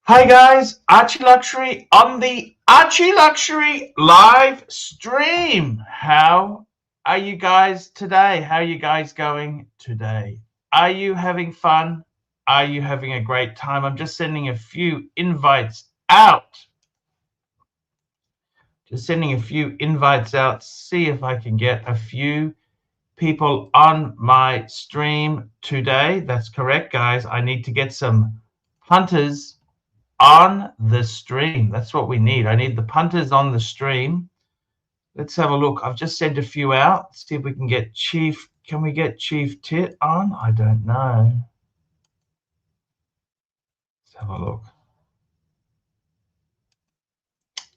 Hi guys, Archie Luxury on the Archie Luxury live stream. How are you guys today? How are you guys going today? Are you having fun? Are you having a great time? I'm just sending a few invites out. See if I can get a few people on my stream today. That's correct, guys. I need to get some hunters on the stream. That's what we need. I need the punters on the stream. Let's have a look. I've just sent a few out. See if we can get Chief. Can we get Chief Tit on? I don't know. Let's have a look.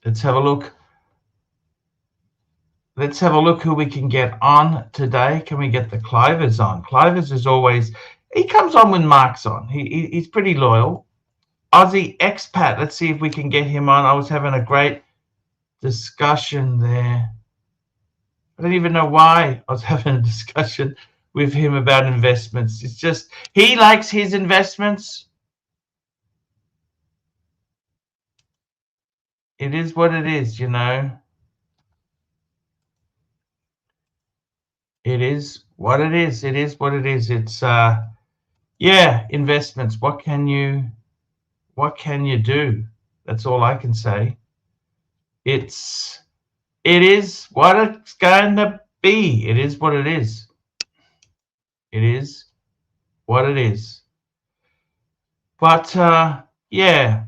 Let's have a look. Let's have a look who we can get on today. Can we get the Clivers on? Clivers is always, he comes on when Mark's on. He's pretty loyal. Aussie expat. Let's see if we can get him on. I was having a great discussion there. I don't even know why I was having a discussion with him about investments. It's just he likes his investments. It is what it is, you know. It is what it is. It is what it is. It's yeah, investments. What can you do? That's all I can say. It is what it's going to be. It is what it is. It is what it is. But yeah,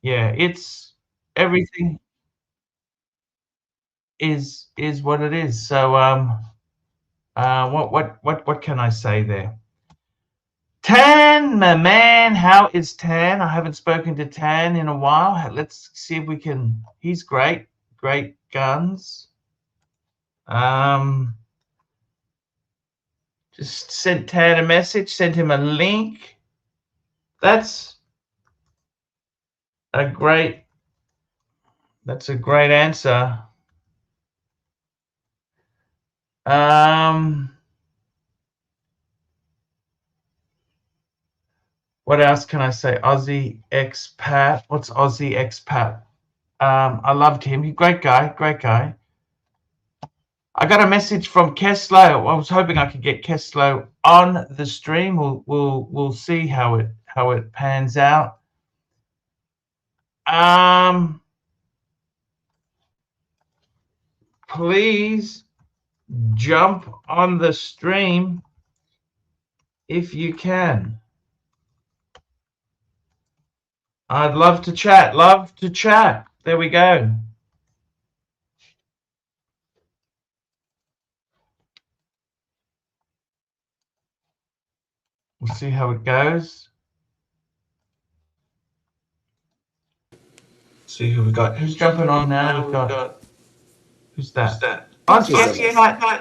it's everything is what it is. So what can I say there? Tan, my man, how is Tan? I haven't spoken to Tan in a while. Let's see if we can. He's great guns. Just sent Tan a message, sent him a link. That's a great answer. What else can I say? Aussie expat. What's Aussie expat? I loved him. He's a great guy. I got a message from Keslow. I was hoping I could get Keslow on the stream. We'll see how it pans out. Please jump on the stream if you can. I'd love to chat. There we go. We'll see how it goes. See who we got. Who's jumping on now? We've got. Who's that? Oh, yes. How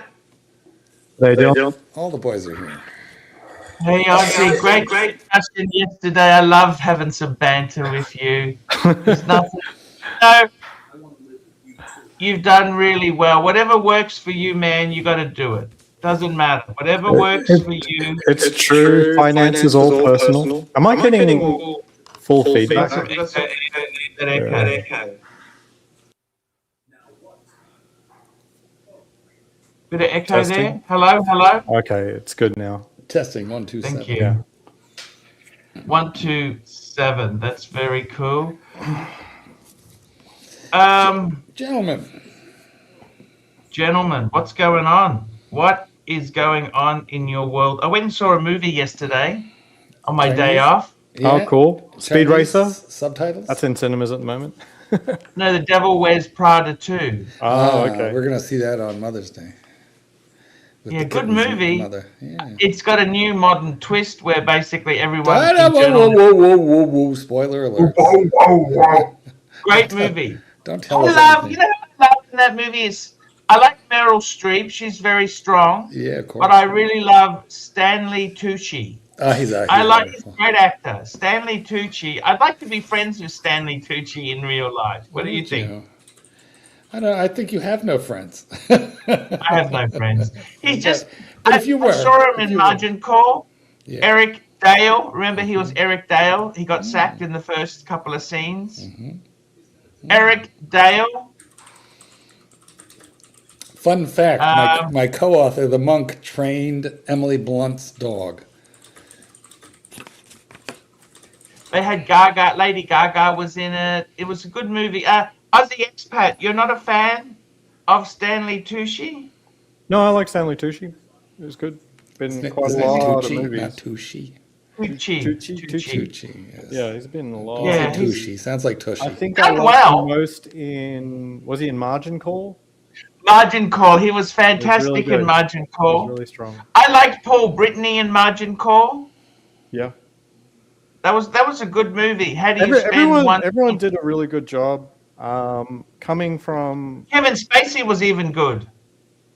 you doing? All the boys are here. Hey, Archie, great discussion yesterday. I love having some banter with you. There's nothing. No, you've done really well. Whatever works for you, man, you got to do it. Doesn't matter. Whatever works for you. It's true. Finance is all personal. Am I getting full feedback? Bit of echo there. Hello. Okay, it's good now. Testing 1 2 7. Thank you. Yeah. 1 2 7. That's very cool. Gentlemen, what's going on? What is going on in your world? I went and saw a movie yesterday on my day off. Yeah. Oh, cool. Speed Racer? Subtitles? That's in cinemas at the moment. No, The Devil Wears Prada 2. Oh, okay. We're going to see that on Mother's Day. Yeah, good movie. Yeah. It's got a new modern twist where basically everyone. Whoa. Spoiler alert. Great movie. Don't tell us anything. You know what I love in that movie is I like Meryl Streep. She's very strong. Yeah, of course. But I really love Stanley Tucci. He's a great actor. Stanley Tucci. I'd like to be friends with Stanley Tucci in real life. What do you think? I think you have no friends. I have no friends. He's just. But if you were, I saw him in Margin Call. Yeah. Eric Dale. Remember, he was Eric Dale. He got sacked in the first couple of scenes. Eric Dale. Fun fact: my co-author, the monk, trained Emily Blunt's dog. They had Gaga. Lady Gaga was in it. It was a good movie. Aussie Expat. You're not a fan of Stanley Tucci? No, I like Stanley Tucci. It was good. Been in quite a lot of movies. Not Tucci. Tucci. Yes. Yeah, he's been in a lot. Yeah, Tucci. Sounds like Tushy. I think I liked him most in. Was he in Margin Call? Margin Call. He was fantastic really good. in Margin Call. He was really strong. I liked Paul Brittany in Margin Call. Yeah. That was a good movie. How do you spend everyone did a really good job. Coming from Kevin Spacey was even good.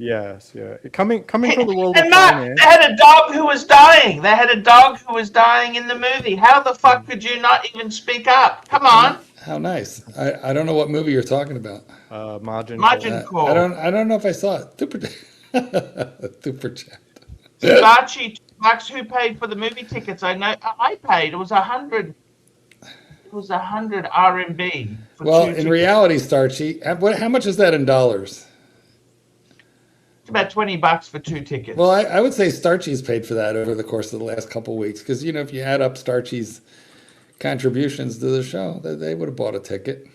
Yes, yeah. Coming from the world and of Mark, finance. they had a dog who was dying. They had a dog who was dying in the movie. How the fuck could you not even speak up? Come on. How nice. I don't know what movie you're talking about. Margin Call. I don't know if I saw it. Super chat. Archie, $2 who paid for the movie tickets? I know I paid. It was 100. It was 100 RMB. Well, in reality, Starchy, how much is that in dollars? It's about $20 for 2 tickets. Well, I would say Starchy's paid for that over the course of the last couple of weeks because if you add up Starchy's contributions to the show, they would have bought a ticket.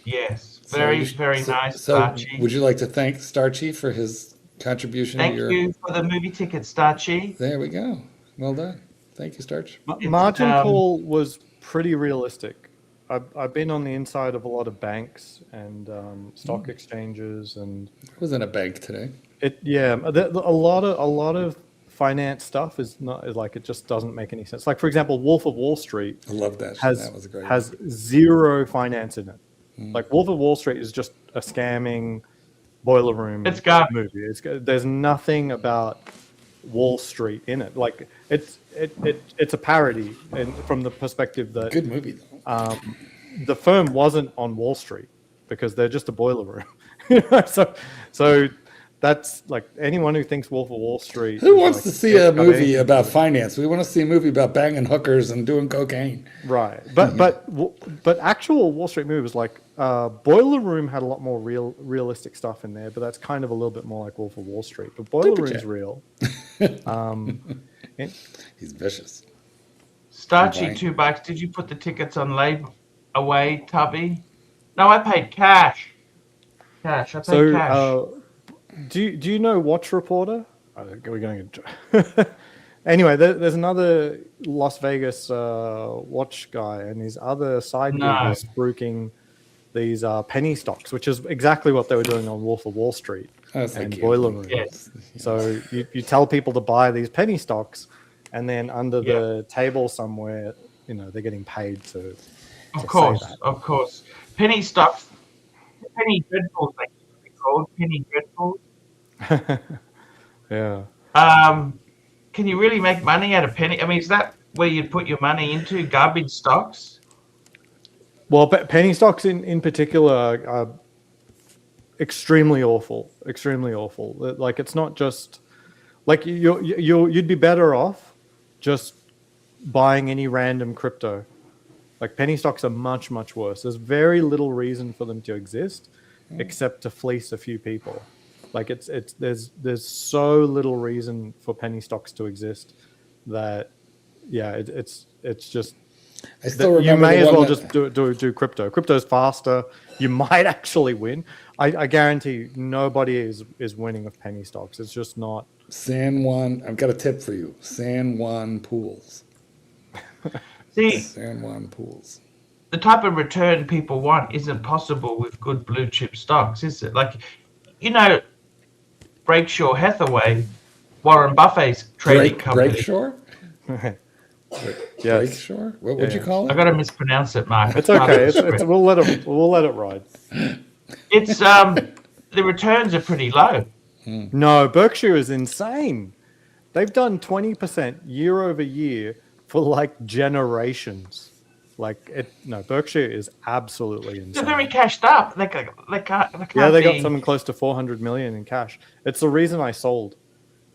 Yes, very nice, Starchy. Would you like to thank Starchy for his contribution? Thank you for the movie ticket, Starchy. There we go. Well done. Thank you, Starch. Margin Call was pretty realistic. I've been on the inside of a lot of banks and stock exchanges, and I was in a bank today. A lot of finance stuff is like it just doesn't make any sense. Like for example, Wolf of Wall Street. I love that. That was a great has zero finance in it. Like Wolf of Wall Street is just a scamming boiler room movie. There's nothing about Wall Street in it. Like it's a parody, and from the perspective that good movie though. The firm wasn't on Wall Street because they're just a boiler room. So that's like anyone who thinks Wolf of Wall Street. Who wants to see a movie about finance? We want to see a movie about banging hookers and doing cocaine. Right, but actual Wall Street movies like Boiler Room had a lot more realistic stuff in there, but that's kind of a little bit more like Wolf of Wall Street. But Boiler Room's real. He's vicious. Starchy, $2. Did you put the tickets on away, Tubby? No, I paid cash. I paid cash. Do you know Watch Reporter? We're going to... Anyway, there's another Las Vegas watch guy, and his other side gig is spruiking these penny stocks, which is exactly what they were doing on Wolf of Wall Street and Boiler Room. Yes. So you tell people to buy these penny stocks, and then under the table somewhere, they're getting paid to. Of course. Penny stocks, penny dreadfuls, like they're called penny dreadfuls. Yeah. Can you really make money out of penny? I mean, is that where you'd put your money into, garbage stocks? Well, penny stocks in particular are extremely awful. Like it's not just like you'd be better off just buying any random crypto. Like penny stocks are much, much worse. There's very little reason for them to exist except to fleece a few people. Like there's so little reason for penny stocks to exist that it's just I still remember you may as well just do crypto. Crypto's faster. You might actually win. I guarantee nobody is winning with penny stocks. It's just not. San Juan, I've got a tip for you. San Juan pools. See, San Juan pools. The type of return people want isn't possible with good blue chip stocks, is it? Like, Berkshire Hathaway, Warren Buffett's trading company. Berkshire? Yes. Berkshire? What would you call it? I got to mispronounce it, Mark. It's okay. We'll let it ride. It's the returns are pretty low. No, Berkshire is insane. They've done 20% year over year for like generations. Berkshire is absolutely insane. They're very cashed up. They can't they got something close to 400 million in cash. It's the reason I sold.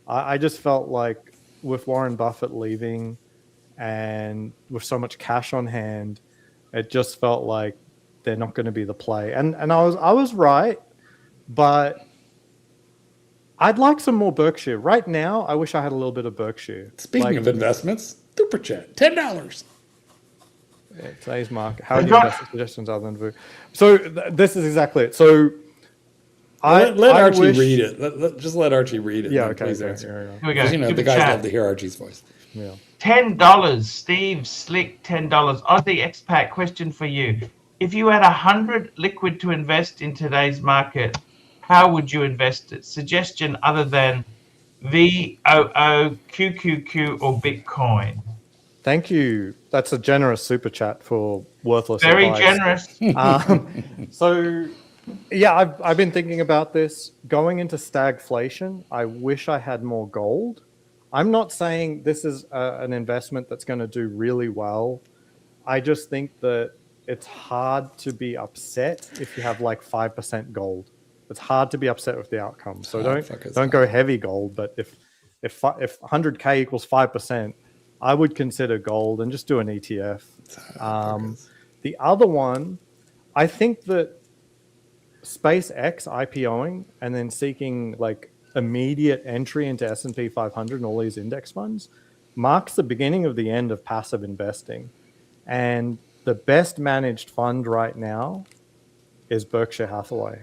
I just felt like with Warren Buffett leaving and with so much cash on hand, it just felt like they're not going to be the play. And I was right, but I'd like some more Berkshire. Right now, I wish I had a little bit of Berkshire. Speaking of investments, Super Chat, $10. Yeah, today's market. How do you invest suggestions other than Vu? So this is exactly it. So let Archie read it. Just let Archie read it. Yeah, okay. Please Yeah, answer. yeah. Here we go. Because, you know, Super the guys chat. love to hear Archie's voice. Yeah. $10. Steve Slick, $10. Aussie expat question for you. If you had 100 liquid to invest in today's market, how would you invest it? Suggestion other than VOO, QQQ, or Bitcoin. Thank you. That's a generous super chat for worthless Very advice. generous. So, yeah, I've been thinking about this. Going into stagflation, I wish I had more gold. I'm not saying this is an investment that's going to do really well. I just think that it's hard to be upset if you have like 5% gold. It's hard to be upset with the outcome. So don't go heavy gold. But if 100K equals 5%, I would consider gold and just do an ETF. The other one, I think that SpaceX IPOing and then seeking like immediate entry into S&P 500 and all these index funds marks the beginning of the end of passive investing. And the best managed fund right now is Berkshire Hathaway.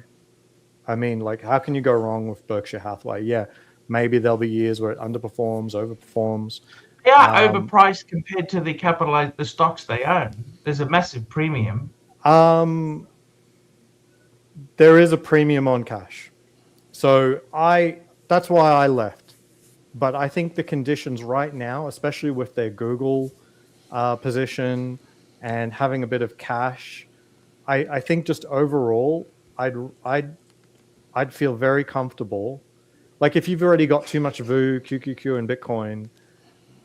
I mean, like, how can you go wrong with Berkshire Hathaway? Yeah, maybe there'll be years where it underperforms, overperforms. They are overpriced compared to the stocks they own. There's a massive premium. There is a premium on cash. So that's why I left. But I think the conditions right now, especially with their Google position and having a bit of cash, I think just overall, I'd feel very comfortable. Like if you've already got too much VOO, QQQ, and Bitcoin,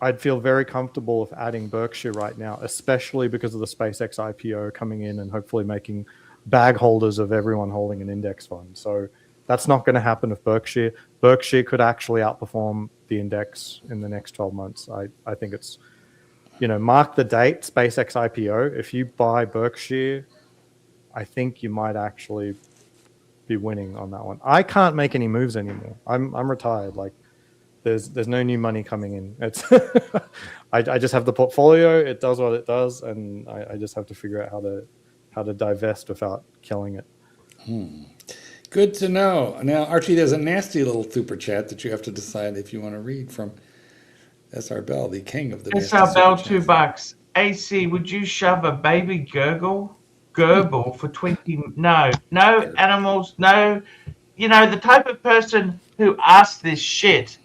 I'd feel very comfortable with adding Berkshire right now, especially because of the SpaceX IPO coming in and hopefully making bag holders of everyone holding an index fund. So that's not going to happen with Berkshire. Berkshire could actually outperform the index in the next 12 months. I think it's, mark the date, SpaceX IPO. If you buy Berkshire, I think you might actually be winning on that one. I can't make any moves anymore. I'm retired. Like there's no new money coming in. It's I just have the portfolio. It does what it does, and I just have to figure out how to divest without killing it. Good to know. Now, Archie, there's a nasty little super chat that you have to decide if you want to read from SR Bell, the king of the SR Bell, $2. AC, would you shove a baby gerbil for 20? No animals, no. The type of person who asks this shit,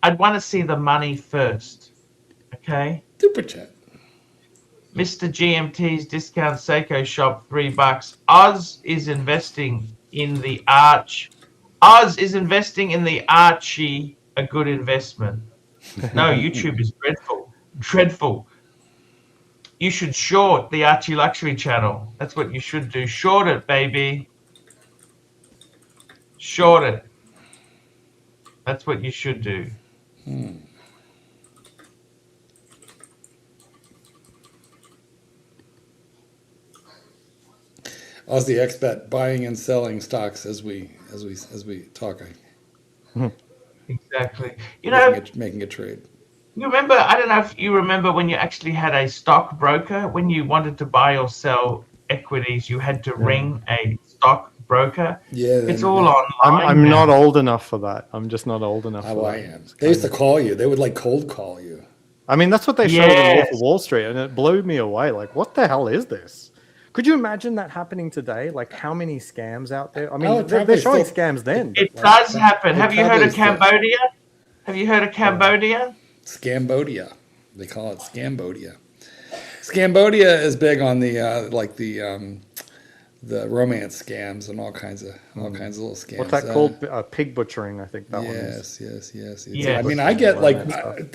I'd want to see the money first. Okay? Super chat. Mr. GMT's Discount Seiko Shop, $3. Oz is investing in the Archie, a good investment. No, YouTube is dreadful. You should short the Archie Luxury channel. That's what you should do. Short it, baby. Short it. That's what you should do. Aussie expat buying and selling stocks as we talk. Exactly. Making a trade. You remember, I don't know if you remember when you actually had a stockbroker, when you wanted to buy or sell equities, you had to ring a stockbroker. Yeah. It's all online. I'm not old enough for that. I'm just not old enough for that. I am. They used to call you. They would like cold call you. I mean, that's what they showed in Wolf of Wall Street, and it blew me away. Like, what the hell is this? Could you imagine that happening today? Like, how many scams out there? I mean, they're showing scams then. It does happen. Have you heard of Cambodia? Have you heard of Cambodia? Scambodia. They call it Scambodia. Scambodia is big on the romance scams and all kinds of little scams. What's that called? Pig butchering, I think that one is. Yes. Yeah. I mean, I get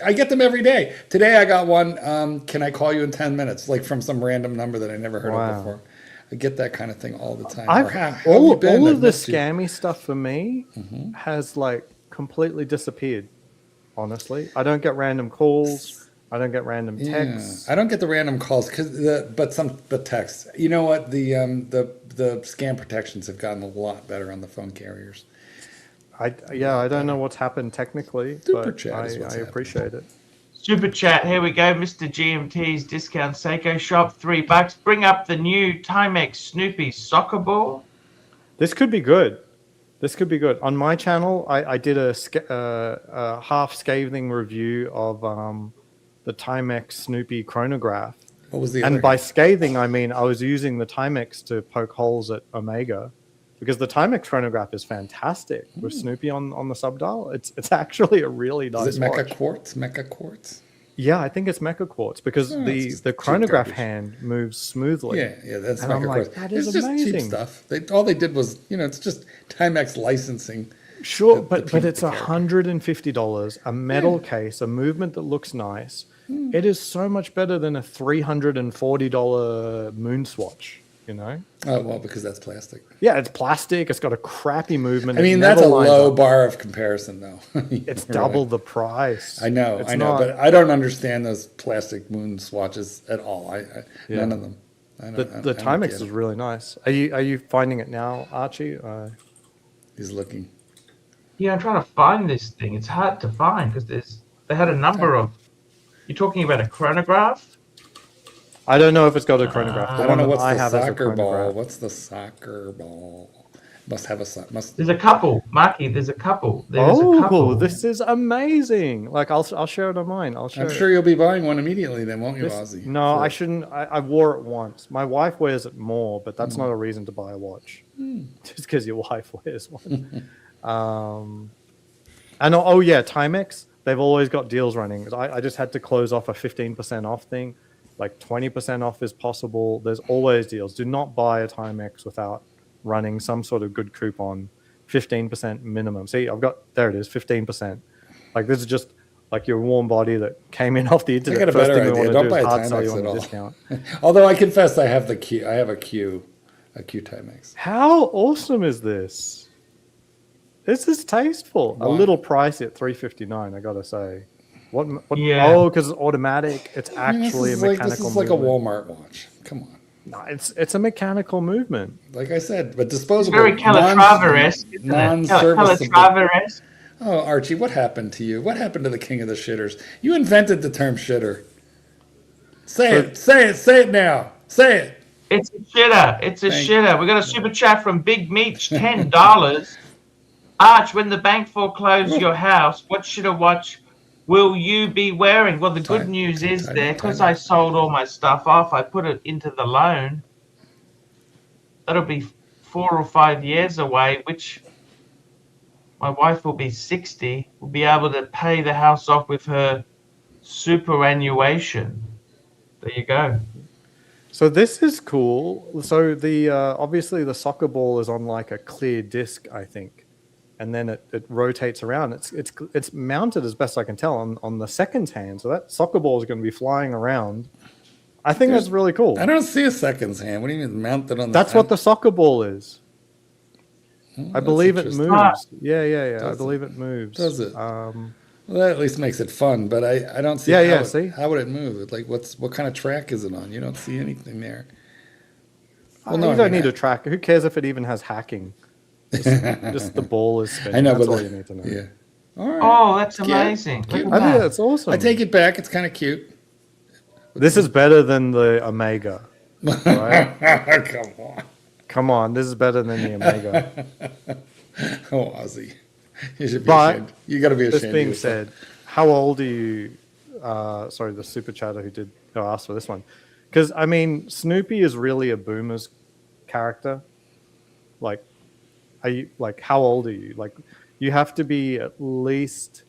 I get them every day. Today I got one. Can I call you in 10 minutes? Like from some random number that I never heard of before. I get that kind of thing all the time. All of the scammy stuff for me has like completely disappeared. honestly. I don't get random calls. I don't get random texts. I don't get the random calls but texts. You know what? The scam protections have gotten a lot better on the phone carriers. I don't know what's happened technically, Super but chat is what's I appreciate it. Super chat. Here we go. Mr. GMT's discount Seiko shop, $3. Bring up the new Timex Snoopy soccer ball. This could be good. This could be good. On my channel, I did a half scathing review of the Timex Snoopy chronograph. What was the And other? by scathing, I mean I was using the Timex to poke holes at Omega, because the Timex chronograph is fantastic with Snoopy on the subdial. It's actually a really nice Is it Mecha watch. Quartz? Mecha Quartz? Yeah, I think it's Mecha Quartz because the chronograph hand moves smoothly. Yeah, that's And I'm Mecha like, Quartz. that It's is just cheap amazing. stuff. All they did was, it's just Timex licensing. Sure, the but people it's that care. $150, a metal case, a movement that looks nice. It is so much better than a $340 moon swatch, Oh, well, because that's plastic. Yeah, it's plastic. It's got a crappy movement. I it mean, that's never a lines low up. bar of comparison, though. It's double the price. I know, It's I know, not- but I don't understand those plastic moon swatches at all. Yeah. None of them. The Timex is really nice. Are you finding it now, Archie? He's looking. Yeah, I'm trying to find this thing. It's hard to find because they had a number of. You're talking about a chronograph? I don't know if it's got a chronograph. I don't know what's I the have as a soccer ball. chronograph. What's the soccer ball? Must have a must. There's a couple, Marky. There's a couple. There's a Oh, couple. this is amazing! Like I'll share it on mine. I'll share I'm it. sure you'll be buying one immediately, then, won't you, Ozzy? No, I shouldn't. I wore it once. My wife wears it more, but that's not a reason to buy a watch. Just because your wife wears one. And yeah, Timex. They've always got deals running. I just had to close off a 15% off thing. Like 20% off is possible. There's always deals. Do not buy a Timex without running some sort of good coupon. 15% minimum. See, there it is, 15%. Like this is just like your warm body that came in off the I internet. got a First better thing we idea. want to Don't do buy is a hard sell you Timex on at a all. discount. Although I confess, I have a Q Timex. How awesome is this? This is tasteful. Wow. A little pricey at $359, I gotta say. What? Yeah. Oh, because it's automatic. It's actually a This mechanical is like a movement. Walmart watch. Come on. No, it's a mechanical movement. Like I said, but It's disposable. very Calatrava-esque, isn't it? Non-serviceable. Calatrava-esque. Oh, Archie, what happened to you? What happened to the king of the shitters? You invented the term shitter. Say it now. Say it. It's a shitter. It's a shitter. We got a super chat from Big Meech, $10. Arch, when the bank foreclosed your house, what shitter watch will you be wearing? Well, the good news is because I sold all my stuff off, I put it into the loan. That'll be 4 or 5 years away, which my wife will be 60. Will be able to pay the house off with her superannuation. There you go. So this is cool. So the obviously the soccer ball is on like a clear disc, I think, and then it rotates around. It's mounted as best I can tell on the second hand. So that soccer ball is going to be flying around. I think that's really cool. I don't see a seconds hand. What do you mean mounted on the That's what the soccer ball is. I believe it interesting. moves. Yeah. I believe it moves. Does it? Um, Well, that at least makes it fun, but I don't see see? how would it move? Like what kind of track is it on? You don't see anything there. Well, you don't need a track. Who cares if it even has hacking? Just the ball is spinning. I know, That's but all you need to know. Yeah. All right. Oh, that's Cute. amazing. Cute. Look at I think that. that's awesome. I take it back. It's kind of cute. This is better than the Omega. Right? Come on. Come on, this is better than the Omega. Oh, Ozzy. You should be But ashamed. You got to be ashamed. This being of yourself. said, how old are you? Sorry, the super chatter who asked for this one. Because, I mean, Snoopy is really a boomer's character. Like, how old are you? Like, you have to be at least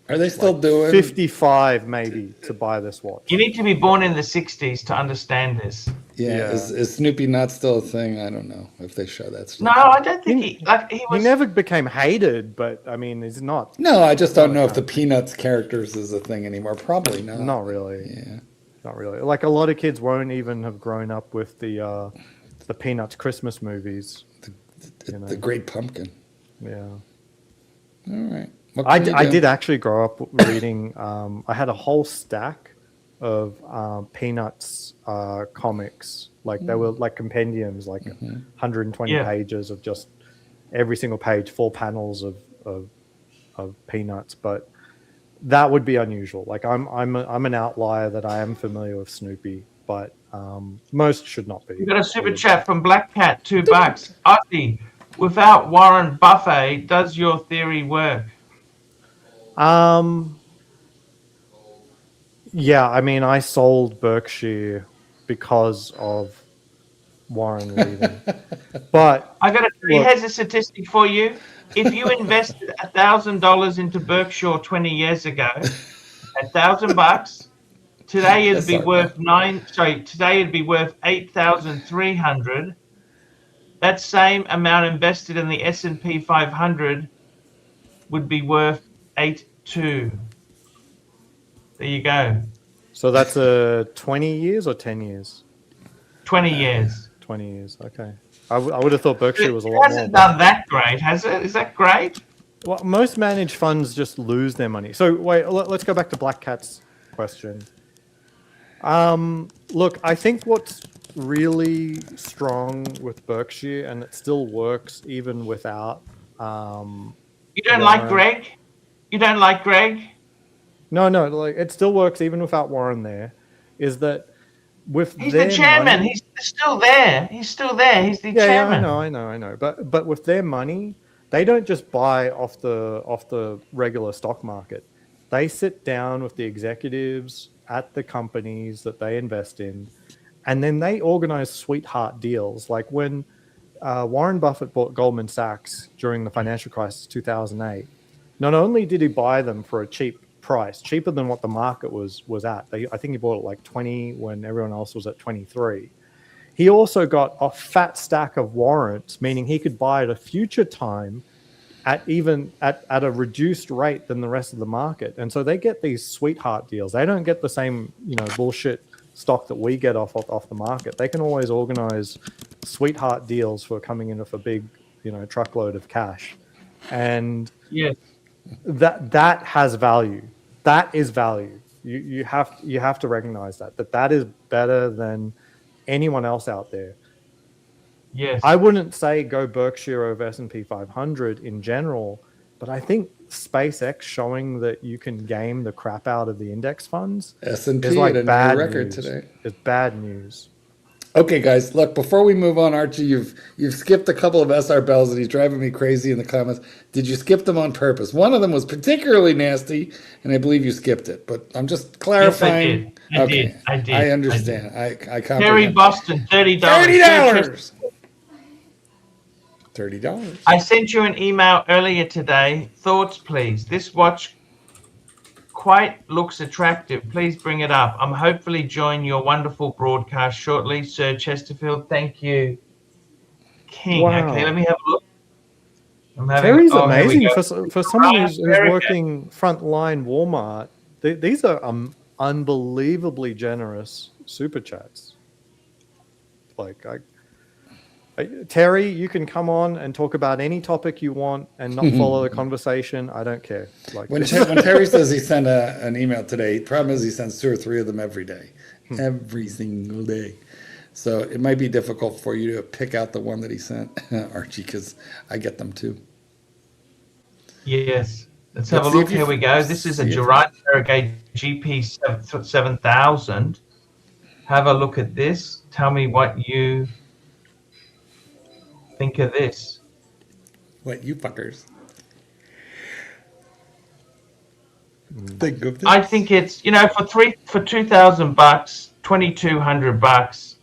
Are they still doing 55 maybe to buy this watch. You need to be born in the 60s to understand this. Yeah. Is Snoopy not still a thing? I don't know if they show that stuff. No, I don't think he He was. never became hated, but I mean, he's not. No, I just don't know if the Peanuts characters is a thing anymore. Probably not. Not really. Yeah. Not really. Like a lot of kids won't even have grown up with the Peanuts Christmas movies. The Great Pumpkin. Yeah. All right. What I, can you I do? did actually grow up reading. I had a whole stack of Peanuts comics. Like they were like compendiums, like 120 Yeah. pages of just every single page, 4 panels of Peanuts. But that would be unusual. Like I'm an outlier that I am familiar with Snoopy, but most should not be. We got a I super would chat from Black Cat, $2. Archie, without Warren Buffett, does your theory work? Yeah, I mean, I sold Berkshire because of Warren leaving. But I got to tell you, look, here's a statistic for you. If you invested $1,000 into Berkshire 20 years ago, $1,000, today it'd That's be worth sarcasm. today it'd be worth 8,300. That same amount invested in the S&P 500 would be worth 82. There you go. so that's a 20 years or 10 years? 20 years. 20 years. Okay. I would have thought Berkshire It was a lot more. hasn't done that great, has it? Is that great? Well, most managed funds just lose their money. So wait, let's go back to Black Cat's question. Look, I think what's really strong with Berkshire, and it still works even without. You don't like Warren. Greg? You don't like Greg? No, like it still works even without Warren there. Is that with He's their the chairman. money, He's still there. He's still there. He's the yeah, chairman. I know. But with their money, they don't just buy off the regular stock market. They sit down with the executives at the companies that they invest in, and then they organize sweetheart deals. Like when Warren Buffett bought Goldman Sachs during the financial crisis 2008, not only did he buy them for a cheap price, cheaper than what the market was at. I think he bought it like 20 when everyone else was at 23. He also got a fat stack of warrants, meaning he could buy at a future time at a reduced rate than the rest of the market. And so they get these sweetheart deals. They don't get the same, bullshit stock that we get off the market. They can always organize sweetheart deals for coming in with a big, truckload of cash. And Yes. that has value. That is value. You have to recognize that is better than anyone else out there. Yes. I wouldn't say go Berkshire over S&P 500 in general, but I think SpaceX showing that you can game the crap out of the index funds S&P is like had a bad new record news. today. It's bad news. Okay, guys, look, before we move on, Archie, you've skipped a couple of SR bells and he's driving me crazy in the comments. Did you skip them on purpose? One of them was particularly nasty, and I believe you skipped it, but I'm just clarifying. I did. I understand. I comprehend. Terry Boston, $30. $30. $30. I sent you an email earlier today. Thoughts, please. This watch quite looks attractive. Please bring it up. I'm hopefully join your wonderful broadcast shortly, Sir Chesterfield. Thank you, King. Wow. Okay, let me have a look. Terry's here we amazing go. for someone who's Very working frontline Walmart. These are unbelievably generous super chats. Like Terry, you can come on and talk about any topic you want and not follow the conversation. I don't care. Like When Terry says he sent an email today, the problem is he sends 2 or 3 of them every day, every single day. So it might be difficult for you to pick out the one that he sent, Archie, because I get them too. Yes. Let's have a see look. if you- Here we go. This is a see if- Gerard Farragut GP 7000. Have a look at this. Tell me what you think of this. What, you fuckers? Think of this. I think it's, for $2,000, $2,200.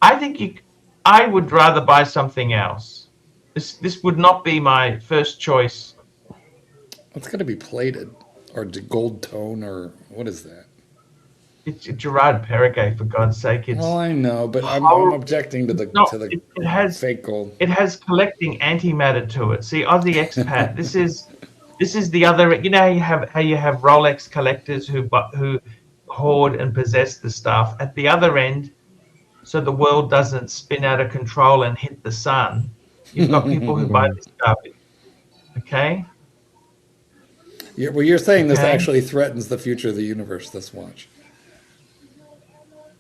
I think I would rather buy something else. This would not be my first choice. It's going to be plated or gold tone or what is that? It's Gerard Farragut, for God's sake. It's Well, I know, but I'm objecting to the it has fake gold. It has collecting antimatter to it. See, Aussie expat. This is the other. You know how you have Rolex collectors who hoard and possess the stuff. At the other end, so the world doesn't spin out of control and hit the sun. You've got people who buy this stuff. Okay. You're saying this Okay. actually threatens the future of the universe, this watch.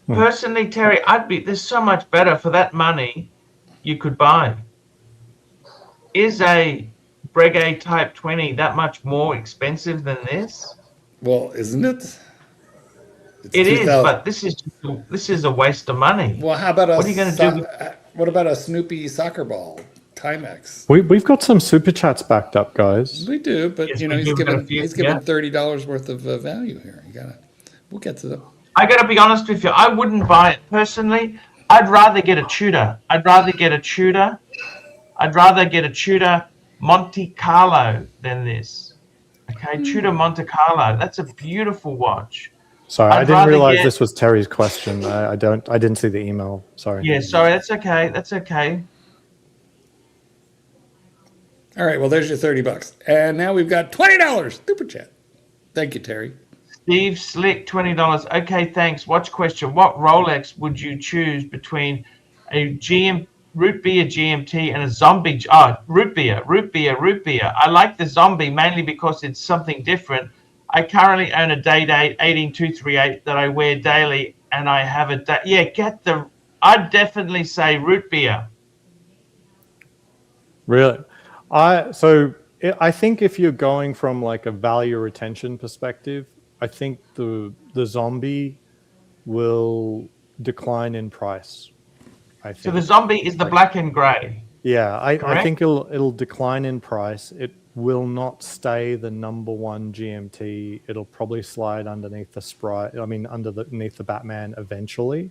Personally, Terry, there's so much better for that money you could buy. Is a Breguet Type 20 that much more expensive than this? Well, isn't it? It's It is, 2000. but this is a waste of money. Well, how about What are you going to do? what about a Snoopy soccer ball, Timex? We've got some super chats backed up, guys. We do, but Yes, you know we do. We've got a few, he's given yeah. $30 worth of value here. We'll get to them. I got to be honest with you. I wouldn't buy it personally. I'd rather get a Tudor. I'd rather get a Tudor Monte Carlo than this. Okay, Tudor Monte Carlo. That's a beautiful watch. Sorry, I I'd didn't rather realize get- this was Terry's question. I didn't see the email. Sorry. Yeah, sorry. That's okay. That's okay. All right, well, there's your $30, and now we've got $20 super chat. Thank you, Terry. Steve Slick, $20. Okay, thanks. Watch question. What Rolex would you choose between a root beer GMT and a zombie? Root beer. I like the zombie mainly because it's something different. I currently own a Day-Date 18238 that I wear daily, and I have I'd definitely say root beer. Really? I think if you're going from like a value retention perspective, I think the zombie will decline in price. I think. So the zombie is the black and grey. Yeah, I Correct? think it'll decline in price. It will not stay the number one GMT. It'll probably slide underneath the Sprite. I mean, underneath the Batman eventually.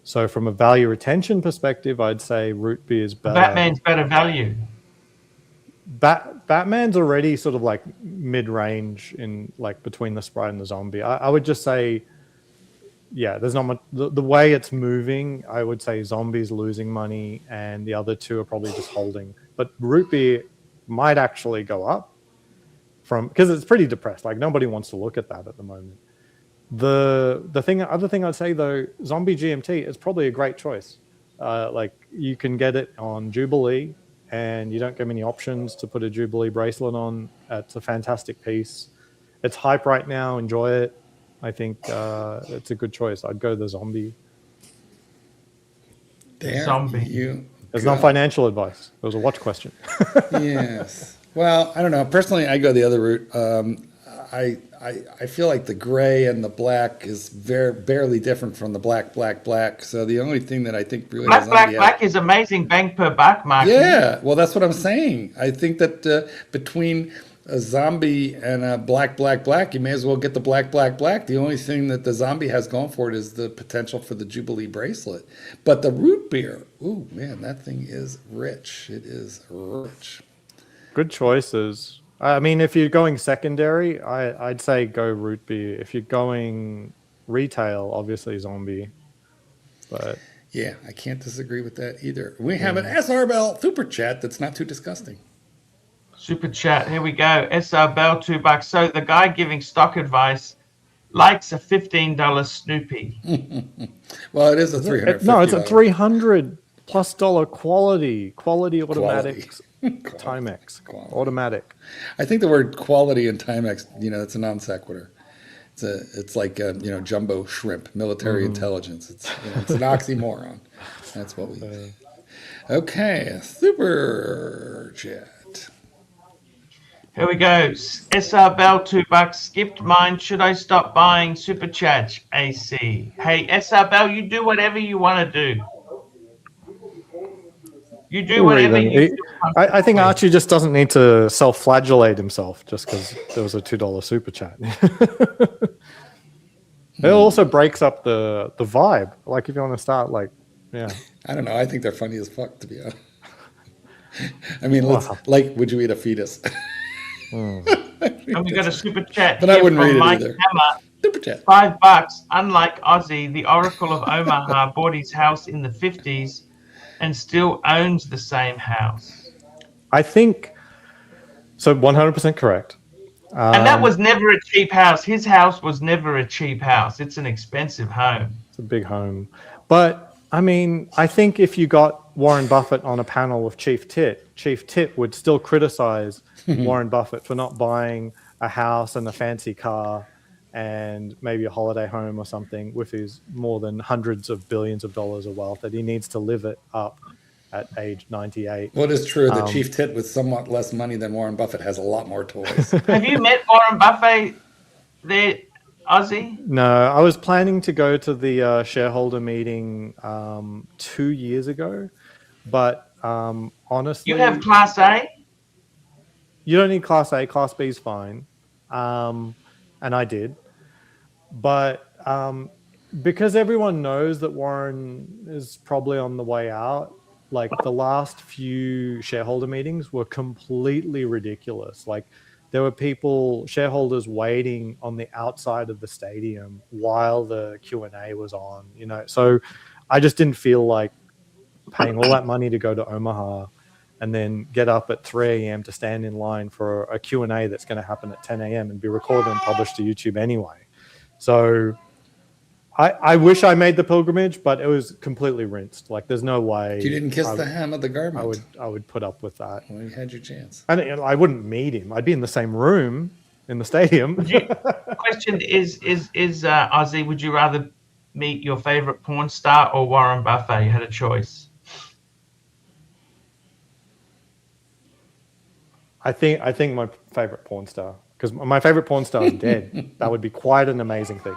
So from a value retention perspective, I'd say root beer is better. Batman's better value. Batman's already sort of like mid-range in like between the Sprite and the zombie. I would just say, yeah, there's not much. The way it's moving, I would say zombie's losing money and the other two are probably just holding. But root beer might actually go up because it's pretty depressed. Like nobody wants to look at that at the moment. The other thing I'd say though, zombie GMT is probably a great choice. Like you can get it on Jubilee, and you don't get many options to put a Jubilee bracelet on. It's a fantastic piece. It's hype right now. Enjoy it. I think it's a good choice. I'd go the zombie. There Zombie. There's no financial advice. It was a watch question. Yes. Well, I don't know. Personally, I go the other route. I feel like the gray and the black is barely different from the black. So the only thing that I think really Black is amazing bang per buck, Mark. Yeah, well, that's what I'm saying. I think that between a zombie and a black, you may as well get the black. The only thing that the zombie has going for it is the potential for the Jubilee bracelet. But the root beer, ooh, man, that thing is rich. It is rich. Good choices. I mean, if you're going secondary, I'd say go root beer. If you're going retail, obviously zombie. But yeah, I can't disagree with that either. We have an SR Bell super chat that's not too disgusting. Super chat. Here we go. SR Bell, $2. So the guy giving stock advice likes a $15 Snoopy. Well, it is a $350. No, it's a $300+ quality automatics. Timex automatic. I think the word quality and Timex, it's a non sequitur. It's like jumbo shrimp, military intelligence. It's an oxymoron. That's what we. Okay, super chat. Here we go. SR Bell, $2. Skipped mine. Should I stop buying super chat? AC. Hey, SR Bell, you do whatever you want to do. You do whatever you do. I think Archie just doesn't need to self-flagellate himself just because there was a $2 super chat. It also breaks up the vibe. Like if you want to start yeah. I don't know. I think they're funny as fuck, to be honest. I mean, would you eat a fetus? And we got a super chat. But I wouldn't read it Mike either. Hammer, Super chat. $5. Unlike Ozzy, the Oracle of Omaha bought his house in the 50s and still owns the same house. I think so. 100% correct. And that was never a cheap house. His house was never a cheap house. It's an expensive home. It's a big home. But, I mean, I think if you got Warren Buffett on a panel with Chief Tit would still criticize Warren Buffett for not buying a house and a fancy car and maybe a holiday home or something with his more than hundreds of billions of dollars of wealth, that he needs to live it up at age 98. What is true, the chief tit with somewhat less money than Warren Buffett has a lot more toys. Have you met Warren Buffett there, Ozzy? No, I was planning to go to the shareholder meeting 2 years ago, but honestly... You have Class A? You don't need Class A. Class B is fine. And I did. But because everyone knows that Warren is probably on the way out, like the last few shareholder meetings were completely ridiculous. Like there were shareholders waiting on the outside of the stadium while the Q&A was on, you know. So I just didn't feel like paying all that money to go to Omaha and then get up at 3 a.m. to stand in line for a Q&A that's going to happen at 10 a.m. and be recorded and published to YouTube anyway. So I wish I made the pilgrimage, but it was completely rinsed. Like there's no way. You didn't kiss the hem of the garment. I would put up with that. Well, you had your chance. And I wouldn't meet him. I'd be in the same room in the stadium. Question is Ozzy, would you rather meet your favorite porn star or Warren Buffett? You had a choice. I think my favorite porn star, because my favorite porn star is dead. That would be quite an amazing thing.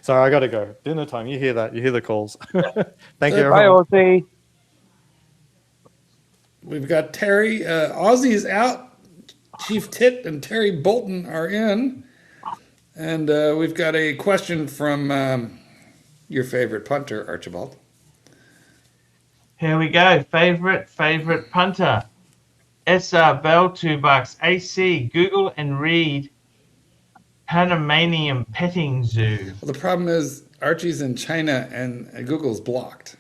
Sorry, I got to go. Dinner time. You hear that? You hear the calls. Thank you, everyone. Bye, Ozzy. We've got Terry. Ozzy is out. Chief Tit and Terry Bolton are in. And we've got a question from your favorite punter, Archibald. Here we go. Favorite punter. SR Bell, $2. AC, Google and read Panamanian Petting Zoo. Well, the problem is Archie's in China and Google's blocked.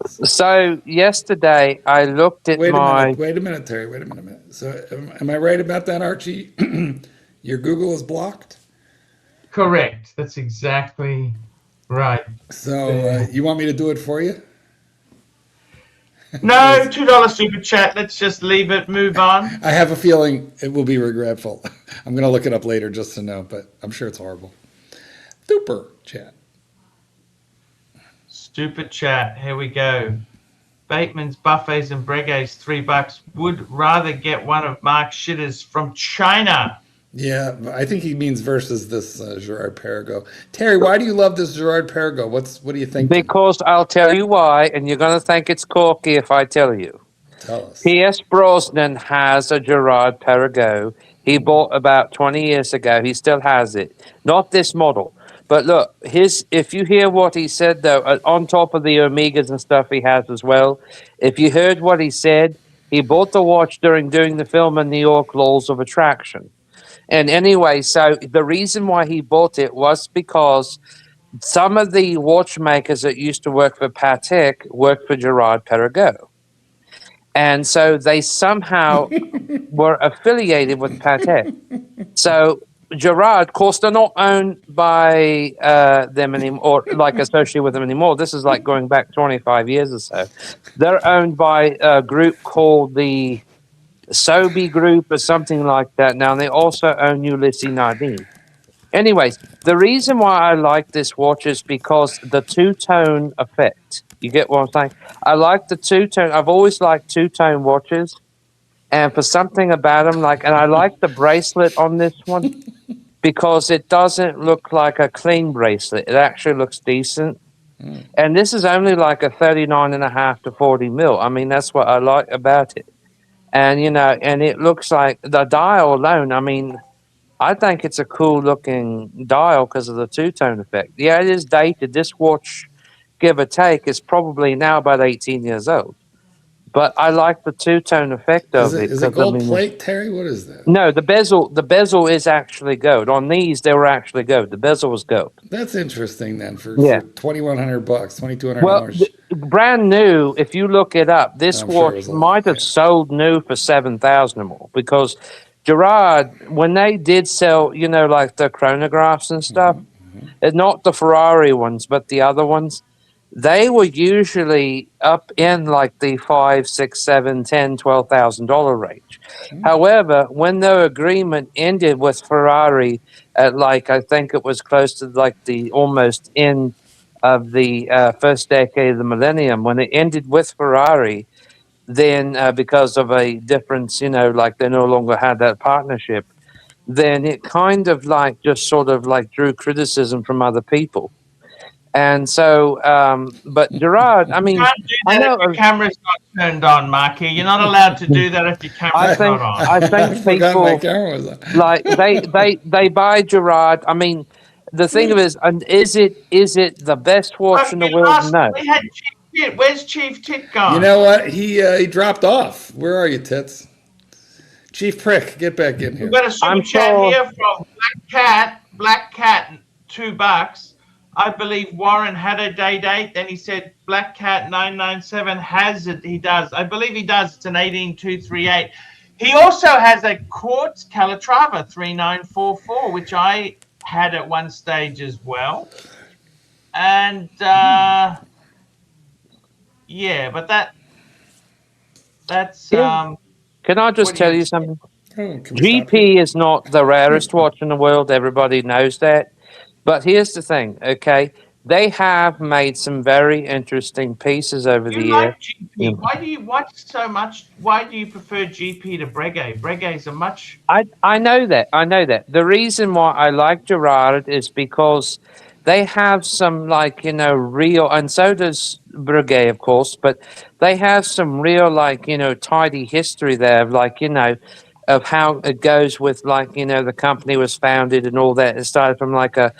So yesterday I looked at Wait a minute, Terry. Wait a minute. So am I right about that, Archie? Your Google is blocked? Correct. That's exactly right. So you want me to do it for you? No, $2 super chat. Let's just leave it, move on. I have a feeling it will be regretful. I'm going to look it up later just to know, but I'm sure it's horrible. Super chat. Stupid chat. Here we go. Bateman's, Buffets, and Breguet's $3. Would rather get one of Mark Shitter's from China. Yeah, I think he means versus this Gerard Perregaux. Terry, why do you love this Gerard Perregaux? What do you think? Because I'll tell you why, and you're going to think it's corky if I tell you. Tell us. Pierce Brosnan has a Gerard Perregaux. He bought about 20 years ago. He still has it. Not this model. But look, if you hear what he said, though, on top of the Omegas and stuff he has as well, if you heard what he said, he bought the watch during doing the film in New York, Laws of Attraction. And anyway, so the reason why he bought it was because some of the watchmakers that used to work for Patek worked for Gerard Perregaux. And so they somehow were affiliated with Patek. So Gerard, of course, they're not owned by them anymore, or like associated with them anymore. This is like going back 25 years or so. They're owned by a group called the Sobe Group or something like that. Now, they also own Ulysses Nardin. Anyways, the reason why I like this watch is because the two-tone effect. You get what I'm saying? I like the two-tone. I've always liked two-tone watches. And for something about them, and I like the bracelet on this one because it doesn't look like a clean bracelet. It actually looks decent. And this is only like a 39.5 to 40 mil. I mean, that's what I like about it. And, and it looks like the dial alone, I mean, I think it's a cool looking dial because of the two-tone effect. Yeah, it is dated. This watch, give or take, is probably now about 18 years old. But I like the two-tone effect of it. Is it gold plate, Terry? What is that? No, the bezel is actually gold. On these, they were actually gold. The bezel was gold. That's interesting then for $2,100, $2,200. Well, brand new, if you look it up, this watch might have sold new for $7,000 or more because Gerard, when they did sell, like the chronographs and stuff, not the Ferrari ones, but the other ones, they were usually up in like the $5, $6, $7, $10, $12,000 range. However, when their agreement ended with Ferrari at like, I think it was close to like the almost end of the first decade of the millennium, when it ended with Ferrari, then because of a difference, like they no longer had that partnership, then it kind of like just sort of like drew criticism from other people. And so, but Gerard, I mean, Can't do I that if know, your camera's not turned on, Marky. You're not allowed to do that if your camera's not on. I think forgot my people camera was on. like they buy Gerard. I mean, the thing of it is, and is it the best watch in the world? No. We had Chief Tit. Where's Chief Tit gone? You know what? He dropped off. Where are you, Tits? Chief Prick, get back in here. We've got a super I'm chat sure- here from Black Cat, $2. I believe Warren had a day date. Then he said Black Cat 997 has it. He does. I believe he does. It's an 18238. He also has a Quartz Calatrava 3944, which I had at one stage as well. And yeah, but that's Yeah. Can I just what do tell you you say? something? Oh, can we stop here? GP is not the rarest watch in the world. Everybody knows that. But here's the thing, okay? They have made some very interesting pieces over the You year. like GP. Why do you watch so much? Why do you prefer GP to Breguet? Breguet's a much. I know that. I know that. The reason why I like Gerard is because they have some, like, real, and so does Breguet, of course, but they have some real, like, tidy history there of, like, of how it goes with, like, the company was founded and all that. It started from, like, a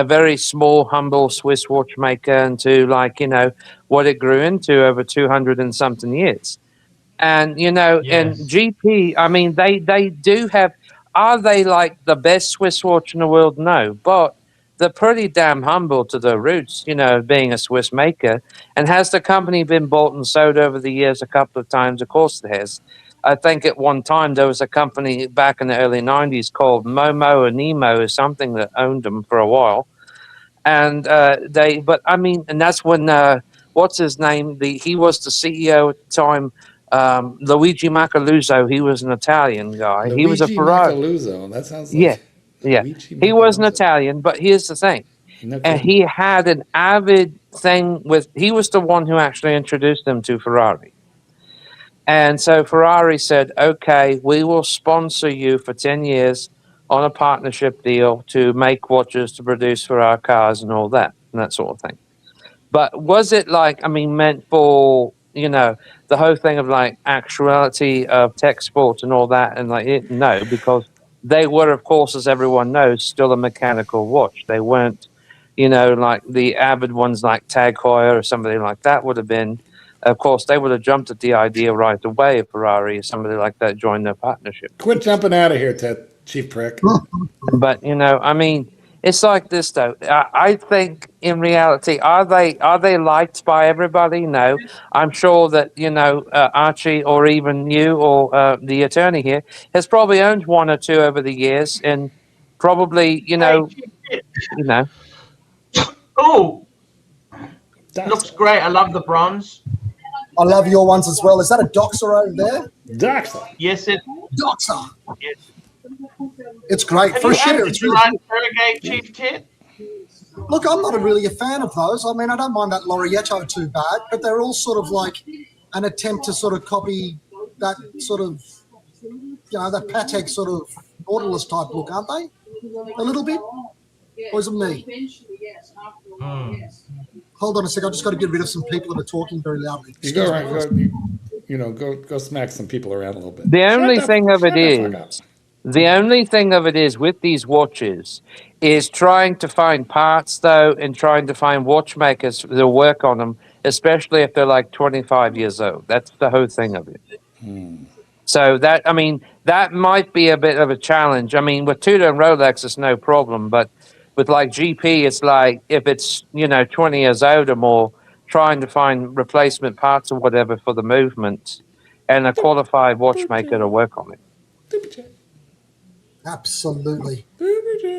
very small, humble Swiss watchmaker into, like, what it grew into over 200 and something years. And, and Yes. GP, I mean, they do have, are they like the best Swiss watch in the world? No, but they're pretty damn humble to their roots, being a Swiss maker. And has the company been bought and sold over the years a couple of times? Of course it has. I think at one time there was a company back in the early 90s called Momo or Nemo or something that owned them for a while. And but I mean, and that's when, what's his name? He was the CEO at the time. Luigi Macaluso, he was an Italian guy. He was a Ferrari. Macaluso. That sounds like Yeah. Luigi He was an Macaluso. Italian, but here's the thing. No And kidding. he had an avid thing with, he was the one who actually introduced them to Ferrari. And so Ferrari said, okay, we will sponsor you for 10 years on a partnership deal to make watches to produce for our cars and all that, and that sort of thing. But was it like, I mean, meant for, the whole thing of like actuality of tech sports and all that? And like, no, because they were, of course, as everyone knows, still a mechanical watch. They weren't, like the avid ones like Tag Heuer or somebody like that would have been. Of course, they would have jumped at the idea right away if Ferrari or somebody like that joined their partnership. Quit jumping out of here, Ted, Chief Prick. But I mean, it's like this though. I think in reality, are they liked by everybody? No. I'm sure that Archie or even you or the attorney here has probably owned one or two over the years, and probably Hey, Chief Tit. Oh, looks great. I love the bronze. I love your ones as well. Is that a Doxer over there? Doctor. Yes, it. Doxer. Yes. It's great. Have For a you shitter, owned the it's really Gerard Breguet, Chief Tit? Look, I'm not really a fan of those. I mean, I don't mind that Lorietto too bad, but they're all sort of like an attempt to sort of copy that sort of, that Patek sort of Nautilus type look, aren't they? A little bit? Or is it me? Hold on a sec. I've just got to get rid of some people that are talking very loudly. You go around, go smack some people around a little bit. The only thing of it Shut the fuck up. is, the only thing of it is with these watches is trying to find parts though, and trying to find watchmakers that work on them, especially if they're like 25 years old. That's the whole thing of it. So that, I mean, that might be a bit of a challenge. I mean, with Tudor and Rolex, it's no problem, but with like GP, it's like if it's 20 years old or more, trying to find replacement parts or whatever for the movement, and a qualified watchmaker to work on it. Absolutely.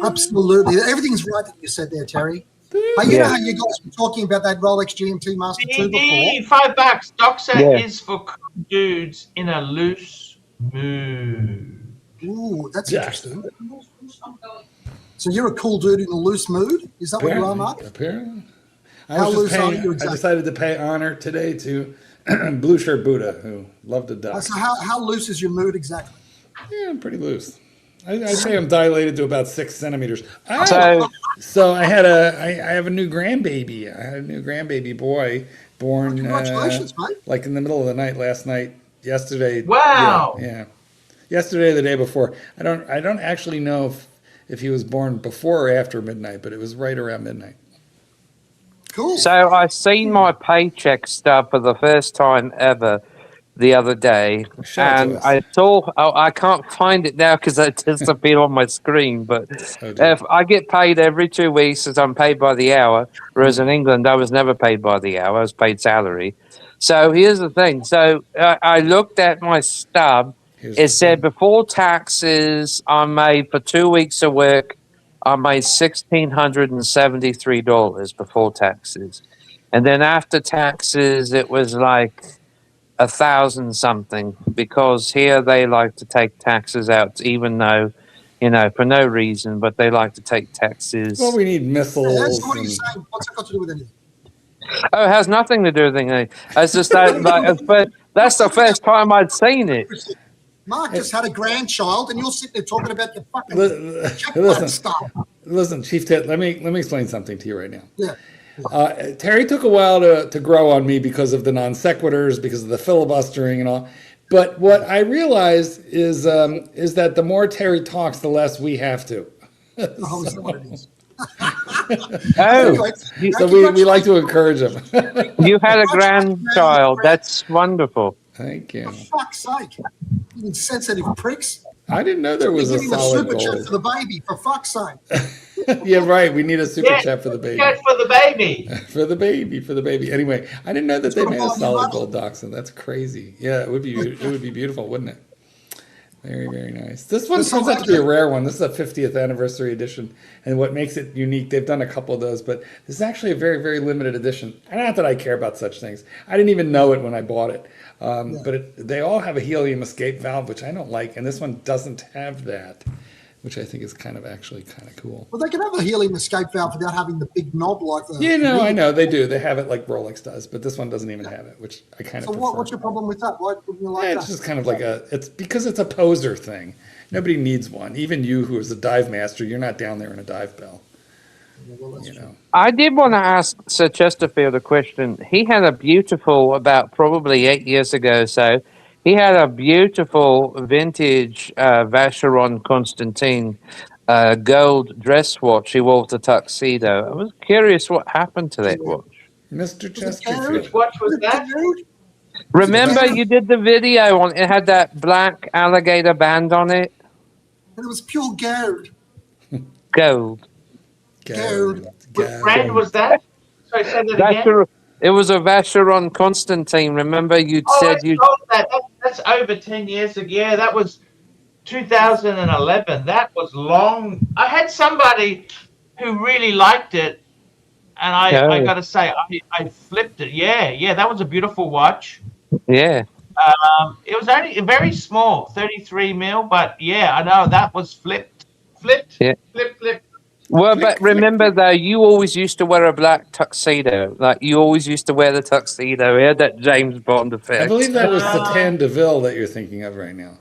Absolutely. Everything's right that you said there, Terry. Hey, you know how you guys were talking about that Rolex GMT Master 2 before? $5. Doxa Yeah. is for cool dudes in a loose mood. Ooh, that's Yeah. interesting. So you're a cool dude in a loose mood? Is that what you are, Mark? Apparently. How loose are you I exactly? decided to pay honor today to Blue Shirt Buddha, who loved to duck. So how loose is your mood exactly? Yeah, I'm pretty loose. I'd say I'm dilated to about 6 centimeters. So So I have a new grandbaby. I had a new grandbaby boy born Congratulations, mate. like in the middle of the night last night. Yesterday. Wow. Yeah. Yesterday or the day before. I don't actually know if he was born before or after midnight, but it was right around midnight. Cool. So I seen my paycheck stub for the first time ever the other day, Show it to and us. I saw. Oh, I can't find it now because it disappeared on my screen. But Oh, dear. if I get paid every 2 weeks, as I'm paid by the hour, whereas in England I was never paid by the hour; I was paid salary. So here's the thing. So I looked at my stub. Here's the It said thing. before taxes, I made for 2 weeks of work. I made $1,673 before taxes, and then after taxes, it was like 1,000 something. Because here they like to take taxes out, even though, for no reason, but they like to take taxes. Well, we need missiles. So what are you and- saying? What's that got to do with anything? Oh, it has nothing to do with anything. It's just that, but that's the first time I'd seen it. Mark just had a grandchild, and you're sitting there talking about your fucking checkbook Listen, stuff. listen, Chief Tit. Let me explain something to you right now. Yeah. Terry took a while to grow on me because of the non sequiturs, because of the filibustering and all. But what I realized is that the more Terry talks, the less we have to. Oh, is that what it is? Oh, Anyway, So we like to encourage him. you had a grandchild. That's wonderful. Thank you. For fuck's sake. You insensitive pricks. I didn't know there was a Give him a solid super chat goal. for the baby, for fuck's sake. Yeah, right. We need a super Yeah, chat for the baby. Go for the baby. For the baby. Anyway, I didn't know that they It's made a gonna solid follow gold dachshund. That's crazy. Yeah, it would be beautiful, wouldn't it? Very, very nice. This one turns out to be a rare one. This is a 50th anniversary edition, and what makes it unique, they've done a couple of those, but this is actually a very, very limited edition. And not that I care about such things. I didn't even know it when I bought it. But they all have a helium escape valve, which I don't like, and this one doesn't have that, which I think is actually kind of cool. Well, they can have a helium escape valve without having the big knob like the. Yeah, no, I know they do. They have it like Rolex does, but this one doesn't even have it, which I kind of So prefer. what's your problem with that? Why wouldn't you like Yeah, that? it's just kind of like it's because it's a poser thing. Nobody needs one. Even you, who is a dive master, you're not down there in a dive bell. Well, that's You true. know. I did want to ask Sir Chesterfield a question. He had a beautiful, about probably 8 years ago, so he had a beautiful vintage Vacheron Constantine gold dress watch he wore with the tuxedo. I was curious what happened to that watch. Mr. Garage? Chesterfield. Which watch was that? Remember, you did the video on it had that black alligator band on it, And it was pure gold. gold. Gold. Which brand was that? Sorry, say that again. It was a Vacheron Constantine. Remember, you Oh, said I you. sold that. That's over 10 years ago. Yeah, that was 2011. That was long. I had somebody who really liked it, and I Oh. got to say, I flipped it. Yeah, that was a beautiful watch. Yeah. It was only very small, 33 mil, but yeah, I know that was flipped. Yeah. Flip. Well, Flick, but remember though, you always used to wear a black tuxedo. Like you always used to wear the tuxedo. He had that James Bond effect. I believe that was Satan DeVille that you're thinking of right now.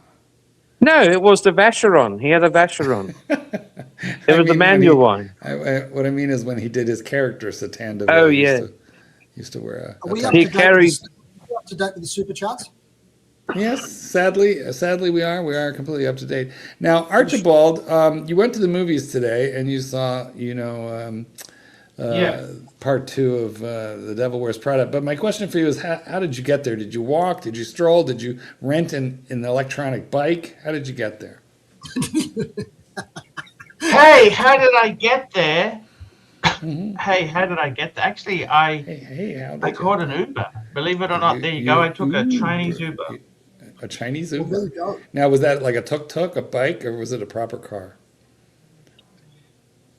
No, it was the Vacheron. He had a Vacheron. It was the manual one. What I mean is when he did his character, Satan DeVille. Oh, he yeah. Are Used to wear we a up He to date carried- up to date with the super charts? Yes, sadly we are completely up to date. Now, Archibald, you went to the movies today and you saw, part 2 of The Devil Wears Prada. But my question for you is, how did you get there? Did you walk? Did you stroll? Did you rent an electronic bike? How did you get there? Hey, how did I get there? Hey, how did I get there? Actually, Hey, how did I you? caught an Uber. Believe it or not, there you go. I took a Chinese Uber. A Chinese Well, there you Uber? go. Now, was that like a tuk-tuk, a bike, or was it a proper car?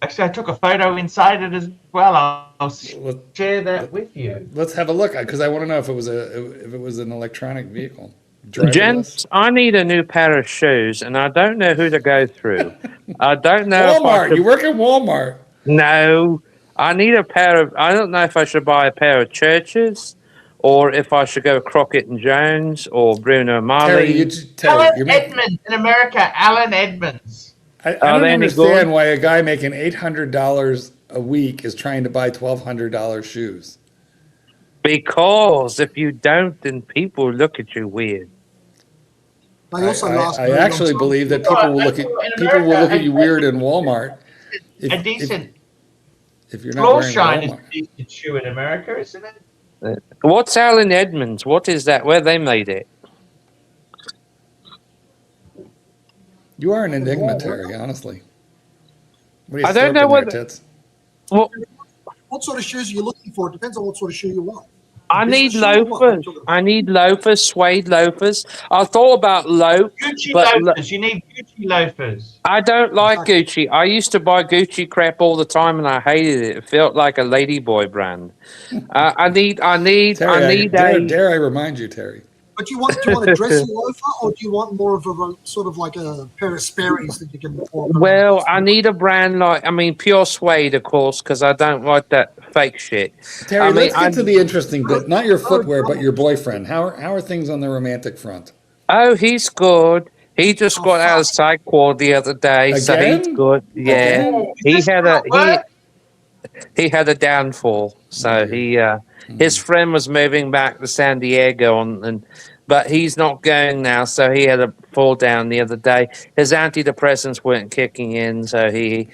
Actually, I took a photo inside it as well. I'll Let- share that with you. Let's have a look because I want to know if it was an electronic vehicle, driverless. Gents, I need a new pair of shoes, and I don't know who to go through. I don't know if I Walmart. should... You work at Walmart. No, I need a pair of... I don't know if I should buy a pair of Churches, or if I should go Crockett and Jones, or Bruno Marley. Terry, Alan Edmonds in America. Alan Edmonds. I Are don't they any understand good? why a guy making $800 a week is trying to buy $1,200 shoes. Because if you don't, then people look at you weird. They also last I very long actually time. believe that people will look at you weird in Walmart. A decent If you're not floor wearing shine is Walmart. a decent shoe in America, isn't it? What's Alan Edmonds? What is that? Where they made it? You are an enigma, Terry, honestly. What are you I don't know slurping what- there, Tits? Well, What sort of shoes are you looking for? It depends on what sort of shoe you want. I need Business shoe or what? loafers. I need loafers, suede loafers. I thought about loaf, Gucci but loafers. You need Gucci loafers. I don't like Gucci. I used to buy Gucci crap all the time, and I hated it. It felt like a ladyboy brand. I need Terry, a. dare I remind you, Terry? But do you want a dressy loafer, or do you want more of a sort of like a pair of Sperry's that you can walk around? Well, I need a brand like, pure suede, of course, because I don't like that fake shit. Terry, I mean, let's get to the interesting bit. Not your footwear, but your boyfriend. How are things on the romantic front? Oh, he's good. He just got out of psych ward the other day, so he's Again? good. Yeah, Oh, he is this had not work? he had a downfall. So his friend was moving back to San Diego, but he's not going now. So he had a fall down the other day. His antidepressants weren't kicking in, so he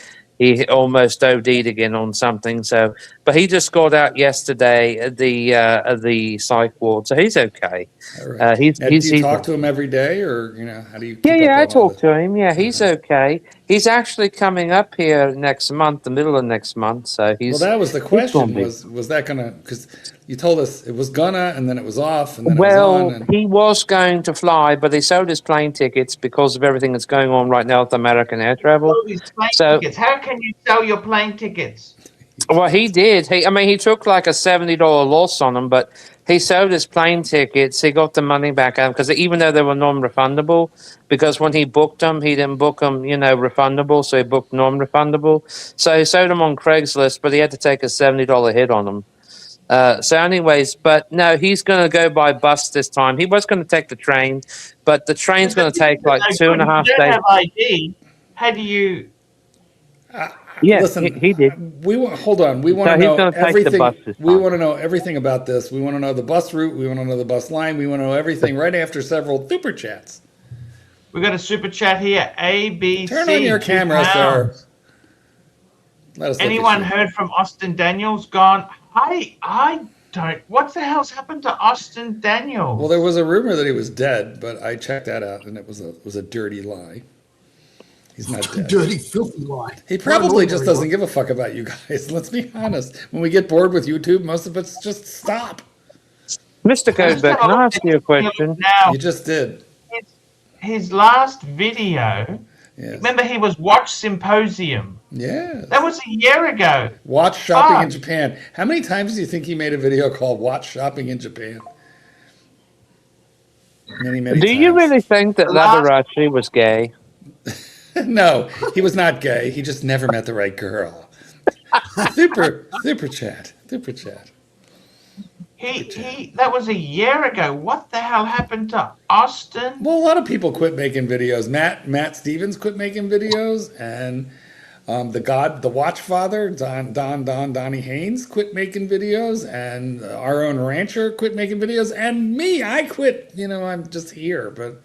almost OD'd again on something. So, but he just got out yesterday at the psych ward, so he's okay. All right. He's Now, do you talk to him every day, or how do you? I talk to him. Yeah, he's okay. He's actually coming up here next month, the middle of next month. So he's. Well, that was the question. Was that gonna? Because you told us it was gonna, and then it was off, and then it was on. And... he was going to fly, but he sold his plane tickets because of everything that's going on right now with American air travel. All these plane tickets. How can you sell your plane tickets? Well, he did. He took like a $70 loss on them, but he sold his plane tickets. He got the money back out because even though they were non-refundable, because when he booked them, he didn't book them, refundable, so he booked non-refundable. So he sold them on Craigslist, but he had to take a $70 hit on them. So anyways, but no, he's going to go by bus this time. He was going to take the train, but the train's going to take like 2.5 days. You don't have ID. How do you... Yeah, listen, he did. We want. Hold on. We want So to he's know gonna take the everything. bus this We time. want to know everything about this. We want to know the bus route. We want to know the bus line. We want to know everything right after several super chats. We got a super chat here. ABC. Turn on your camera, sir. Let us look at Anyone you. heard from Austin Daniels? Gone. I don't. What the hell's happened to Austin Daniels? Well, there was a rumor that he was dead, but I checked that out, and it was a dirty lie. He's not dead. Dirty, filthy lie. He probably just doesn't give a fuck about you guys. Let's be honest. When we get bored with YouTube, most of us just stop. Mr. Goldberg, can I ask you a question? Now, You just did. his last video. Yes. Remember, he was Watch Symposium. Yeah. That was a year ago. Watch shopping Fuck. in Japan. How many times do you think he made a video called Watch Shopping in Japan? Many times. Do you really think that Liberace was gay? No, he was not gay. He just never met the right girl. Super chat. That was a year ago. What the hell happened to Austin? Well, a lot of people quit making videos. Matt Stevens quit making videos, and the Watchfather, Donnie Haynes quit making videos, and our own rancher quit making videos, and me, I quit. I'm just here, but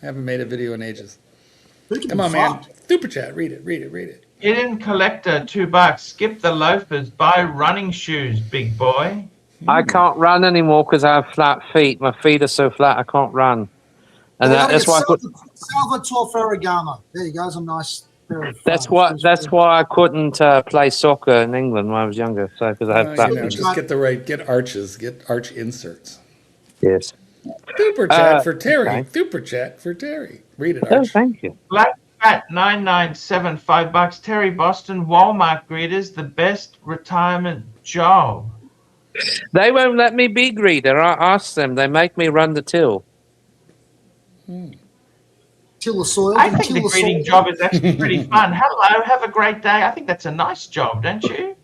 I haven't made a video in ages. Come on, man. Super chat. Read it. Hidden collector, $2. Skip the loafers. Buy running shoes, big boy. I can't run anymore because I have flat feet. My feet are so flat I can't run, and that's why I could. Salvatore Ferragamo. There you go. It's a nice pair of. That's why I couldn't play soccer in England when I was younger. So because I had flat feet. Just get arches, get arch inserts. Yes. Super chat for Terry. Okay. Super chat for Terry. Read it, Oh, Arch. thank you. Black Cat 997, $5. Terry Boston, Walmart greeters, the best retirement job. They won't let me be greeter. I asked them. They make me run the till. Till the soil. I you think till the the greeting soil. job is actually pretty fun. Hello, have a great day. I think that's a nice job, don't you?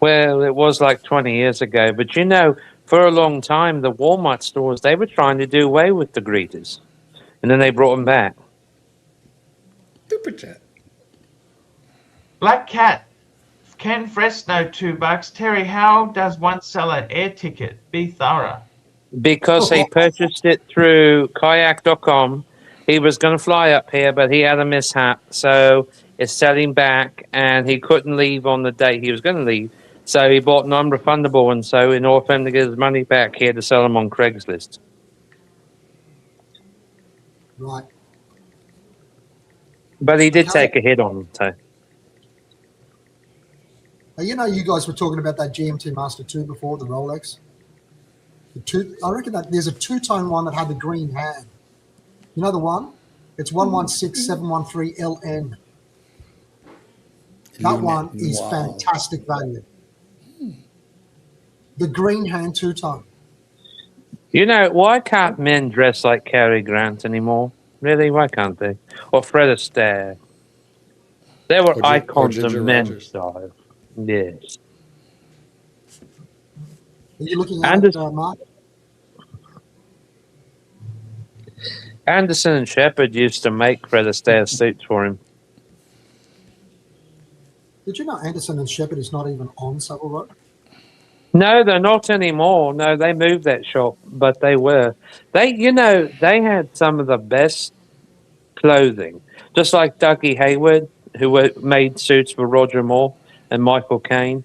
Well, it was like 20 years ago. But, you know, for a long time, the Walmart stores, they were trying to do away with the greeters. And then they brought them back. Super chat. Black Cat, Ken Fresno, $2. Terry, how does one sell an air ticket? Be thorough. Because he purchased it through kayak.com. He was going to fly up here, but he had a mishap. So it's set him back, and he couldn't leave on the date he was going to leave. So he bought non-refundable, and so in order for him to get his money back, he had to sell them on Craigslist. Right. But he did Okay. take a hit on them, so. You know, you guys were talking about that GMT Master 2 before, the Rolex. I reckon that there's a two-tone one that had the green hand. You know the one? It's 116713LN. That one is fantastic value. The green hand two-tone. You know, why can't men dress like Cary Grant anymore? Really, why can't they? Or Fred Astaire? They were icons of men's style. Yes. Are you looking at it, Mark? Anderson and Shepherd used to make Fred Astaire suits for him. Did you know Anderson and Shepherd is not even on Savile Road? No, they're not anymore. No, they moved that shop, but they were. They had some of the best clothing. Just like Dougie Hayward, who made suits for Roger Moore and Michael Caine.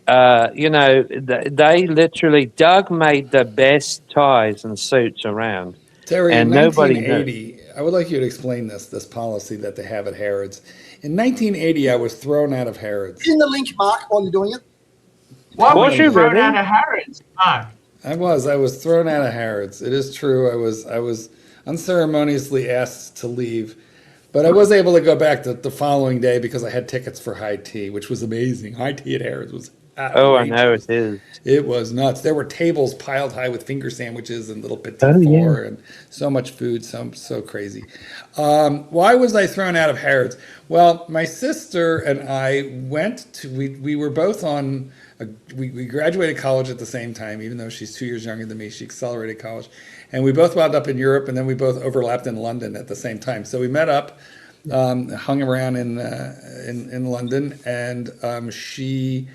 They literally, Doug made the best ties and suits around. Terry, and in nobody 1980, I would like you to explain this policy that they have at Harrods. In 1980, I was thrown out of Harrods. In the link, Mark, while you're doing it. Why were Was you you thrown really? out of Harrods, Mark? I was thrown out of Harrods. It is true. I was unceremoniously asked to leave, but I was able to go back the following day because I had tickets for high tea, which was amazing. High tea at Harrods was outrageous. Oh, I know it is. It was nuts. There were tables piled high with finger sandwiches and little petit Oh, yeah. four and so much food, so crazy. Why was I thrown out of Harrods? Well, my sister and I we were both on, we graduated college at the same time, even though she's 2 years younger than me. She accelerated college. And we both wound up in Europe, and then we both overlapped in London at the same time. So we met up, hung around in London, and she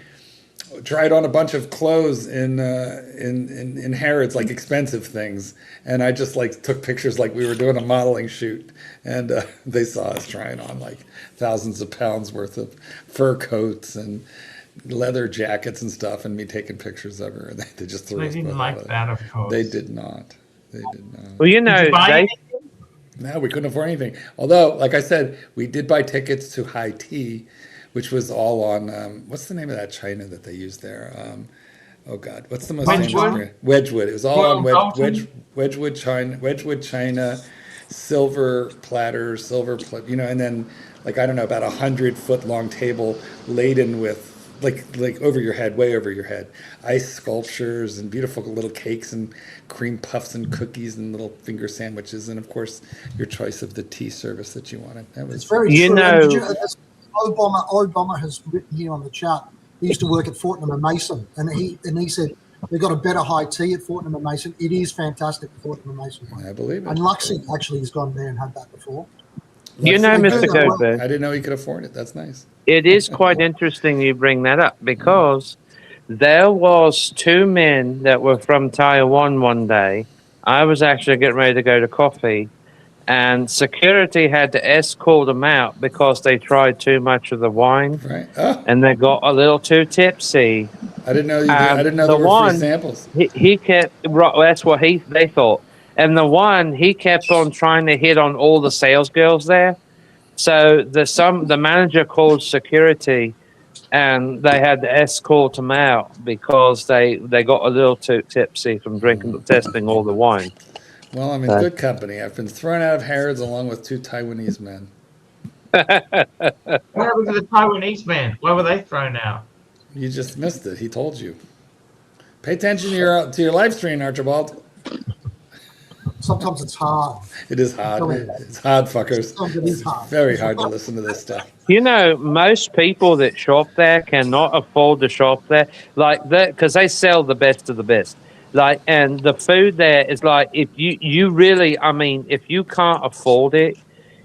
tried on a bunch of clothes in Harrods, like expensive things, and I just like took pictures like we were doing a modeling shoot, and they saw us trying on like thousands of pounds worth of fur coats and leather jackets and stuff, and me taking pictures of her, and they just threw us They didn't both like out of that, of course. They did not. They did not. Well, you know, Did you buy they, anything? No, we couldn't afford anything. Although, like I said, we did buy tickets to high tea, which was all on, what's the name of that china that they use there? Oh God, what's the most famous Wedgwood? brand? Wedgwood. It was all on Dalton? Wedgwood china, silver platters, and then like, I don't know, about 100-foot long table laden with like over your head, way over your head, ice sculptures and beautiful little cakes and cream puffs and cookies and little finger sandwiches, and of course your choice of the tea service that you wanted. That was It's very You true. know- And did Obama has written here on the chat. He used to work at Fortnum and Mason, and he said they've got a better high tea at Fortnum and Mason. It is fantastic at Fortnum and Mason. I believe it. And Luxie actually has gone there and had that before. you know, They do Mr. that well. Goldberg, I didn't know he could afford it. That's nice. it is quite interesting you bring that up, because there was two men that were from Taiwan one day. I was actually getting ready to go to coffee, and security had to escort them out because they tried too much of the wine, Right? Oh, and they got a little too tipsy. I didn't know. I didn't know the there were one- free samples. He kept, that's what they thought. And the one, he kept on trying to hit on all the sales girls there. So the manager called security, and they had to escort him out because they got a little too tipsy from testing all the wine. Well, I'm in good company. I've been thrown out of Harrods along with two Taiwanese men. What happened to the Taiwanese man? Why were they thrown out? You just missed it. He told you. Pay attention to your live stream, Archibald. Sometimes it's hard. It is hard. It's hard, fuckers. Sometimes it is hard. Very hard to listen to this stuff. You know, most people that shop there cannot afford to shop there, like that, because they sell the best of the best. Like, and the food there is like, if you really, I mean, if you can't afford it,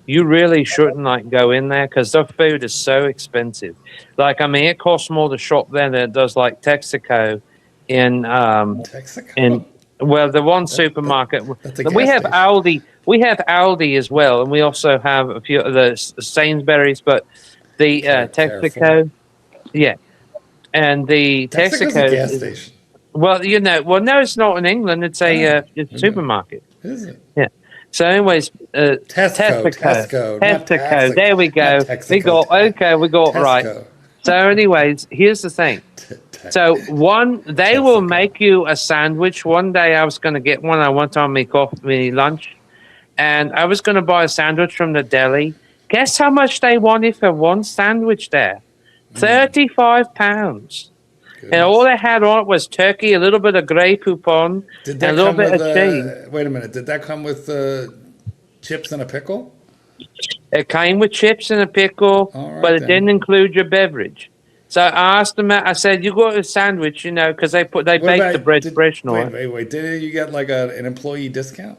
you really shouldn't like go in there because the food is so expensive. Like, I mean, it costs more to shop there than it does like Texaco in Texaco? well, the one supermarket. That's a We gas have station. Aldi. We have Aldi as well, and we also have a few of the Sainsbury's, but the Texaco, yeah, and the Texaco's a Texaco. gas station. Well, you know, well, no, it's not in England. It's a it's a supermarket. Is it? Yeah. So, anyways, Tesco. Not Tesco. There we go. not Texaco. We got okay. We got Tesco. right. So, anyways, here's the thing. So they will make you a sandwich. One day I was going to get one. I went on me lunch, and I was going to buy a sandwich from the deli. Guess how much they wanted for one sandwich there? £35. And all they had on it was turkey, a little bit of Grey Poupon, Did and that a little come bit with, of cheese. wait a minute. Did that come with chips and a pickle? It came with chips and a pickle, All right, but it then. didn't include your beverage. So I asked them. I said, "You got a sandwich, you know, because they What bake about- the bread did- fresh and all that." Wait. Did you get like an employee discount?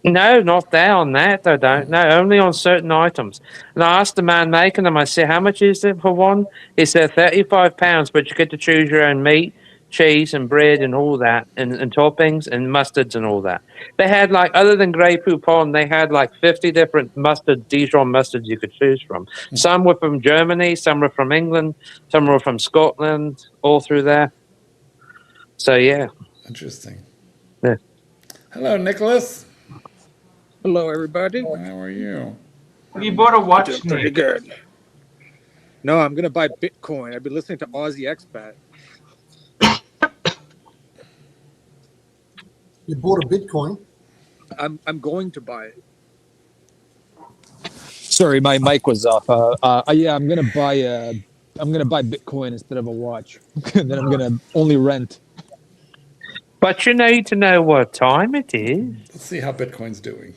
No, not there on that. I don't. No, only on certain items. And I asked the man making them. I said, "How much is it for one?" He said, £35, but you get to choose your own meat, cheese, and bread, and all that, and toppings and mustards and all that. They had like, other than Grey Poupon, they had like 50 different Dijon mustards you could choose from. Some were from Germany, some were from England, some were from Scotland, all through there. So yeah. Interesting. Yeah. Hello, Nicholas. Hello, everybody. How are you? You bought a watch, Doing pretty Nick. good. No, I'm gonna buy Bitcoin. I've been listening to Aussie Expat. You bought a Bitcoin. I'm going to buy it. Sorry, my mic was off. Yeah, I'm gonna buy Bitcoin instead of a watch. And then I'm gonna only rent. But you need to know what time it is. Let's see how Bitcoin's doing.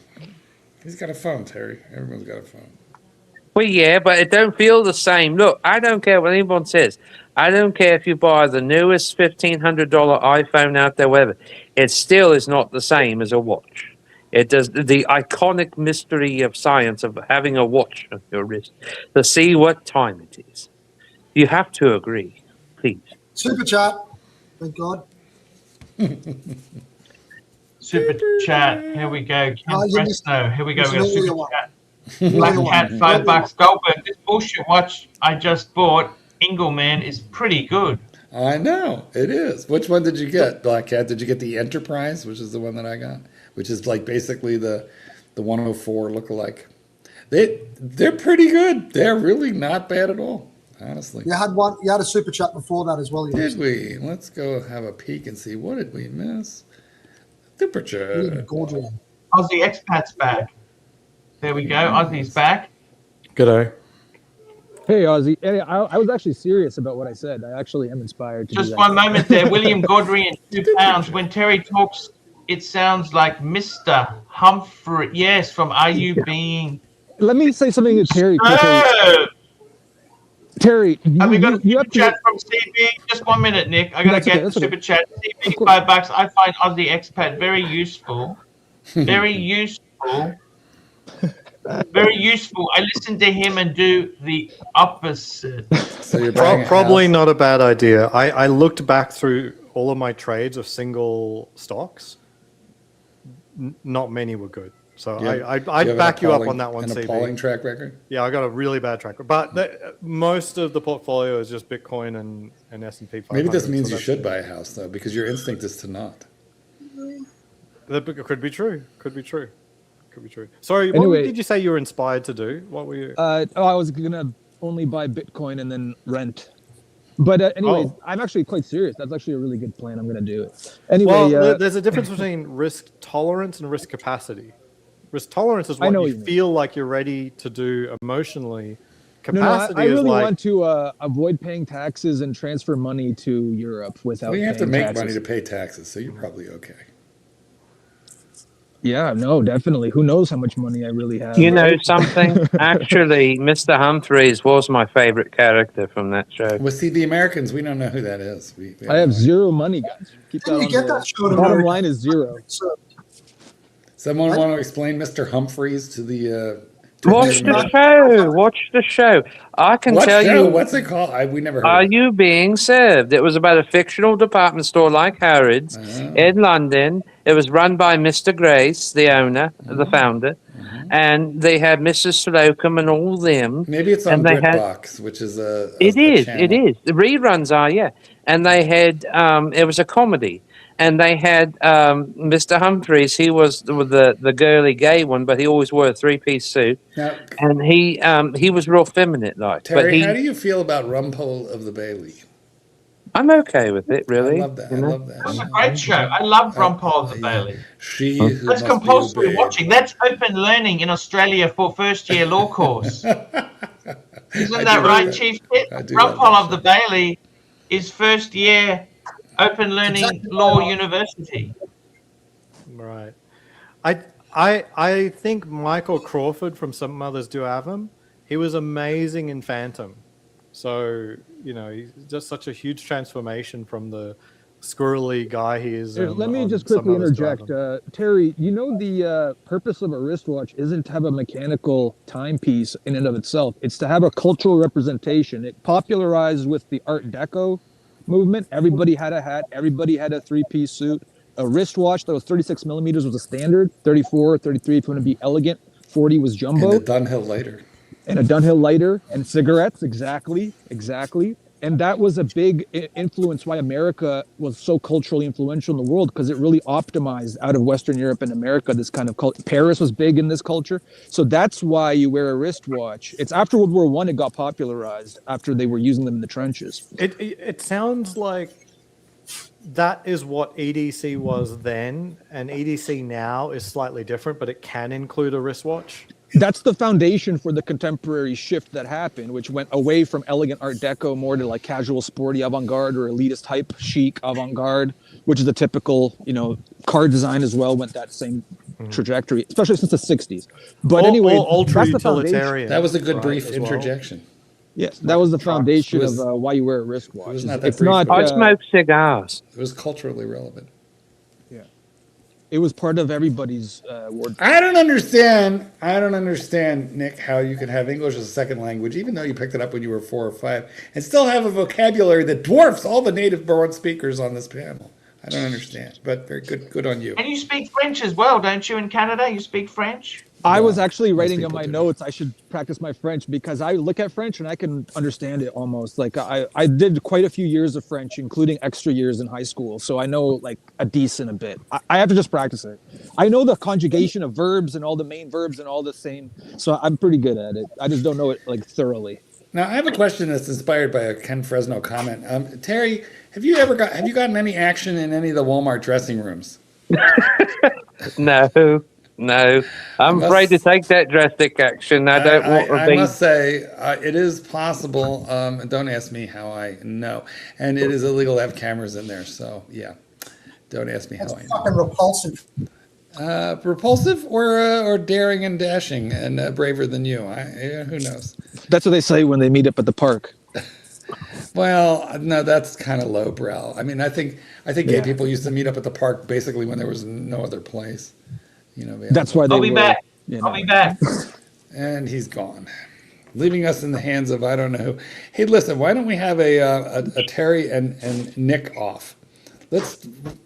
He's got a phone, Terry. Everyone's got a phone. Well, yeah, but it don't feel the same. Look, I don't care what anyone says. I don't care if you buy the newest $1,500 iPhone out there, whatever. It still is not the same as a watch. It does the iconic mystery of science of having a watch on your wrist to see what time it is. You have to agree, please. Super chat. Thank God. Super chat. Here we go. Ken you missed- Fresno. Here we go. We got a missed an super earlier chat. Earlier Black one. Cat, $5. Goldberg. This bullshit watch I just bought, Ingleman, is pretty good. I know it is. Which one did you get, Black Cat? Did you get the Enterprise, which is the one that I got, which is like basically the 104 lookalike? They're pretty good. They're really not bad at all, honestly. You had a super chat before that as well. Did we? Let's go have a peek and see what did we miss. Super chat. Gordrian. Aussie Expat's back. There we go. Aussie's back. G'day. Hey, Ozzy. Hey, I was actually serious about what I said. I actually am inspired to do Just that. one moment there. William Godrian, £2. When Terry talks, it sounds like Mr. Humphrey. Yes, from Are You Being Let me say something to Terry quickly. Served? Terry, Have we got a you super have to. chat from CB? Just 1 minute, Nick. I gotta That's okay, get the that's okay. super chat. CB, Of course. $5. I find Aussie Expat very useful. Very useful. Very useful. I listen to him and do the opposite. So you're buying a Probably house? not a bad idea. I looked back through all of my trades of single stocks. Not many were good. So Do you have- I'd do you have back an you up appalling- on that one, An CB. appalling track record. Yeah, I got a really bad track record. But most of the portfolio is just Bitcoin and S&P 500. Maybe this means so you that's- should buy a house though, because your instinct is to not. That could be true. Could be true. Could be true. Sorry, Anyway. what did you say you were inspired to do? What were you? I was gonna only buy Bitcoin and then rent. But anyways, Oh. I'm actually quite serious. That's actually a really good plan. I'm gonna do it. Anyway, Well, there's a difference between risk tolerance and risk capacity. Risk tolerance is I what know what you you mean. feel like you're ready to do emotionally. No, I Capacity is really like, want to avoid paying taxes and transfer money to Europe without Well, you have to paying make taxes. money to pay taxes, so you're probably okay. Yeah, no, definitely. Who knows how much money I really have? You know right? something? Actually, Mr. Humphreys was my favorite character from that show. Well, see, the Americans, we don't know who that is. We I have no idea. zero money, guys. Keep Can that you on get the that show in bottom America? line is zero. So, Someone What? want to explain Mr. Humphreys to the Watch Native the American- show. Watch the show. I can What tell show? you. What's it called? We never heard Are of it. you being served? It was about a fictional department store like Harrods in London. It was run by Mr. Grace, the owner, the founder, and they had Mrs. Slocum and all them. Maybe it's on and they had- BritBox, which is a It is. channel. The reruns are, yeah. And they had, it was a comedy. And they had Mr. Humphreys. He was the girly gay one, but he always wore a three-piece suit. Now, And he was real feminine, like. Terry, but how do you feel about Rumpole of the Bailey? I'm okay with it, really. I love that. you I know? love It was a that. great show. I love Rumpole of the Yeah. Bailey. She who That's must compulsory be obeyed. watching. That's open learning in Australia for first year law course. Isn't I that do right, love that. Chief Pitt? I do love Rumpole that of the show. Bailey is first year open learning exactly law right. university. right. I think Michael Crawford from Some Mothers Do Have 'Em, he was amazing in Phantom. So, he's just such a huge transformation from the squirrely guy he is. Here, let me on just Some quickly Mothers Do Have interject. 'Em. Terry, the purpose of a wristwatch isn't to have a mechanical timepiece in and of itself. It's to have a cultural representation. It popularized with the Art Deco movement. Everybody had a hat. Everybody had a three-piece suit. A wristwatch that was 36 millimeters was a standard. 34, 33 if you want to be elegant. 40 was And jumbo. a Dunhill later. And a Dunhill lighter and cigarettes. Exactly. And that was a big influence why America was so culturally influential in the world, because it really optimized out of Western Europe and America this kind of culture. Paris was big in this culture. So that's why you wear a wristwatch. It's after World War I it got popularized, after they were using them in the trenches. It sounds like that is what EDC was then, and EDC now is slightly different, but it can include a wristwatch. That's the foundation for the contemporary shift that happened, which went away from elegant Art Deco more to like casual, sporty avant-garde or elitist hype, chic avant-garde, which is the typical, car design as well went that same trajectory, especially since the 60s. But anyway, ultra that's the foundation. utilitarian. That was a good right, brief as well. interjection. Yes, that was the foundation was- of why you wear a wristwatch. it was not that It's brief, not. but- I smoke cigars. It was culturally relevant. It was part of everybody's wardrobe. I don't understand, Nick, how you could have English as a second language, even though you picked it up when you were 4 or 5, and still have a vocabulary that dwarfs all the native-born speakers on this panel. I don't understand, but very good on you. And you speak French as well, don't you, in Canada? You speak French? I was No, actually most writing in people my do. notes I should practice my French, because I look at French and I can understand it almost. Like I did quite a few years of French, including extra years in high school. So I know like a decent bit. I have to just practice it. I know the conjugation of verbs and all the main verbs and all the same. So I'm pretty good at it. I just don't know it like thoroughly. Now, I have a question that's inspired by a Ken Fresno comment. Terry, have you gotten any action in any of the Walmart dressing rooms? No. I'm afraid to take that drastic action. I don't want to I be. must say, it is possible. Don't ask me how I know. And it is illegal to have cameras in there. So, yeah. Don't ask me how I know. Fucking repulsive. Repulsive or daring and dashing and braver than you? Who knows? That's what they say when they meet up at the park. Well, no, that's kind of lowbrow. I mean, I think gay people used to meet up at the park basically when there was no other place. That's why they I'll be were, back. you know. I'll be back. And he's gone, leaving us in the hands of I don't know who. Hey, listen, why don't we have a Terry and Nick off? Let's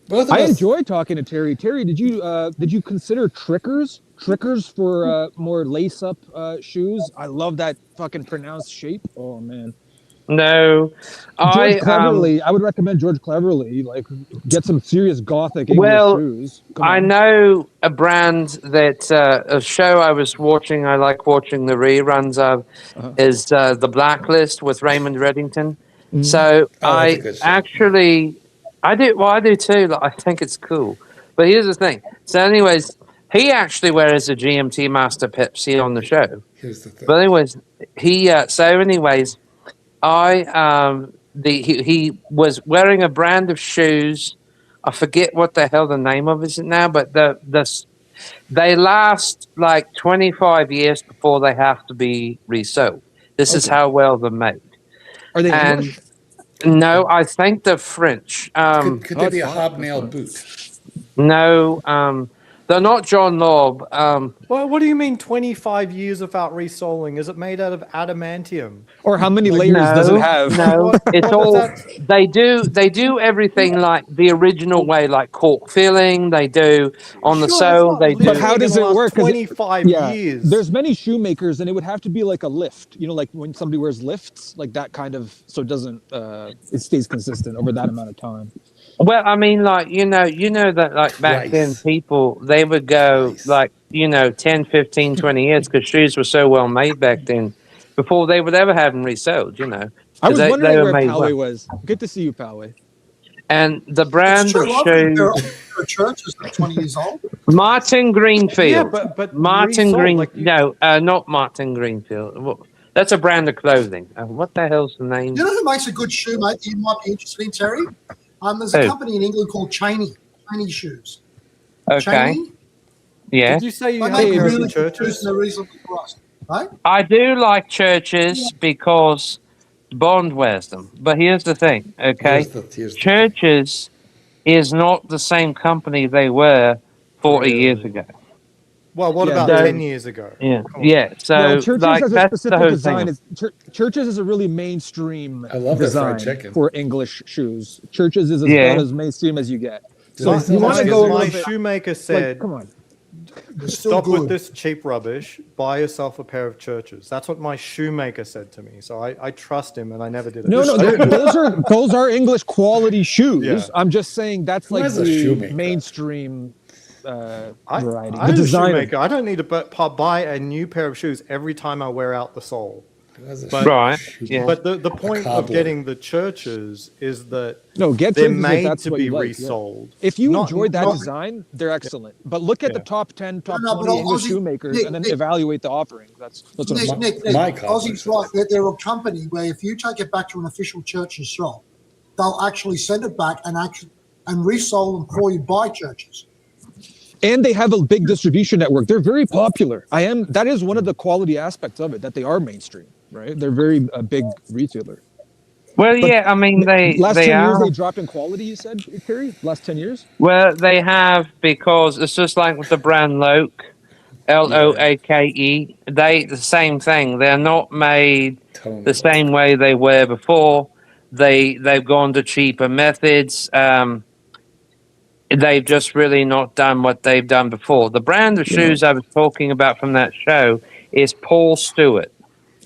both of I us. enjoy talking to Terry. Terry, did you consider trickers for more lace-up shoes? I love that fucking pronounced shape. Oh man. No, George Cleverly, I would recommend George Cleverly. Like, get some serious gothic English shoes. Come I on. know a brand that a show I was watching. I like watching the reruns of is The Blacklist with Raymond Reddington. So that's a good show. actually, I do. Well, I do too. Like, I think it's cool. But here's the thing. So, anyways, He actually wears a GMT Master Pepsi on the show. Here's the thing. But anyways, he was wearing a brand of shoes. I forget what the hell the name of it now, but they last like 25 years before they have to be resold. This is how well they're made. Are they And English? no, I think they're French. Could they be a hobnail boot? No, they're not John Lobb. Well, what do you mean 25 years without resoling? Is it made out of adamantium? Or how many layers does it have? No, it's what all is that? they do everything like the original way, like cork filling. They do on the Sure, sole. it's They not do. But how literally does gonna it last work? 'Cause 25 years. There's many shoemakers, and it would have to be like a lift. You know, like when somebody wears lifts, like that kind of, so it doesn't, it stays consistent over that amount of time. Well, I mean, like you know that like back then people they would go like 10, 15, 20 years because shoes were so well made back then before they would ever have them resold. I was They wondering were where made Poway well. was. Good to see you, Poway. And the brand It's of true. I think there shoes, are churches that are 20 years old. Martin Greenfield. Yeah, but Martin resold, Green. like you- No, not Martin Greenfield. That's a brand of clothing. What the hell's the name? You know who makes a good shoe, mate, that you might be interested in, Terry? There's a Who? company in England called Cheney Shoes. Okay. Cheney? Yeah. Did you say you They had make pairs really of good shoes churches? and they're reasonably priced. Right? I do like churches because Bond wears them. But here's the thing, okay? Here's the Churches is not the same company they were 40 years ago. Well, what Yeah, about they- 10 years ago? Yeah. Come on. Yeah. So Well, churches like, has a that's the specific whole design. thing. Churches is a really mainstream I love that fried design chicken. for English shoes. Churches is Yeah. about as mainstream as you get. Do So they you still want to have go a shoes? My little bit, shoemaker like, said, come on. They're still stop good. with this cheap rubbish, buy yourself a pair of churches. That's what my shoemaker said to me. So I trust him and I never did it. No, those are English quality shoes. Yeah. I'm just saying that's Who like has a the shoemaker? mainstream variety. I'm The a design. shoemaker. I don't need to buy a new pair of shoes every time I wear out the sole. Who has a But- shoe- Right, shoe- yeah. But the point of cobbler. getting the churches is that No, get they're churches if made that's to what be you like, yeah. resold. If you Not- enjoyed that not- design, they're excellent. But look at the Yeah. top 10, top No, but 20 English Aussie- shoemakers Nick, and then Nick. evaluate the offering. That's what I'm saying. Nick, My cobbler Aussie's says. right. They're a company where if you take it back to an official church's shop, they'll actually send it back and resell them for you by churches. And they have a big distribution network. They're very popular. That is one of the quality aspects of it, that they are mainstream, right? They're very a big retailer. Well, yeah, I mean, Last they 10 years, are. they dropped in quality, you said, Terry? Last 10 years? Well, they have because it's just like with the brand Loake, Loake. The same thing. They're not made Tone. the same way they were before. They've gone to cheaper methods. They've just really not done what they've done before. The brand of shoes I was talking about from that show is Paul Stewart.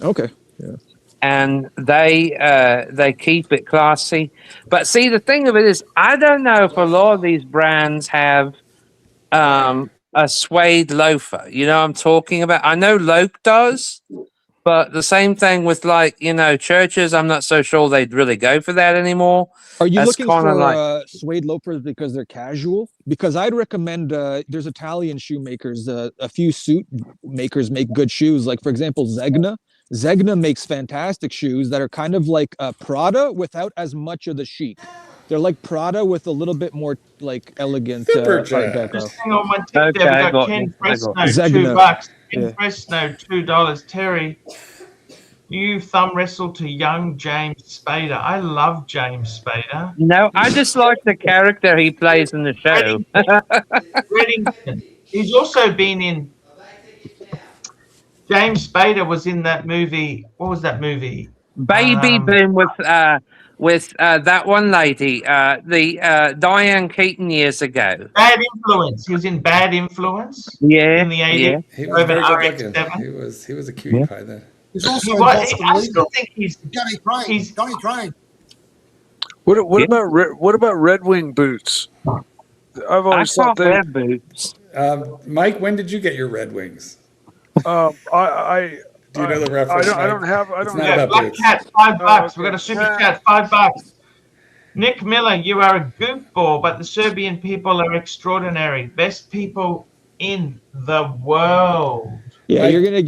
Okay. Yeah. And they keep it classy. But see, the thing of it is, I don't know if a lot of these brands have a suede loafer. You know what I'm talking about? I know Loake does, but the same thing with churches. I'm not so sure they'd really go for that anymore. Are you That's looking kinda for like- suede loafers because they're casual? Because I'd recommend there's Italian shoemakers. A few suit makers make good shoes. Like, for example, Zegna. Zegna makes fantastic shoes that are kind of like Prada without as much of the chic. They're like Prada with a little bit more like elegant Art Superjazz. Deco. Just hang on one tick Okay, there. I We've got got Ken you. I got Fresno, you. Zegna. $2. Ken Yeah. Fresno, $2. Terry, you thumb wrestled to young James Spader. I love James Spader. No, I just like the character he plays in the show. Reddington. He's also been in. James Spader was in that movie. What was that movie? Baby Boom with that one lady, the Diane Keaton years ago. Bad Influence. He was in Bad Influence Yeah, in the yeah. 80s. He was Over very good looking. RX-7. He was a cutie pie then. He's also He in was, Boston I still Legal. think he's. Johnny Crane. he's- Johnny Crane. What Yeah. about Red Wing boots? I've I always can't thought they. wear boots. Mike, when did you get your Red Wings? I Do you know the reference? I don't Mike? have. I It's don't not have. Yeah, about Black boots. Cat, $5. We got a okay. super chat, $5. Nick Miller, you are a goofball, but the Serbian people are extraordinary. Best people in the world. Yeah, Mike- you're gonna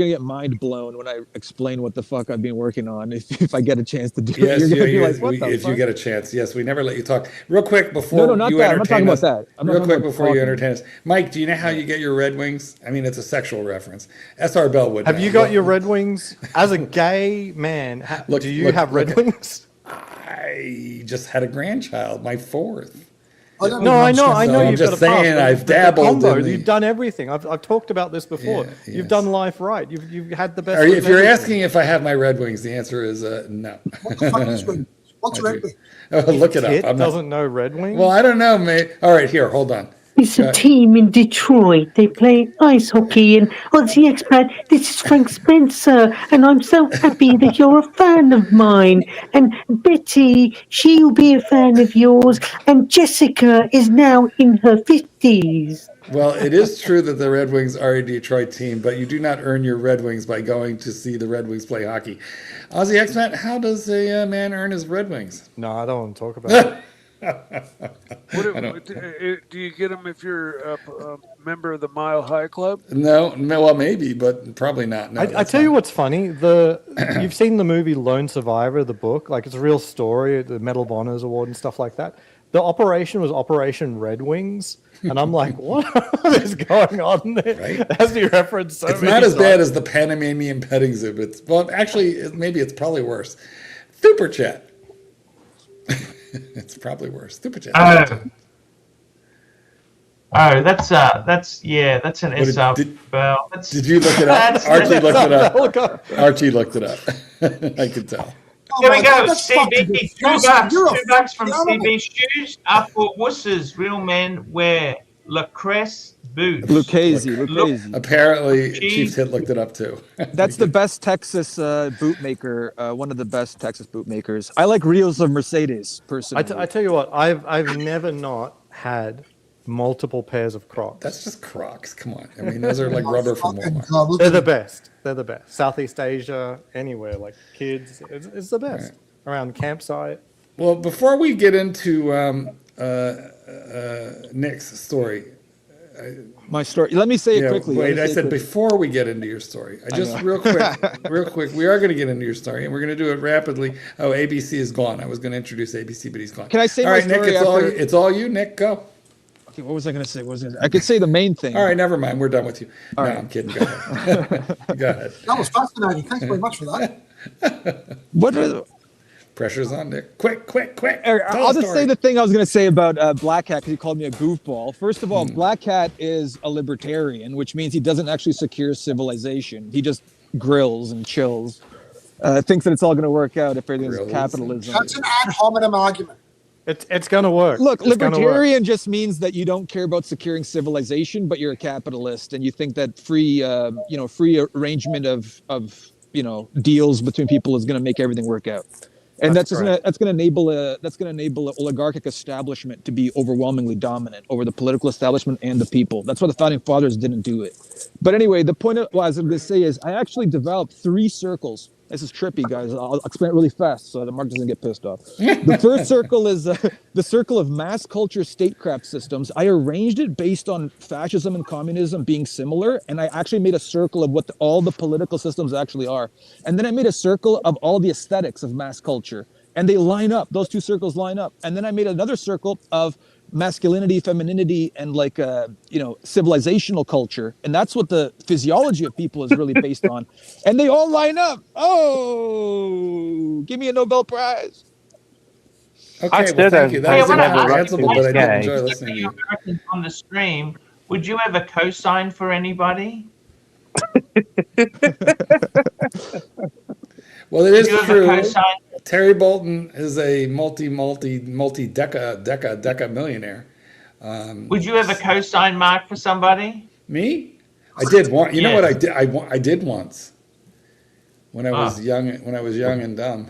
get mind blown when I explain what the fuck I've been working on. If I get a chance to do it, Yes, you're gonna be you- like, what the if you fuck? get a chance. Yes, we never let you talk. Real quick before No, not you that. I'm not talking entertain about us. that. I'm not Real talking quick about before you talking. entertain us. Mike, do you know how you get your Red Wings? I mean, it's a sexual reference. SR Bell would Have know. you got your Red Wings? As a gay man, Look- do you look- have Red look- Wings? I just had a grandchild, my fourth. I don't No, even I know understand So you've I'm just got a pass, saying but I've the dabbled combo, in the- You've done everything. I've talked about this before. Yeah, You've yes. done life right. You've had the best. Or of if you're everything. asking if I have my Red Wings, the answer is no. What the fuck is Red Wings? What's Red Wings? Oh, look it Kit up. I'm not, doesn't know Red Wings. well, I don't know, mate. All right, here, hold on. It's a team in Detroit. They play ice hockey. And Aussie expat, this is Frank Spencer. And I'm so happy that you're a fan of mine. And Betty, she'll be a fan of yours. And Jessica is now in her 50s. Well, it is true that the Red Wings are a Detroit team, but you do not earn your Red Wings by going to see the Red Wings play hockey. Aussie Expat, how does a man earn his Red Wings? No, I don't want to talk about it. Do you get them if you're a member of the Mile High Club? No, well, maybe, but probably not. No, I that's tell you not. what's funny. You've seen the movie Lone Survivor, the book. Like, it's a real story, the Medal of Honors Award and stuff like that. The operation was Operation Red Wings. And I'm like, what is going on there? Right. As you referenced so It's many not as bad times. as the Panamanian petting zoo. It's, well, actually, maybe it's probably worse. Super Chat. It's probably worse. Super Chat. Oh, that's an What SR did- Bell. Did you look it up? That's- Archie looked it up. Look up. Archie looked it up. I could tell. Oh Here my we God, go. that's fucking CB, disgusting. You're a $2 from fucking CB Shoes are for wusses. Real men wear LaCresse boots. Lucchese. Apparently, Archie. Chiefs Hit looked it up too. That's the best Texas bootmaker. One of the best Texas bootmakers. I like reels of Mercedes personally. I tell you what, I've never not had multiple pairs of Crocs. That's just Crocs. Come on. I mean, those are like rubber from fucking Walmart. God, look They're at the it. best. They're the best. Southeast Asia, anywhere, like kids, it's the best. Around campsite. Well, before we get into Nick's story, My story. Let me say it quickly. Let wait, me I say it said quickly. before we get into your story. I just know. real quick, we are going to get into your story, and we're going to do it rapidly. Oh, ABC is gone. I was going to introduce ABC, but he's gone. Can I say all my right, Nick? story It's after- all you, Nick. Go. Okay, what was I going to say? I could say the main thing. All right, never mind. We're done with you. No, right. I'm kidding. Go ahead. Go ahead. That was fascinating. Thanks very much for that. What are Pressure's on, Nick. Quick. Eric, Tell I'll the just story. say the thing I was going to say about Black Hat because he called me a goofball. First of all, Hmm. Black Hat is a libertarian, which means he doesn't actually secure civilization. He just grills and chills. Thinks that it's all going to work out if everything's Grills capitalism. That's an ad hominem argument. It's gonna work. Look, It's gonna work. libertarian just means that you don't care about securing civilization, but you're a capitalist, and you think that free arrangement of deals between people is going to make everything work out. And That's that's correct. going to enable an oligarchic establishment to be overwhelmingly dominant over the political establishment and the people. That's why the founding fathers didn't do it. But anyway, the point what I was going to say is I actually developed 3 circles. This is trippy, guys. I'll explain it really fast so that Mark doesn't get pissed off. The first circle is the circle of mass culture statecraft systems. I arranged it based on fascism and communism being similar, and I actually made a circle of what all the political systems actually are. And then I made a circle of all the aesthetics of mass culture, and they line up. Those 2 circles line up. And then I made another circle of masculinity, femininity, and civilizational culture, and that's what the physiology of people is really based on, and they all line up. Oh, give me a Nobel Prize. Okay, I well, still thank you. don't That think was I've ever incomprehensible, but I did recognized enjoy gay. listening to you. Americans on the stream, would you ever co-sign for anybody? Well, it is Would you ever true. co-sign? Terry Bolton is a multi-deca millionaire. Would you ever co-sign Mark for somebody? Me? I did want. You know Yes. what I did? I did once when I was Ah. young. When I was young and dumb,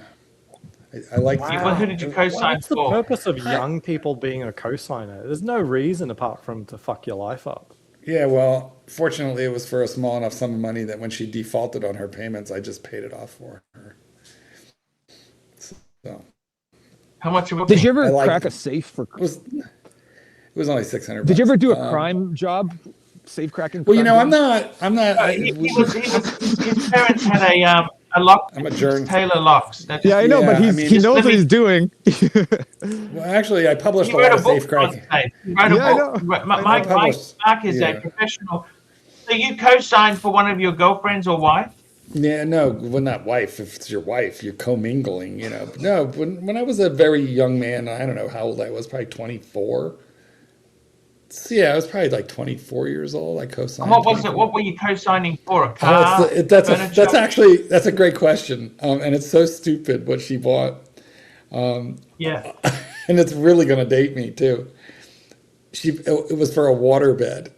I liked. Well, who did you co-sign What's the for? purpose of young people being a cosigner? There's no reason apart from to fuck your life up. Yeah, well, fortunately, it was for a small enough sum of money that when she defaulted on her payments, I just paid it off for her. So How much? Did you ever I like crack them. a safe for? it was only $600. Did you ever do a crime job safe cracking. Well, you know, I'm cracking? not. His parents had a lock. I'm a germ. Taylor locks. That Yeah, I know, but Yeah, I he mean, knows what he's doing. Well, actually, I published he a wrote lot a of book safe cracking. on it. He wrote a Yeah, I book. know. Mark is a professional. So you co-signed for one of your girlfriends or wife? Yeah, no, well, not wife. If it's your wife, you're commingling, you know. But no, when I was a very young man, I don't know how old I was, probably 24. So, yeah, I was probably like 24 years old. I co-signed. And what was it? 24. What were you co-signing for? A car? That's a great question, and it's so stupid what she bought. Yeah. And it's really going to date me too. It was for a waterbed.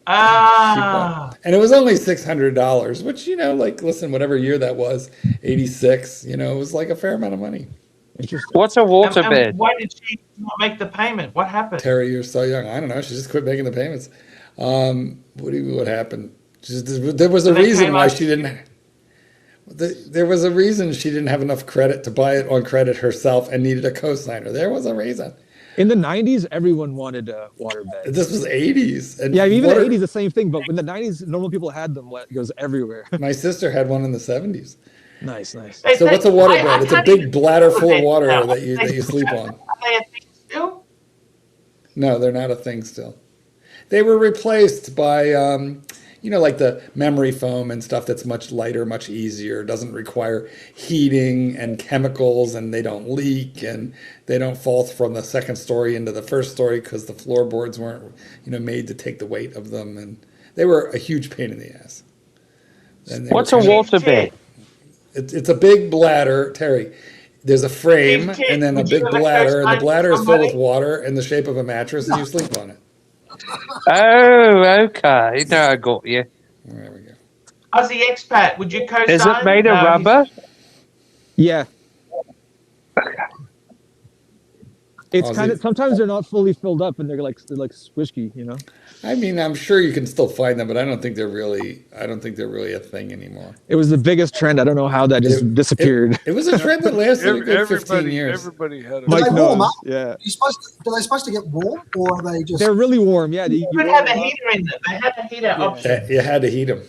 And it was only $600, which, you know, like, listen, whatever year that was, 86, you know, it was like a fair amount of money. What's a waterbed? Why did she not make the payment? What happened? Terry, you're so young. I don't know. She just quit making the payments. What happened? There was a reason why she didn't. There was a reason she didn't have enough credit to buy it on credit herself and needed a co-signer. There was a reason. In the 90s, everyone wanted a waterbed. This was 80s. And yeah, even the 80s, the same thing. But in the 90s, normal people had them. It goes everywhere. My sister had one in the 70s. Nice. So what's a waterbed? It's a big bladder full of water that you sleep on. Are they a thing still? No, they're not a thing still. They were replaced by, you know, like the memory foam and stuff that's much lighter, much easier, doesn't require heating and chemicals, and they don't leak, and they don't fall from the second story into the first story because the floorboards weren't, you know, made to take the weight of them, and they were a huge pain in the ass. What's a waterbed? It's a big bladder, Terry. There's a frame and then a big bladder, and the bladder is filled with water in the shape of a mattress, and you sleep on it. Oh, okay. No, I got you. There we go. Aussie expat, would you co-sign? Is it made of rubber? Yeah. It's kind of, sometimes they're not fully filled up and they're like squishy, you know. I mean, I'm sure you can still find them, but I don't think they're really a thing anymore. It was the biggest trend. I don't know how that just disappeared. It was a trend that lasted a good 15 years. Everybody had it. Mike they warm knows. up? Yeah. Are they supposed to get warm, or are they just? They're really warm. Yeah. You could have a heater in them. They had a heater option. You had to heat them.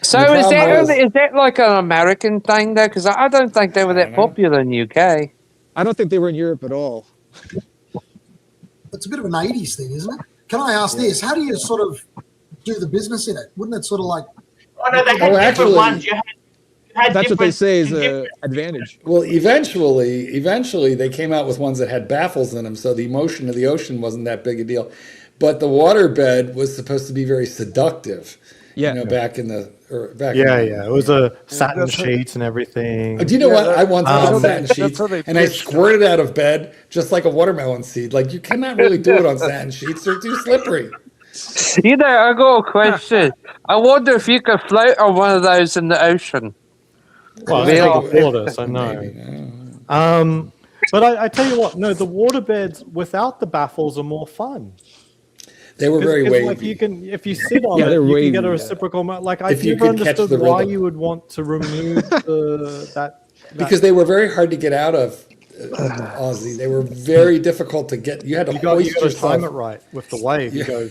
So is that like an American thing though? Because I don't think they were that popular in the UK. I don't think they were in Europe at all. It's a bit of an 80s thing, isn't it? Can I ask this? How do you sort of do the business in it? Wouldn't it sort of like? Oh no, they had different ones. You had That's what they say is an advantage. Well, eventually they came out with ones that had baffles in them, so the motion of the ocean wasn't that big a deal. But the waterbed was supposed to be very seductive. Yeah. You know, back in the. It was a satin sheets and everything. Do you know what? I once had satin sheets, they and I pitched squirted out of bed just like a watermelon seed. Like, you cannot really do it on satin sheets; they're too slippery. You know, I got a question. I wonder if you could float on one of those in the ocean. Well, Really? it's like water, so no. Maybe. But I tell you what, no, the waterbeds without the baffles are more fun. They were very wavy. Like you can, if you sit on they're it, you wavy, can get a yeah. reciprocal. Like I If you never could catch understood the why rhythm. you would want to remove that. Because they were very hard to get out of, Aussie. They were very difficult to get. You had to You got hoist to time it yourself. right with the wave. You go,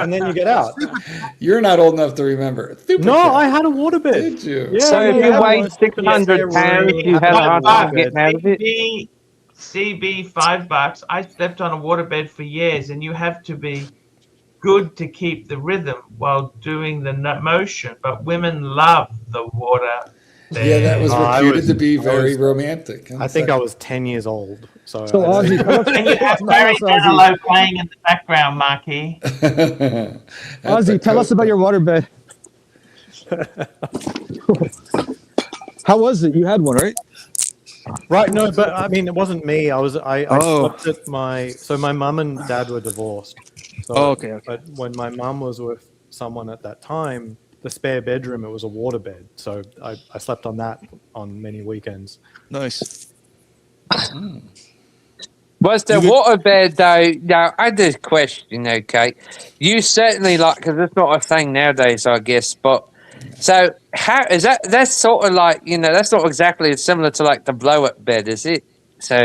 and then you get out. You're not old enough to remember. No, I had a waterbed. Did you? Yeah, So if yeah, you I weigh was 600 pounds, you had a hard time getting out of it. CB $5. I slept on a waterbed for years, and you have to be good to keep the rhythm while doing the motion. But women love the water. Yeah, that was I reputed was- to be I very was- romantic. I think I was 10 years old. So Ozzy, And you have Barry Manilow playing in the background, Marky. Ozzy, tell us about your waterbed. How was it? You had one, right? Right, no, but I mean, it wasn't me. I Oh. slept at my mum and dad were divorced. So, Oh, okay. But when my mum was with someone at that time, the spare bedroom, it was a waterbed. So I slept on that on many weekends. Nice. Was the waterbed though? Now I did question. Okay, you certainly because it's not a thing nowadays, I guess. But so how is that? That's sort of like that's not exactly similar to like the blow-up bed, is it? So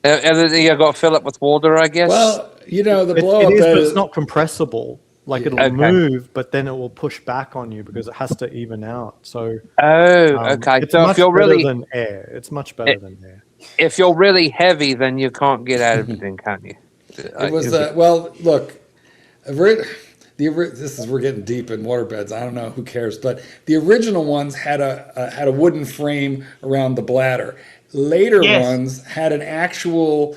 you got to fill it with water, I guess. Well, You know, the It blow-up is, bed but it's not compressible. Like it'll Okay. move, but then it will push back on you because it has to even out. So Okay. it's So much if you're better really than air. It's much better than air. if you're really heavy, then you can't get out of it, then, can you? It was well. Look, we're getting deep in waterbeds. I don't know, who cares? But the original ones had a wooden frame around the bladder. Later Yes. ones had an actual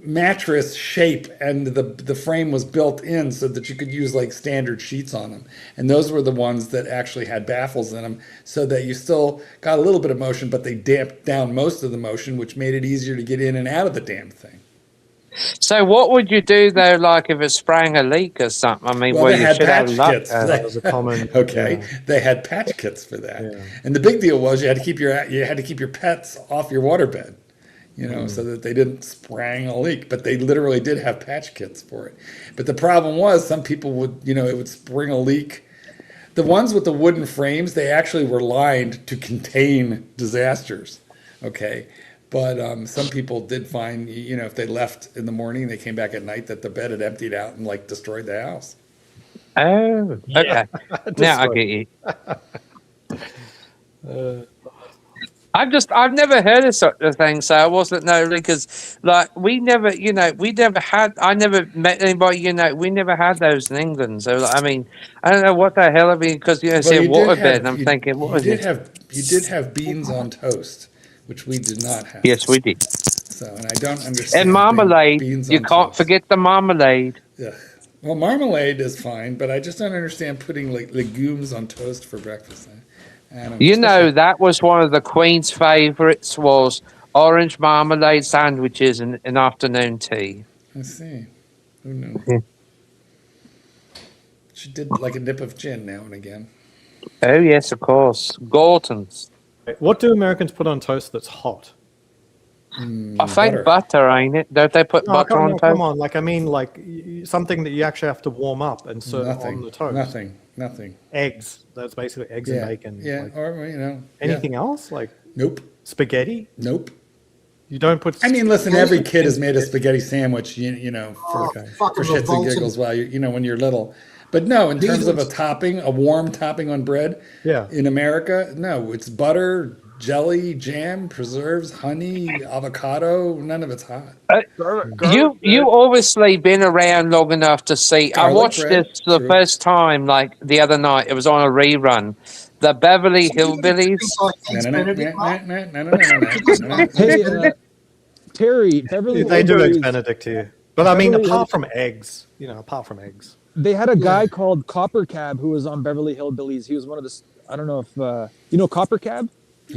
mattress shape, and the frame was built in so that you could use like standard sheets on them. And those were the ones that actually had baffles in them, so that you still got a little bit of motion, but they damped down most of the motion, which made it easier to get in and out of the damn thing. So what would you do though, like if it sprang a leak or something? I mean, Well, well, they you had should have patch luck. kits. That was a common. Okay, yeah. they had patch kits for that. Yeah. And the big deal was you had to keep your pets off your waterbed, you know, so that they didn't sprang a leak. But they literally did have patch kits for it. But the problem was some people would, you know, it would spring a leak. The ones with the wooden frames, they actually were lined to contain disasters. Okay. But some people did find, you know, if they left in the morning, they came back at night, that the bed had emptied out and like destroyed the house. Oh, okay. Now I get you. I've never heard of such a thing, so I wasn't knowing, because like I never met anybody, you know, we never had those in England. So like, I mean, I don't know what the hell, I mean, because you know, say waterbed, and I'm thinking, what was it? You did have beans on toast, which we did not have. Yes, we did. So, and I don't understand. And marmalade. Beans You on can't toast. forget the marmalade. Ugh. Well, marmalade is fine, but I just don't understand putting like legumes on toast for breakfast. I don't You know, especially- that was one of the Queen's favourites, was orange marmalade sandwiches and afternoon tea. I see. Who knew? Yeah. She did like a nip of gin now and again. Oh yes, of course, Gorton's. What do Americans put on toast that's hot? I think butter, ain't it? Don't they put butter on toast? Come on. Like I mean, like something that you actually have to warm up and serve on the toast. Nothing. Eggs. That's basically eggs and bacon. Yeah, Like, or you know. anything else? Like Nope. spaghetti? Nope. You don't put. I mean, listen, every kid has made a spaghetti sandwich, you know, for fucking shits and revolting. giggles while you know, when you're little. But no, in terms of a topping, a warm topping on bread, Yeah. in America, no, it's butter, jelly, jam, preserves, honey, avocado. None of it's hot. You obviously been around long enough to see. I Garlic watched bread, this the true. first time, like the other night. It was on a rerun. The Beverly Hillbillies. Hey, Terry, Beverly They do eggs Hillbillies, Benedict here. But I mean, Beverly apart from eggs, you know, apart from eggs. they had a guy called Copper Cab who was on Beverly Hillbillies. He was one of the, I don't know if, you know Copper Cab?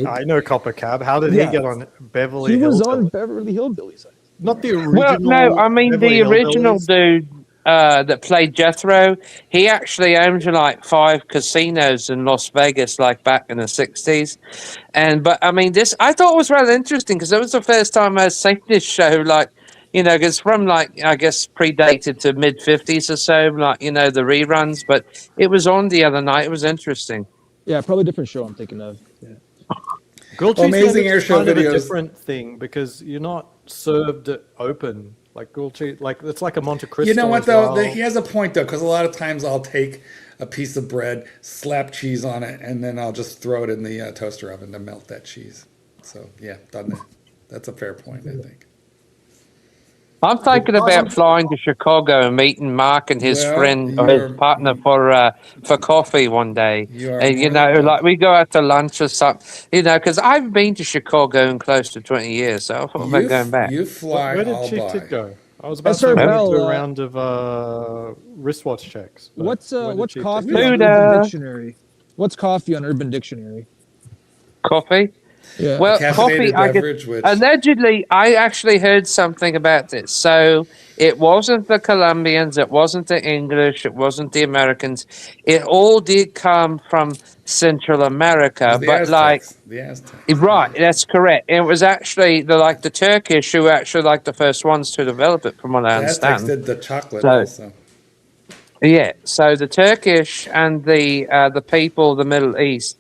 I know Copper Cab. How did he Yeah. get on Beverly He was Hillbillies? on Beverly Hillbillies. Not the original. Well, no, I mean Beverly the original Hillbillies? dude that played Jethro. He actually owned like 5 casinos in Las Vegas, like back in the '60s. But I mean, this I thought was rather interesting, because it was the first time I seen this show. Like, you know, it's from like, I guess predated to mid '50s or so. Like, you know, the reruns, but it was on the other night. It was interesting. Yeah, probably a different show I'm thinking of. Yeah. Grilled Well, cheese Amazing sandwich Air is Show kind of a videos. different thing because you're not served it open like grilled cheese. Like it's like a Monte Cristo. You know what as though? well. He has a point though, because a lot of times I'll take a piece of bread, slap cheese on it, and then I'll just throw it in the toaster oven to melt that cheese. So yeah, done that. That's a fair point, I think. I'm thinking about flying to Chicago and meeting Mark and his Well, friend or his partner for coffee one day. You are And, you more than know, like we go out to lunch or something, you know, because I've been to Chicago in close to 20 years, so I thought about going back. You fly, Where did I'll Chief buy. Tit go? I was about Yes, to sir, do Bell, a round of wristwatch checks. but What's where did what's Chief Tit coffee go? on Buddha. Urban Dictionary? What's coffee on Urban Dictionary? Coffee? Yeah. Well, Caffeinated coffee, I beverage, which allegedly, I actually heard something about this. So it wasn't the Colombians, it wasn't the English, it wasn't the Americans. It all did come from Central America, the but Aztecs, the Aztecs. right, that's correct. It was actually the Turkish who were actually like the first ones to develop it, from what I The Aztecs understand. did the chocolate So- also. Yeah, so the Turkish and the people of the Middle East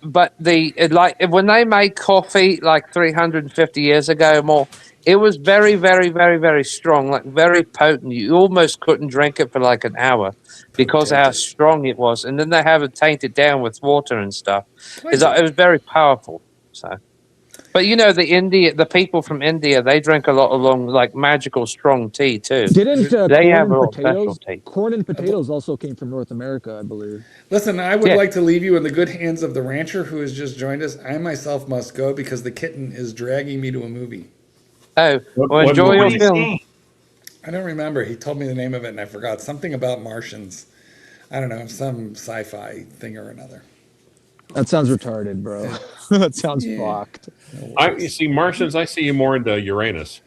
But when they made coffee like 350 years ago or more, it was very, very, very, very strong, like very potent. You almost couldn't drink it for like an hour because of how strong it was. And then they have it tainted down with water and stuff. It was very powerful. So, but you know, the people from India, they drink a lot of like magical strong tea too. Didn't they corn have and a lot of potatoes? special tea. Corn and potatoes also came from North America, I believe. Listen, I would like to leave you in the good hands of the rancher who has just joined us. I myself must go because the kitten is dragging me to a movie. Oh, well, enjoy your film. I don't remember. He told me the name of it and I forgot. Something about Martians. I don't know, some sci-fi thing or another. That sounds retarded, bro. That sounds fucked. You see Martians, I see you more into Uranus.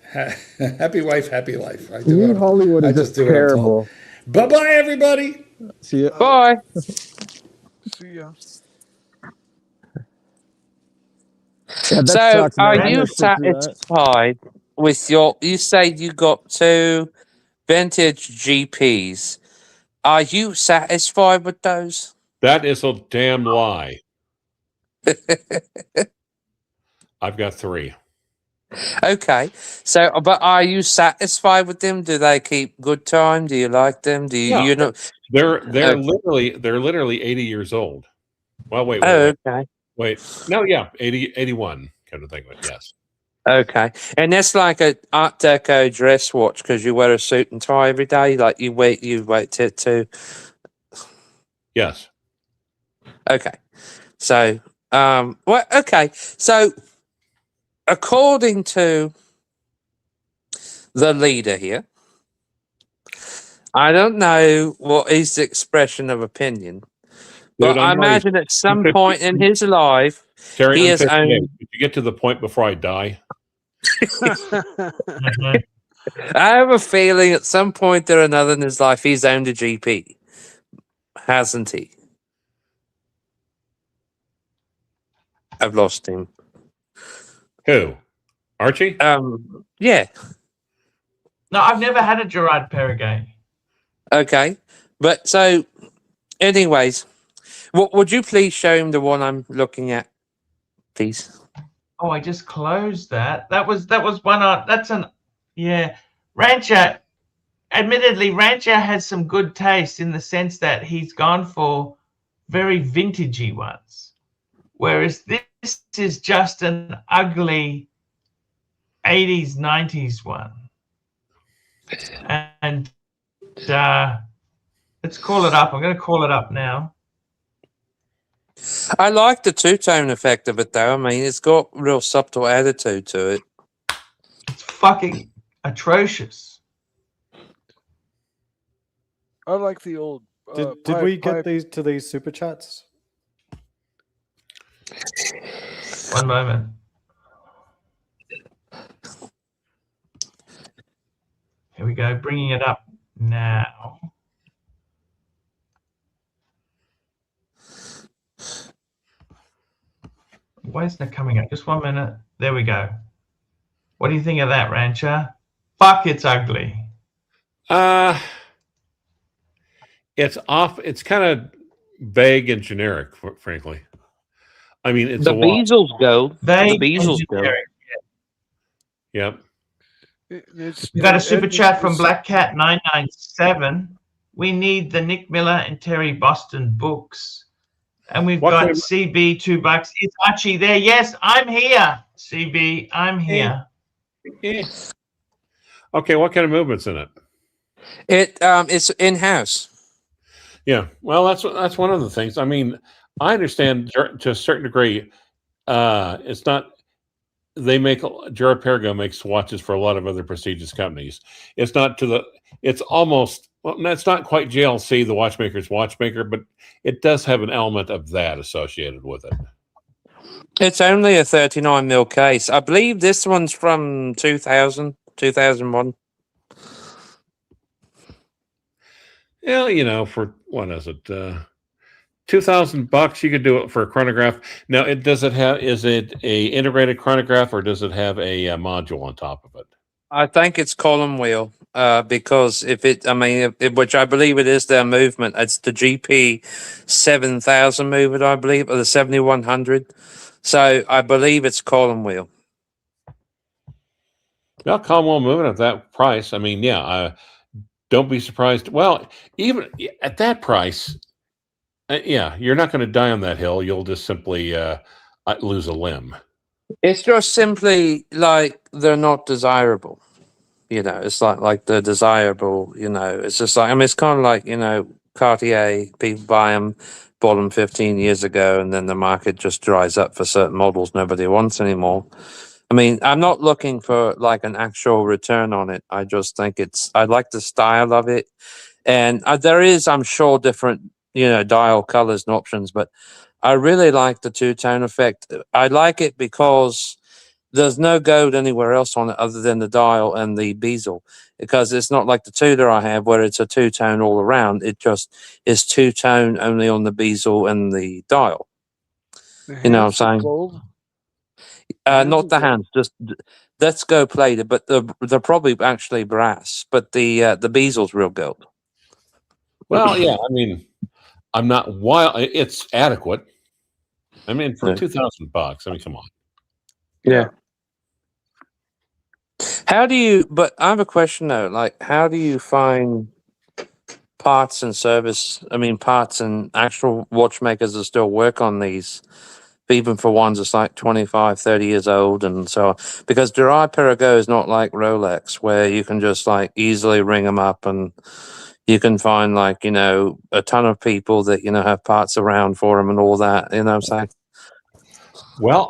Happy wife, happy life. Hollywood is just terrible. Bye-bye, everybody. See ya. Bye. See ya. Yeah, that So, sucks, man. are I'm you gonna sit through that. satisfied with you say you got 2 vintage GPs. Are you satisfied with those? That is a damn lie. I've got 3. Okay. So, but are you satisfied with them? Do they keep good time? Do you like them? Do you, Yeah, you know? they're literally 80 years old. Well, wait. Okay. Wait. No, yeah, 81 kind of thing, but yes. Okay. And that's like an Art Deco dress watch because you wear a suit and tie every day. Like you wait to. Yes. Okay. So, okay. So, according to the leader here, I don't know what is the expression of opinion, but I imagine at some point in his life, Terry, he has owned. Did you get to the point before I die? I have a feeling at some point or another in his life, he's owned a GP, hasn't he? I've lost him. Who? Archie? Yeah. No, I've never had a Gerard Perregay. Okay. But so, anyways, would you please show him the one I'm looking at, please? Oh, I just closed that. That was one on. That's an Rancher. Admittedly, Rancher has some good taste in the sense that he's gone for very vintagey ones, whereas this is just an ugly 80s, 90s one. And let's call it up. I'm going to call it up now. I like the two-tone effect of it, though. I mean, it's got real subtle attitude to it. It's fucking atrocious. I like the old. Did we get these super chats? One moment. Here we go. Bringing it up now. Why isn't it coming up? Just 1 minute. There we go. What do you think of that, Rancher? Fuck, it's ugly. It's off. It's kind of vague and generic, frankly. I mean, it's the Beazles go. The Beazles go. Yep. We got a super chat from Black Cat 997. We need the Nick Miller and Terry Boston books. And we've got CB $2. Is Archie there? Yes, I'm here. CB, I'm here. Yes. Okay, what kind of movement's in it? It's in-house. Yeah, well, that's one of the things. I mean, I understand to a certain degree. It's not. They make Gerard Perregaux makes watches for a lot of other prestigious companies. It's not to the. It's almost. Well, it's not quite JLC, the watchmaker's watchmaker, but it does have an element of that associated with it. It's only a 39 mil case. I believe this one's from 2000, 2001. Yeah, you know, for what is it? $2,000 you could do it for a chronograph. Now, is it a integrated chronograph or does it have a module on top of it? I think it's column wheel. because if it, I mean, which I believe it is their movement. It's the GP 7000 movement, I believe, or the 7100. So I believe it's column wheel. Well, column wheel moving at that price. I mean, yeah, don't be surprised. Well, even at that price, yeah, you're not going to die on that hill. You'll just simply lose a limb. It's just simply like they're not desirable. You know, it's like they're desirable. You know, it's just like, I mean, it's kind of like, you know, Cartier. People buy them, bought them 15 years ago, and then the market just dries up for certain models nobody wants anymore. I mean, I'm not looking for like an actual return on it. I just think I like the style of it. And there is, I'm sure, different, you know, dial colors and options, but I really like the two-tone effect. I like it because there's no gold anywhere else on it other than the dial and the bezel, because it's not like the Tudor I have where it's a two-tone all around. It just is two-tone only on the bezel and the dial. You know what I'm saying? Gold? Not the hands, just let's go plated, but they're probably actually brass, but the bezel's real gold. Well, yeah, I mean, I'm not wild. It's adequate. I mean, for $2,000, I mean, come on. Yeah. How do you? But I have a question though. Like, how do you find parts and service? I mean, parts and actual watchmakers that still work on these, even for ones that's like 25, 30 years old and so on. Because Girard-Perregaux is not like Rolex, where you can just like easily ring them up and you can find like, you know, a ton of people that, you know, have parts around for them and all that. You know what I'm saying? Well,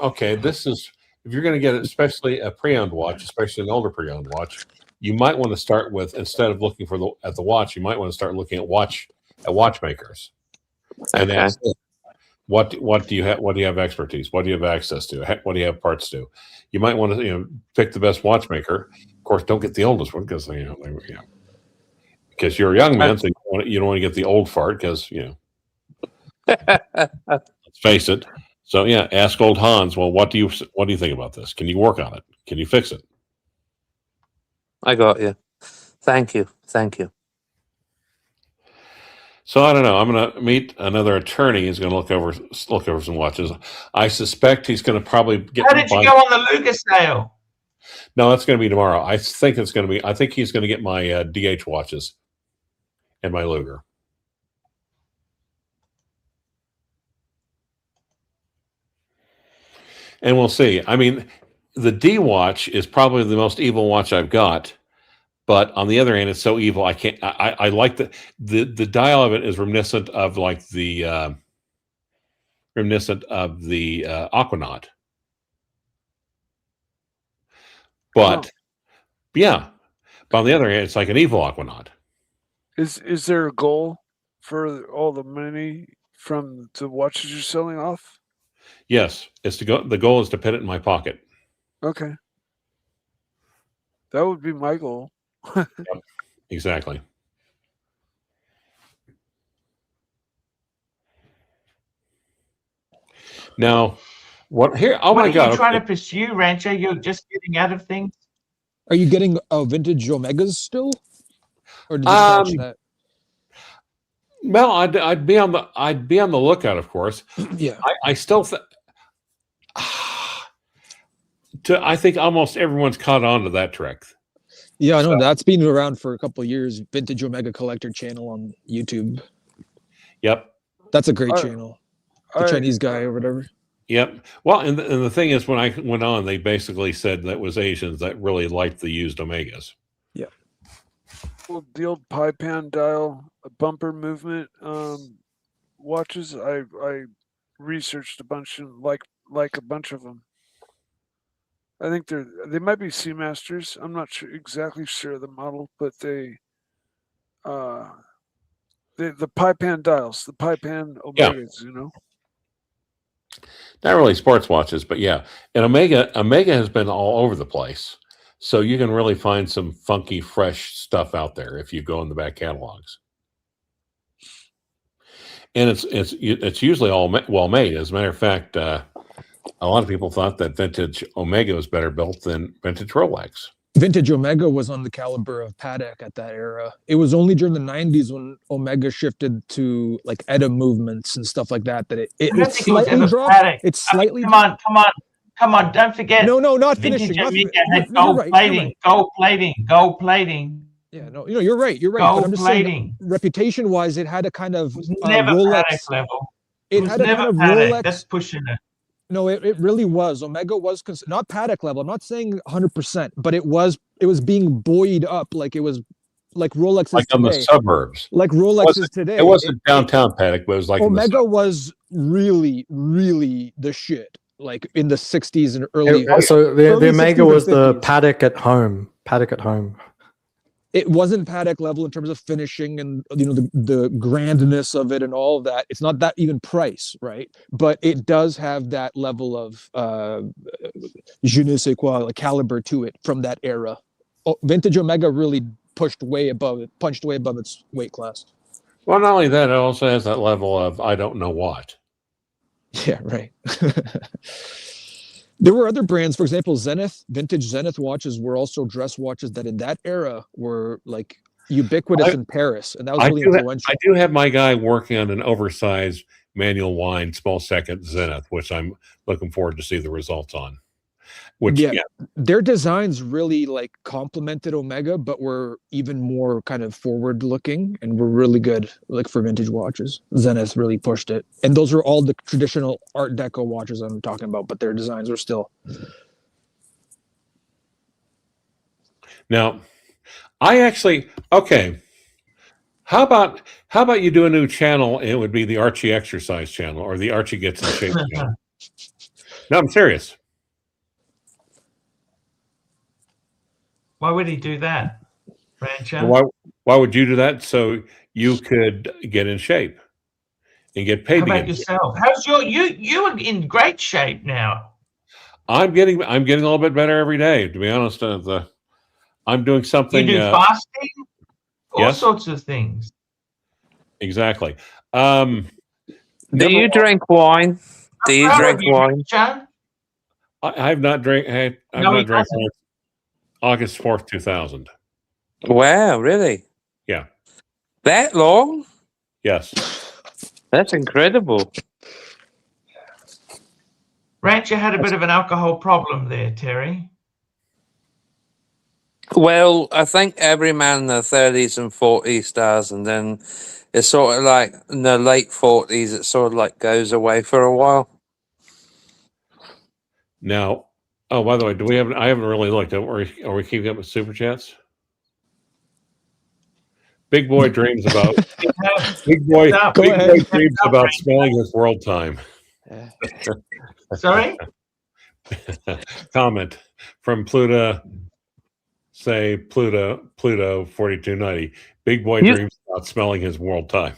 okay, this is, if you're going to get especially a pre-owned watch, especially an older pre-owned watch, you might want to start with, instead of looking at the watch, you might want to start looking at watchmakers. And Okay. ask them, what do you have expertise? What do you have access to? What do you have parts to? You might want to, you know, pick the best watchmaker. Of course, don't get the oldest one because because you're a young man, so you don't want to get the old fart because, you know, let's face it. So yeah, ask old Hans. Well, what do you think about this? Can you work on it? Can you fix it? I got you. Thank you. So I don't know. I'm going to meet another attorney. He's going to look over some watches. I suspect he's going to probably get. How did you go on the Luger sale? No, that's going to be tomorrow. I think he's going to get my DH watches and my Luger. And we'll see. I mean, the D watch is probably the most evil watch I've got. But on the other hand, it's so evil. I can't. I like the dial of it is reminiscent of like the Aquanaut. But yeah, but on the other hand, it's like an evil Aquanaut. Is there a goal for all the money from the watches you're selling off? Yes, it's to go. The goal is to put it in my pocket. Okay, that would be my goal. Yep, exactly. Now, what here? Oh my God! What are you trying to pursue, Rancho? You're just getting out of things. Are you getting vintage Omegas still, or did you catch that? Well, I'd be on the lookout, of course. Yeah, I still I think almost everyone's caught on to that trick. Yeah, I know that's been around for a couple of years. Vintage Omega Collector channel on YouTube. Yep, that's a great channel. The Chinese guy or whatever. Yep. Well, and the thing is, when I went on, they basically said that it was Asians that really liked the used Omegas. Yeah. Well, the old pie pan dial bumper movement watches. I researched a bunch and like a bunch of them. I think they might be Seamasters. I'm not exactly sure of the model, but the pie pan dials, the pie pan Omegas, you know. Not really sports watches, but yeah. And Omega has been all over the place. So you can really find some funky, fresh stuff out there if you go in the back catalogs. And it's usually all well made. As a matter of fact, a lot of people thought that vintage Omega was better built than vintage Rolex. vintage Omega was on the caliber of Patek at that era. It was only during the 90s when Omega shifted to like ETA movements and stuff like that that it I don't think it was slightly ever dropped. Patek. It's I mean, slightly come on! Don't forget. No, not Vintage finishing. Omega had No, gold plating, gold plating. Yeah, no, you're right. You're right. Gold But I'm just plating. saying, reputation-wise, it had a kind of Never Rolex Patek level. It was had a never kind of Patek. Rolex. That's pushing it. No, it really was. Omega was not Patek level. I'm not saying 100%, but it was being buoyed up like it was like Rolex is like on today. the suburbs. Like Rolex is today. It wasn't downtown Patek, but it was like Omega was really, really the shit. Like in the 60s and early. So the Omega 60s was the 50s. Patek at home. Patek at home. It wasn't Patek level in terms of finishing and the grandness of it and all of that. It's not that even price, right? But it does have that level of je ne sais quoi, like caliber to it from that era. Vintage Omega really punched way above its weight class. Well, not only that, it also has that level of I don't know what. Yeah, right. There were other brands, for example, Zenith, vintage Zenith watches were also dress watches that in that era were like ubiquitous in Paris, and that was really influential. I do have my guy working on an oversized manual wind small second Zenith, which I'm looking forward to see the results on. Which their designs really like complemented Omega, but were even more kind of forward looking and were really good like for vintage watches. Zenith really pushed it, and those are all the traditional Art Deco watches I'm talking about, but their designs were still. Now, I actually How about you do a new channel? It would be the Archie exercise channel or the Archie gets in shape channel. No, I'm serious. Why would he do that, Rancho? Why would you do that? So you could get in shape and get paid. How about yourself? How's you are in great shape now. I'm getting a little bit better every day. To be honest, I'm doing something. You do fasting, all sorts of things. Exactly. Do you drink wine? Do you drink wine? John? I have not drank. I've not drank wine. August 4th, 2000. Wow, really? Yeah. That long? Yes. That's incredible. Rancher had a bit of an alcohol problem there, Terry. Well, I think every man in their 30s and 40s does, and then it's sort of like in the late 40s, it sort of like goes away for a while. Now, oh, by the way, I haven't really looked. Are we keeping up with super chats? Big boy dreams about big boy dreams about spelling his world time. Sorry? Comment from Pluto. Say Pluto 4290. Big boy dreams about smelling his world time.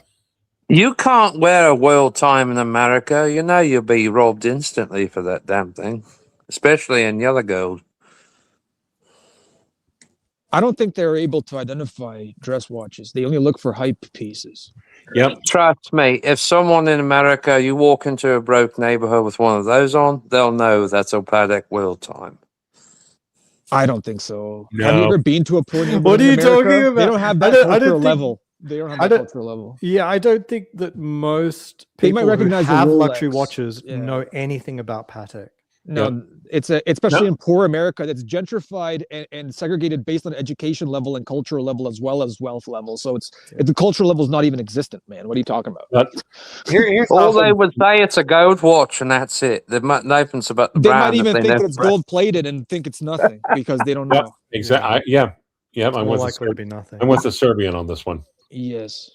You can't wear a world time in America. You know you'll be robbed instantly for that damn thing, especially in yellow gold. I don't think they're able to identify dress watches. They only look for hype pieces. Yep. Trust me, if someone in America, you walk into a broke neighborhood with one of those on, they'll know that's a Patek world time. I don't think so. No. Have you ever been to a poor neighborhood? What are you in America? talking about? They don't have that cultural level. They don't have that cultural level. Yeah, I don't think that most They people might recognize who have the luxury Rolex. watches Yeah. know anything about Patek. No, it's especially in poor America that's gentrified and segregated based on education level and cultural level as well as wealth level. So it's the cultural level is not even existent, man. What are you talking about? Here's all they would say it's a gold watch and that's it. They might nothing about the They brand. might even if they think know that it's gold plated and think it's nothing because they don't know. Exactly. Yeah. I'm More with likely to be nothing. I'm with the Serbian on this one. Yes.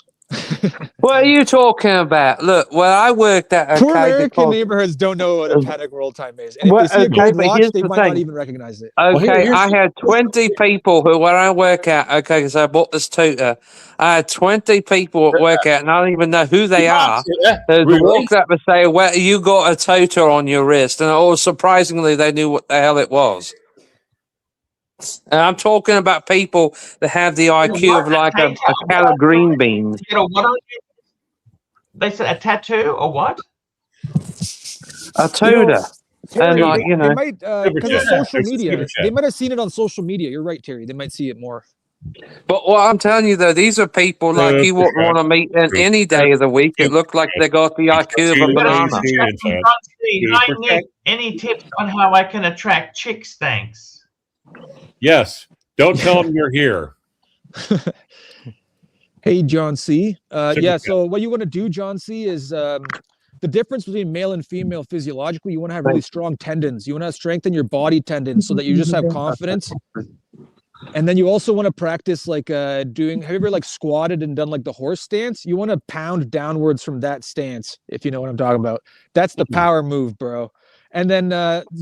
What are you talking about? Look, well, I worked at Poor American neighborhoods don't know what a Patek world time is. And if they see a gold watch, they might not even recognize it. Okay, I had 20 people who, where I work at, okay, because I bought this tutor, I had 20 people at work at, and I don't even know who they are, who walked up and say, well, you got a tutor on your wrist. And surprisingly, they knew what the hell it was. And I'm talking about people that have the IQ of like a can of green beans. You know, what they said a tattoo or what? A tutor. And like, they, you know, they might because Super of chat. social There's a super media. chat. They might have seen it on social media. You're right, Terry. They might see it more. but what I'm telling you though, these are people like you wouldn't want to meet in any day of the week. It looked like they got the IQ of a banana. Hi, Nick. Any tips on how I can attract chicks? Thanks. Yes. Don't tell them you're here. Hey, John C. Super Yeah, chat. so what you want to do, John C, is the difference between male and female physiologically, you want to have really strong tendons. You want to strengthen your body tendons so that you just have confidence. And then you also want to practice like have you ever like squatted and done like the horse stance? You want to pound downwards from that stance, if you know what I'm talking about. That's the power move, bro. And then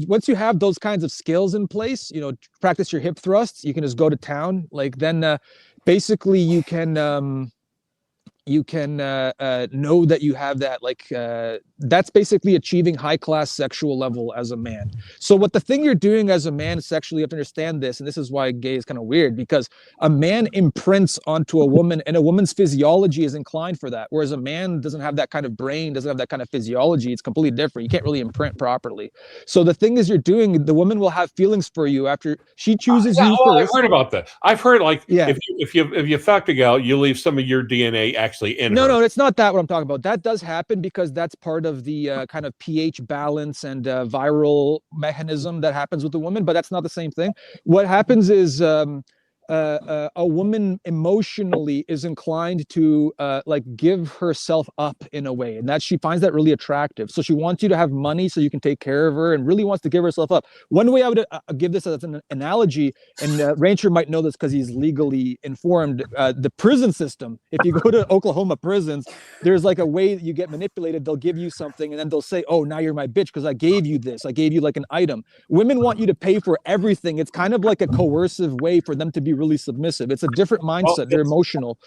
once you have those kinds of skills in place, you know, practice your hip thrusts, you can just go to town. Like then basically you can know that you have that, like that's basically achieving high class sexual level as a man. So what the thing you're doing as a man sexually, you have to understand this, and this is why gay is kind of weird, because a man imprints onto a woman and a woman's physiology is inclined for that, whereas a man doesn't have that kind of brain, doesn't have that kind of physiology. It's completely different. You can't really imprint properly. So the thing is you're doing, the woman will have feelings for you after she chooses you first. I've heard about that. I've heard like Yeah. if you fuck a gal, you leave some of your DNA actually in her. No, it's not that what I'm talking about. That does happen because that's part of the kind of pH balance and viral mechanism that happens with the woman, but that's not the same thing. What happens is a woman emotionally is inclined to like give herself up in a way, and that she finds that really attractive. So she wants you to have money so you can take care of her, and really wants to give herself up. One way I would give this as an analogy, and Rancher might know this because he's legally informed, the prison system. If you go to Oklahoma prisons, there's like a way that you get manipulated. They'll give you something and then they'll say, oh, now you're my bitch because I gave you this. I gave you like an item. Women want you to pay for everything. It's kind of like a coercive way for them to be really submissive. It's a different mindset. They're emotional.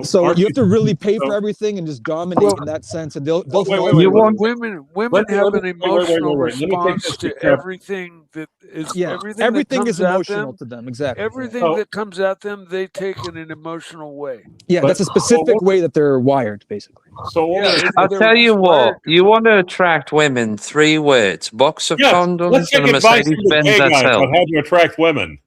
So you have to really pay for everything and just dominate in that sense, and they'll women have an emotional response to everything that is everything is emotional to them. Exactly. Everything that comes at them, they take in an emotional way. Yeah, that's a specific way that they're wired, basically. So I'll tell you what, you want to attract women, 3 words: box of condoms and a Mercedes-Benz SL. On how to attract women.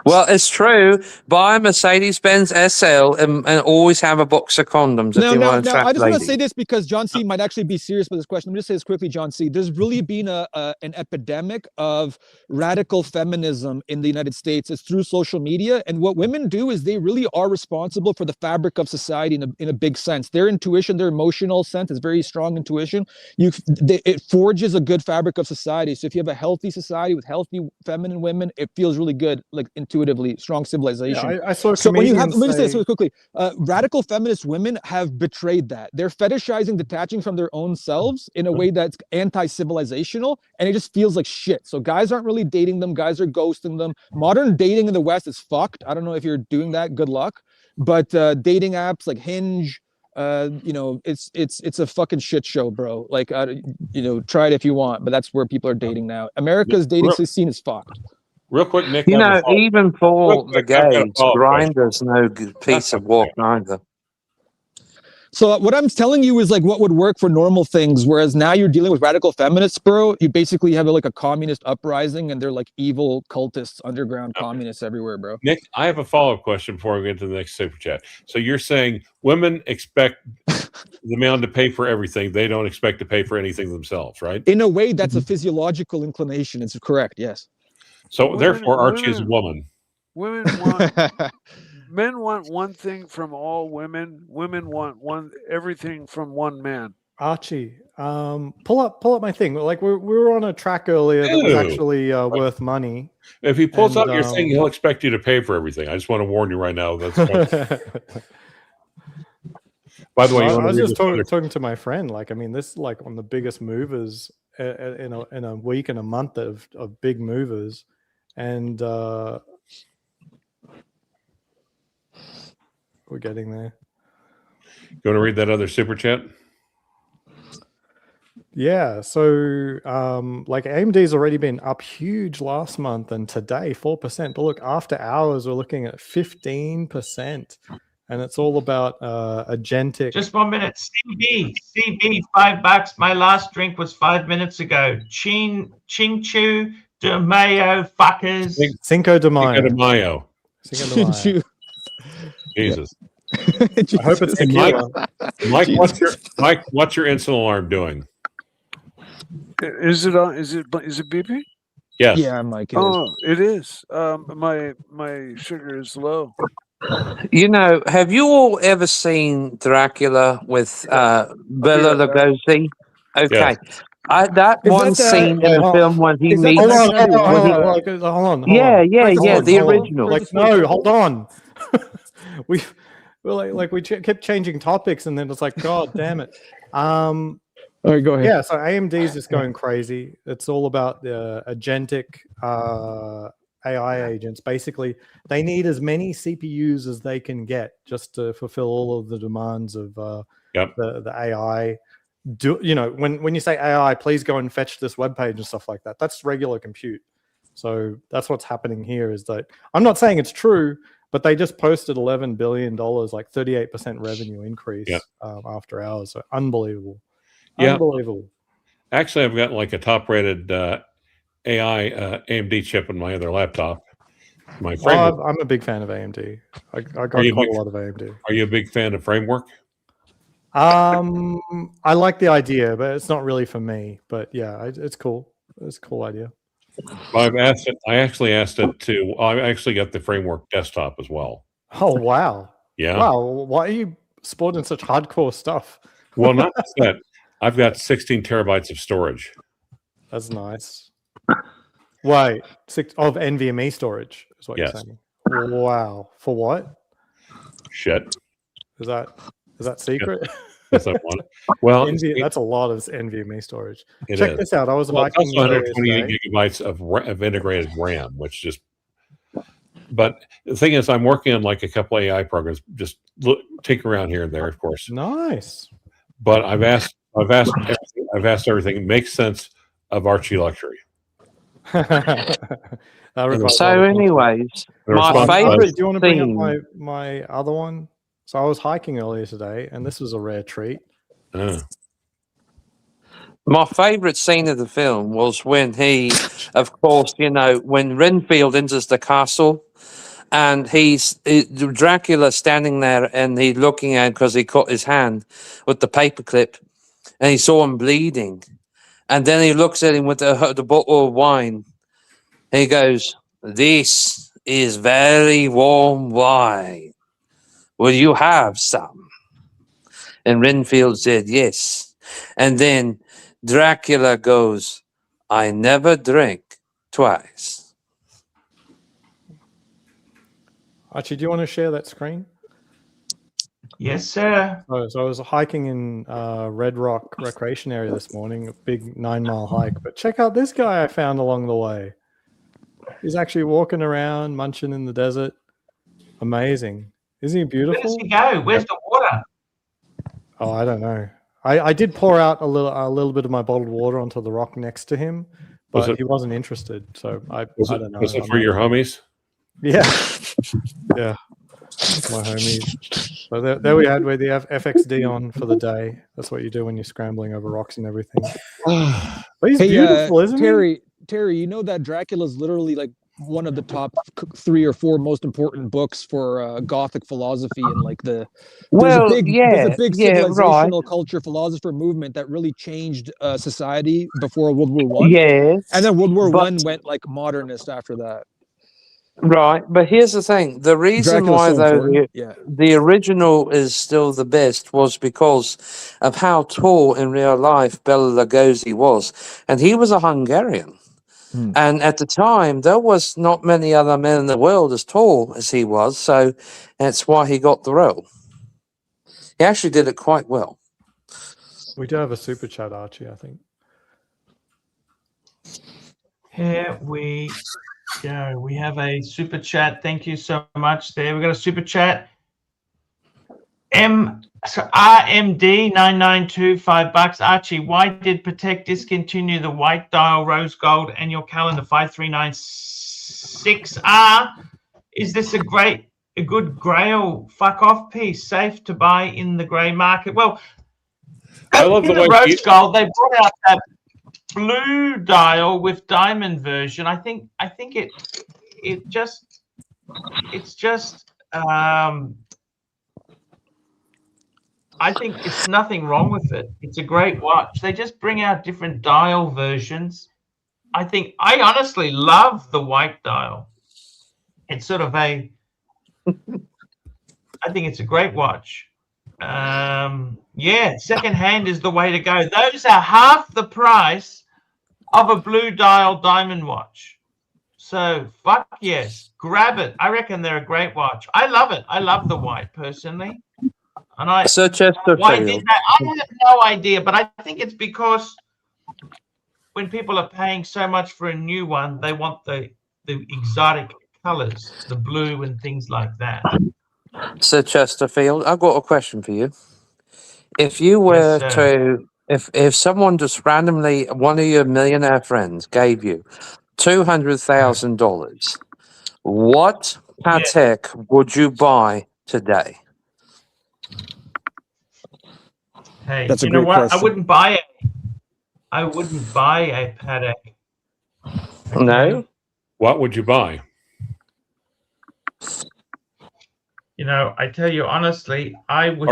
Well, it's true. Buy a Mercedes-Benz SL and always have a box of condoms if you want to attract I just want to ladies. say this because John C. might actually be serious with this question. Let me just say this quickly, John C. There's really been an epidemic of radical feminism in the United States. It's through social media. And what women do is they really are responsible for the fabric of society in a big sense. Their intuition, their emotional sense is very strong intuition. It forges a good fabric of society. So if you have a healthy society with healthy feminine women, it feels really good, like intuitively strong civilization. Yeah, I saw so when you have, let me just say say this quickly, radical feminist women have betrayed that. They're fetishizing detaching from their own selves in a way that's anti-civilizational, and it just feels like shit. So guys aren't really dating them. Guys are ghosting them. Modern dating in the West is fucked. I don't know if you're doing that. Good luck. But dating apps like Hinge, you know, it's a fucking shit show, bro. Like, you know, try it if you want, but that's where people are dating now. America's dating scene is fucked. Real quick, Nick. You know, even for the gays, Grindr's no good piece of work either. So what I'm telling you is like what would work for normal things, whereas now you're dealing with radical feminists, bro. You basically have like a communist uprising, and they're like evil cultists, underground communists everywhere, bro. Nick, I have a follow-up question before we get to the next super chat. So you're saying women expect the man to pay for everything. They don't expect to pay for anything themselves, right? In a way, that's a physiological inclination. It's correct, yes. So therefore, Archie is a woman. Women want men want one thing from all women. Women want everything from one man. Archie, pull up my thing. Like we were on a track earlier that was actually worth money. If he pulls out your thing, he'll expect you to pay for everything. I just want to warn you right now. That's by the way, I was just talking to my friend. Like, I mean, this is like one of the biggest movers in a week and a month of big movers, and we're getting there. You want to read that other super chat? Yeah, so like AMD's already been up huge last month, and today 4%. But look, after hours we're looking at 15%. and it's all about agentic. Just 1 minute. CB, $5. My last drink was 5 minutes ago. Ching Chu de Mayo, fuckers. Cinco de Mayo. Cinco de Mayo. Cinco de Mayo. Jesus. I hope it's tequila. Mike, what's your insulin alarm doing? Is it on? Is it beeping? Yes. Yeah, Mike. It is. My sugar is low. You know, have you all ever seen Dracula with Bela Lugosi? Okay. That Is one that the- scene in the film when he is that meets. Hold on. Yeah, Hold on. the original. Like, no, hold on. we kept changing topics, and then it's like, God damn it. All right, go ahead. Yeah, so AMD is just going crazy. It's all about the agentic AI agents. Basically, they need as many CPUs as they can get just to fulfill all of the demands of the AI. When you say AI, please go and fetch this web page and stuff like that. That's regular compute. So that's what's happening here. Is that I'm not saying it's true, but they just posted $11 billion, like 38% revenue increase after hours. So unbelievable. Yeah. Unbelievable. Actually, I've got like a top-rated AI AMD chip in my other laptop. My framework. I'm a big fan of AMD. I got Are you quite a big- lot of AMD. Are you a big fan of framework? I like the idea, but it's not really for me. But yeah, it's cool. It's a cool idea. Well, I actually asked it to. I actually got the framework desktop as well. Oh wow. Yeah. Wow. Why are you sporting such hardcore stuff? Well, not just that. I've got 16 terabytes of storage. That's nice. Wait, 6 of NVMe storage is what Yes. you're saying. Wow. For what? Shit. Is that secret? Yes, I want it. Well, that's a lot of NVMe storage. it Check is. this out. I was Well, it's hiking also earlier 128 today. gigabytes of integrated RAM, which just. But the thing is, I'm working on like a couple AI programs, just tinker around here and there, of course. Nice. But I've asked everything. Makes sense of Archie Luxury. So, anyways, my response favorite Do you want to bring up scene. my other one? So I was hiking earlier today, and this was a rare treat. My favourite scene of the film was when he, of course, when Renfield enters the castle, and Dracula standing there, and he's looking at him because he cut his hand with the paperclip, and he saw him bleeding, and then he looks at him with the bottle of wine, and he goes, "This is very warm wine. Will you have some?" And Renfield said, "Yes." And then Dracula goes, "I never drink twice." Archie, do you want to share that screen? Yes, sir. So I was hiking in Red Rock Recreation Area this morning, a big 9-mile hike. But check out this guy I found along the way. He's actually walking around, munching in the desert. Amazing. Isn't he Where does beautiful? he go? Where's the water? Oh, I don't know. I did pour out a little bit of my bottled water onto the rock next to him, but he wasn't interested. So I don't know. Was it for your homies? Yeah. Yeah. My homies. So there we had with the FXD on for the day. That's what you do when you're scrambling over rocks and everything. But he's beautiful, isn't he? Terry, you know that Dracula's literally like one of the top 3 or 4 most important books for Gothic philosophy, and like there's a big civilizational culture philosopher movement that really changed society before World War One. Yes, and then World War One went like modernist after that. Right, but here's the thing: the reason Dracula's why so the original is still the best was because of how tall in real life Bela Lugosi was, and he was a Hungarian. And at the time, there was not many other men in the world as tall as he was, so that's why he got the role. He actually did it quite well. We do have a super chat, Archie, I think. Here we go. We have a super chat. Thank you so much. There we got a super chat. RMD 992, $5. Archie, why did Patek discontinue the white dial rose gold annual calendar 5396R? Is this a great a good Grail fuck off piece, safe to buy in the grey market. Well, I love in the the way rose gold, they brought out that blue dial with diamond version. I think it's just I think it's nothing wrong with it. It's a great watch. They just bring out different dial versions. I honestly love the white dial. It's sort of I think it's a great watch. Yeah, secondhand is the way to go. Those are half the price of a blue dial diamond watch. So fuck yes, grab it. I reckon they're a great watch. I love it. I love the white personally. And why did that? I have no idea, but I think it's because when people are paying so much for a new one, they want the exotic colors, the blue and things like that. Sir Chesterfield, I've got a question for you. If you were if someone just randomly, one of your millionaire friends gave you $200,000, what Patek would you buy today? Hey, That's a you know great what? question. I wouldn't buy a Patek. Okay? No. What would you buy? You know, I tell you honestly, I would.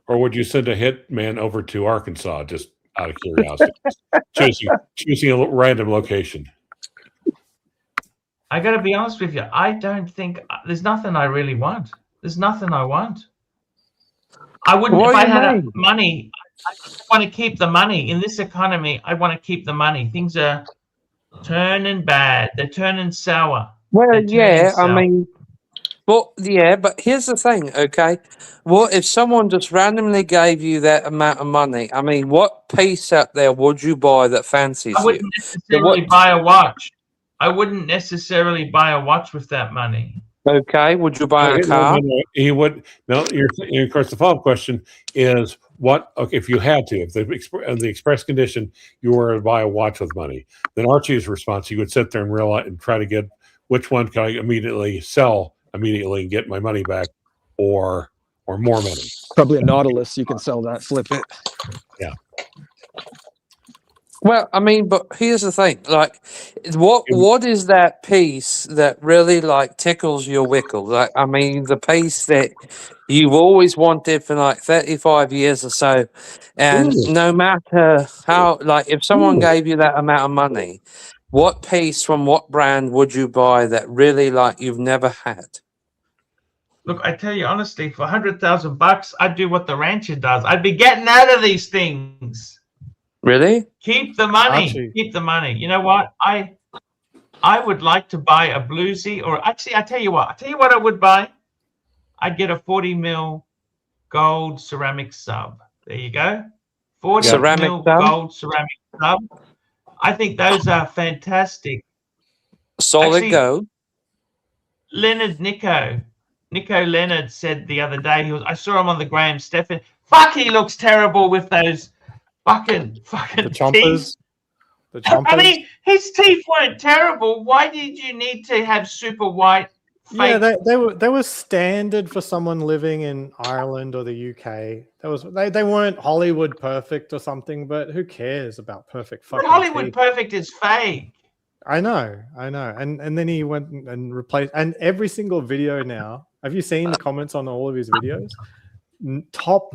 Or would you send a hitman over to Arkansas just out of curiosity, choosing a random location? I got to be honest with you. I don't think there's nothing I really want. There's nothing I want. I wouldn't if I had money. I want to keep the money in this economy. I want to keep the money. Things are turning bad. They're turning sour. Well, yeah, I mean, well, yeah, but here's the thing, okay? What if someone just randomly gave you that amount of money? I mean, what piece out there would you buy that fancies you? I wouldn't necessarily buy a watch. I wouldn't necessarily buy a watch with that money. Okay, would you buy a car? No, he would. No, of course, the follow-up question is what? Okay, if you had to, if the express condition you were to buy a watch with money, then Archie's response, he would sit there and realize and try to get which one can I immediately sell immediately and get my money back, or more money. Probably a Nautilus. You can sell that, flip it. Yeah. Well, I mean, but here's the thing: like, what is that piece that really like tickles your wickle? Like, I mean, the piece that you've always wanted for like 35 years or so, and no matter how, like, if someone gave you that amount of money, what piece from what brand would you buy that really like you've never had? Look, I tell you honestly, for $100,000, I'd do what the rancher does. I'd be getting out of these things. Really? Keep the money. Archie. Keep the money. You know what? I would like to buy a bluesy, or actually, I tell you what I would buy. I'd get a 40 mil gold ceramic sub. There you go. 40 mil gold ceramic sub. I think those are fantastic. Solid gold. Nico Leonard said the other day, I saw him on the Graham Stephan. Fuck, he looks terrible with those fucking the chompers. teeth. I mean, his teeth weren't terrible. Why did you need to have super white? Yeah, they were standard for someone living in Ireland or the UK. They weren't Hollywood perfect or something, but who cares about perfect fucking Hollywood teeth? perfect is fake. I know. And then he went and replaced, and every single video now, have you seen the comments on all of his videos? Top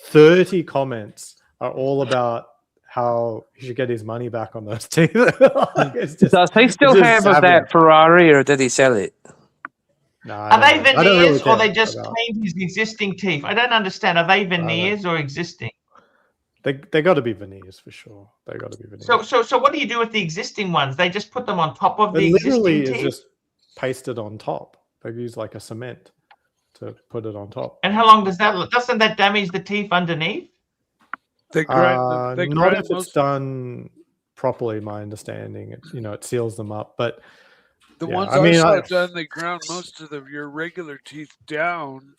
30 comments are all about how he should get his money back on those teeth. Does he still have that Ferrari, or did he sell it? No, are they veneers or they just cleaned his existing teeth? I don't understand. Are they veneers or existing? They got to be veneers for sure. They got to be veneers. So what do you do with the existing ones? They just put them on top of the existing teeth? It's just pasted on top. They use like a cement to put it on top. And how long does that? Doesn't that damage the teeth underneath? Not if it's done properly. My understanding, it seals them up. But the ones I saw done, they ground most of your regular teeth down,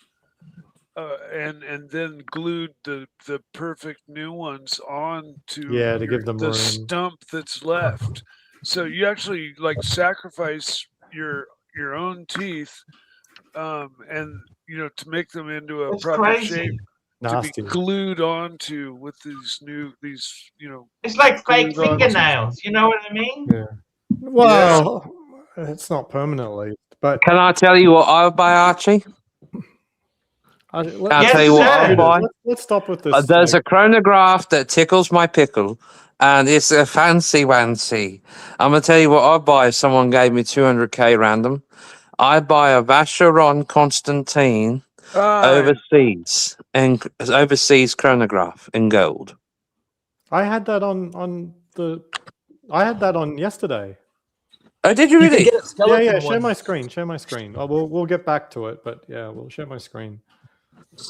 and then glued the perfect new ones on to give them the room. stump that's left. So you actually like sacrifice your own teeth and to make them into a That's proper crazy. shape Nasty. to be glued onto with these It's like fake glued onto. fingernails. You know what I mean? Yeah. Well, it's not permanently, but Can I tell you what I would buy, Archie? Yes, tell you what I'll sir. buy. Let's stop with this. There's a chronograph that tickles my pickle, and it's a fancy wancy. I'm gonna tell you what I'd buy if someone gave me 200k random. I'd buy a Vacheron Constantine overseas chronograph in gold. I had that I had that on yesterday. Oh, did you You can really? get a skeleton Yeah, share one. my screen. Share my screen. Oh, we'll get back to it, but yeah, we'll share my screen.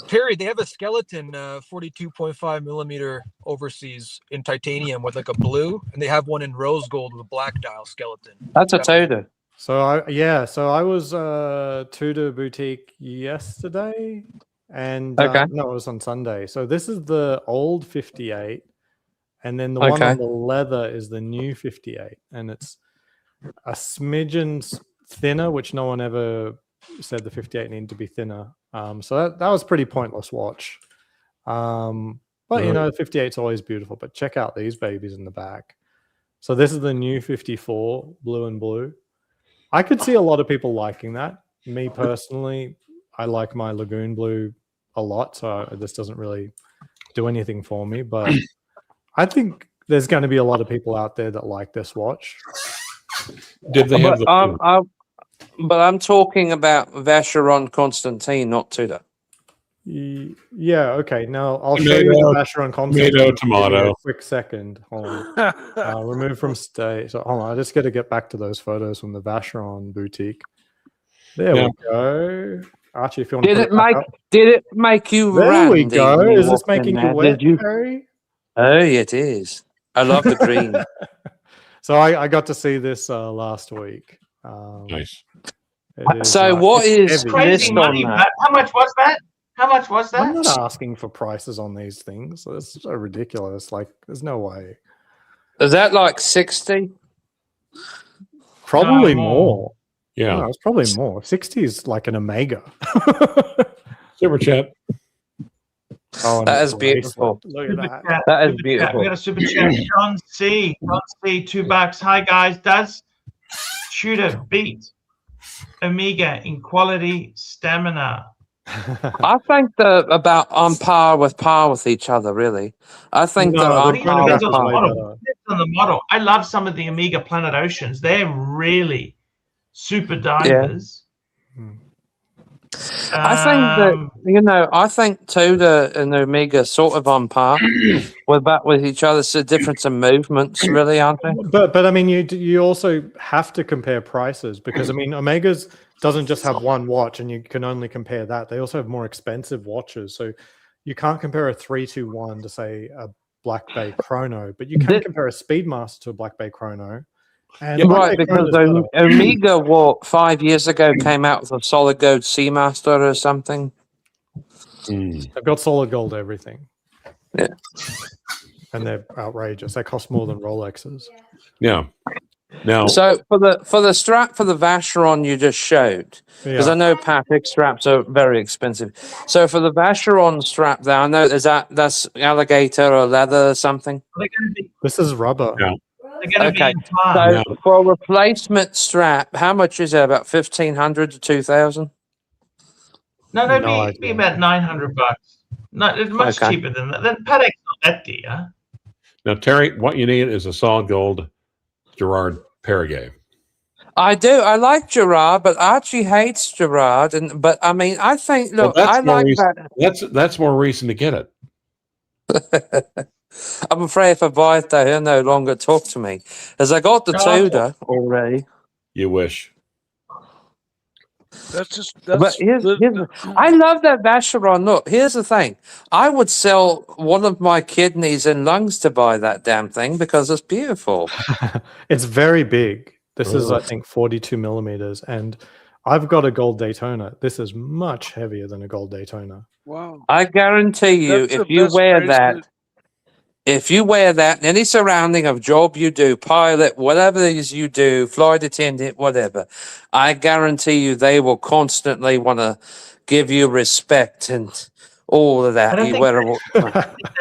Perry, they have a skeleton 42.5 millimeter overseas in titanium with like a blue, and they have one in rose gold with a black dial skeleton. That's a Tudor. So I was Tudor boutique yesterday, and Okay. no, it was on Sunday. So this is the old 58, and then the one on the leather is the new 58, and it's a smidgen thinner, which no one ever said the 58 needed to be thinner. So that was pretty pointless watch. But you know, 58's always beautiful. But check out these babies in the back. So this is the new 54, blue and blue. I could see a lot of people liking that. Me personally, I like my Lagoon Blue a lot, so this doesn't really do anything for me. But I think there's going to be a lot of people out there that like this watch. Did they have the? But I'm talking about Vacheron Constantine, not Tudor. Yeah, okay. Now I'll show you the Vacheron Constantine. Tomato. Quick second. Hold on. Remove from state. So hold on. I just got to get back to those photos from the Vacheron boutique. There we go. Archie, if you want Did it make you there randy? we go. Is this making you wet, Perry? Oh, it is. I love the green. So I got to see this last week. Nice. So what is crazy money? How much was that? How much was that? I'm not asking for prices on these things. It's so ridiculous. Like, there's no way. Is that like 60? Probably more. Yeah, no, it's probably more. 60 is like an Omega. Super chat. Oh, that is beautiful. Look at that. That is beautiful. We got a super chat. John C. $2. Hi guys. Does Tudor beat Omega in quality, stamina? I think they're about on par with each other, really. I think they're on par with on the model. I love some of the Omega Planet Oceans. They're really super divers. Yeah. I think that I think Tudor and Omega sort of on par with each other. It's a difference in movements, really, aren't they? But I mean, you also have to compare prices because I mean, Omega's doesn't just have one watch, and you can only compare that. They also have more expensive watches, so you can't compare a 321 to say a Black Bay Chrono, but you can compare a Speedmaster to a Black Bay Chrono. And right, because Omega, 5 years ago, came out with a solid gold Seamaster or something. They've got solid gold everything. Yeah. And they're outrageous. They cost more than Rolexes. Yeah. Now, so for the strap for the Vacheron you just showed, because I know Patek straps are very expensive. So for the Vacheron strap there, I know that's alligator or leather or something. This is rubber. Yeah. Okay, so for a replacement strap, how much is it? About 1,500 to 2,000? No, that'd be about $900. No, it's much cheaper than that. Then Patek's not that dear. Now, Terry, what you need is a solid gold Gerard Perregay. I do. I like Gerard, but Archie hates Gerard. But I mean, I think I like that. That's more reason to get it. I'm afraid if I buy it, he'll no longer talk to me, as I got the Tudor already. You wish. But I love that Vacheron. Look, here's the thing. I would sell one of my kidneys and lungs to buy that damn thing because it's beautiful. It's very big. This is, I think, 42 millimeters. And I've got a gold Daytona. This is much heavier than a gold Daytona. Wow. I guarantee you, if you wear that, if you wear that in any surrounding of job you do, pilot, whatever it is you do, flight attendant, whatever, I guarantee you they will constantly want to give you respect and all of that. I don't You think wear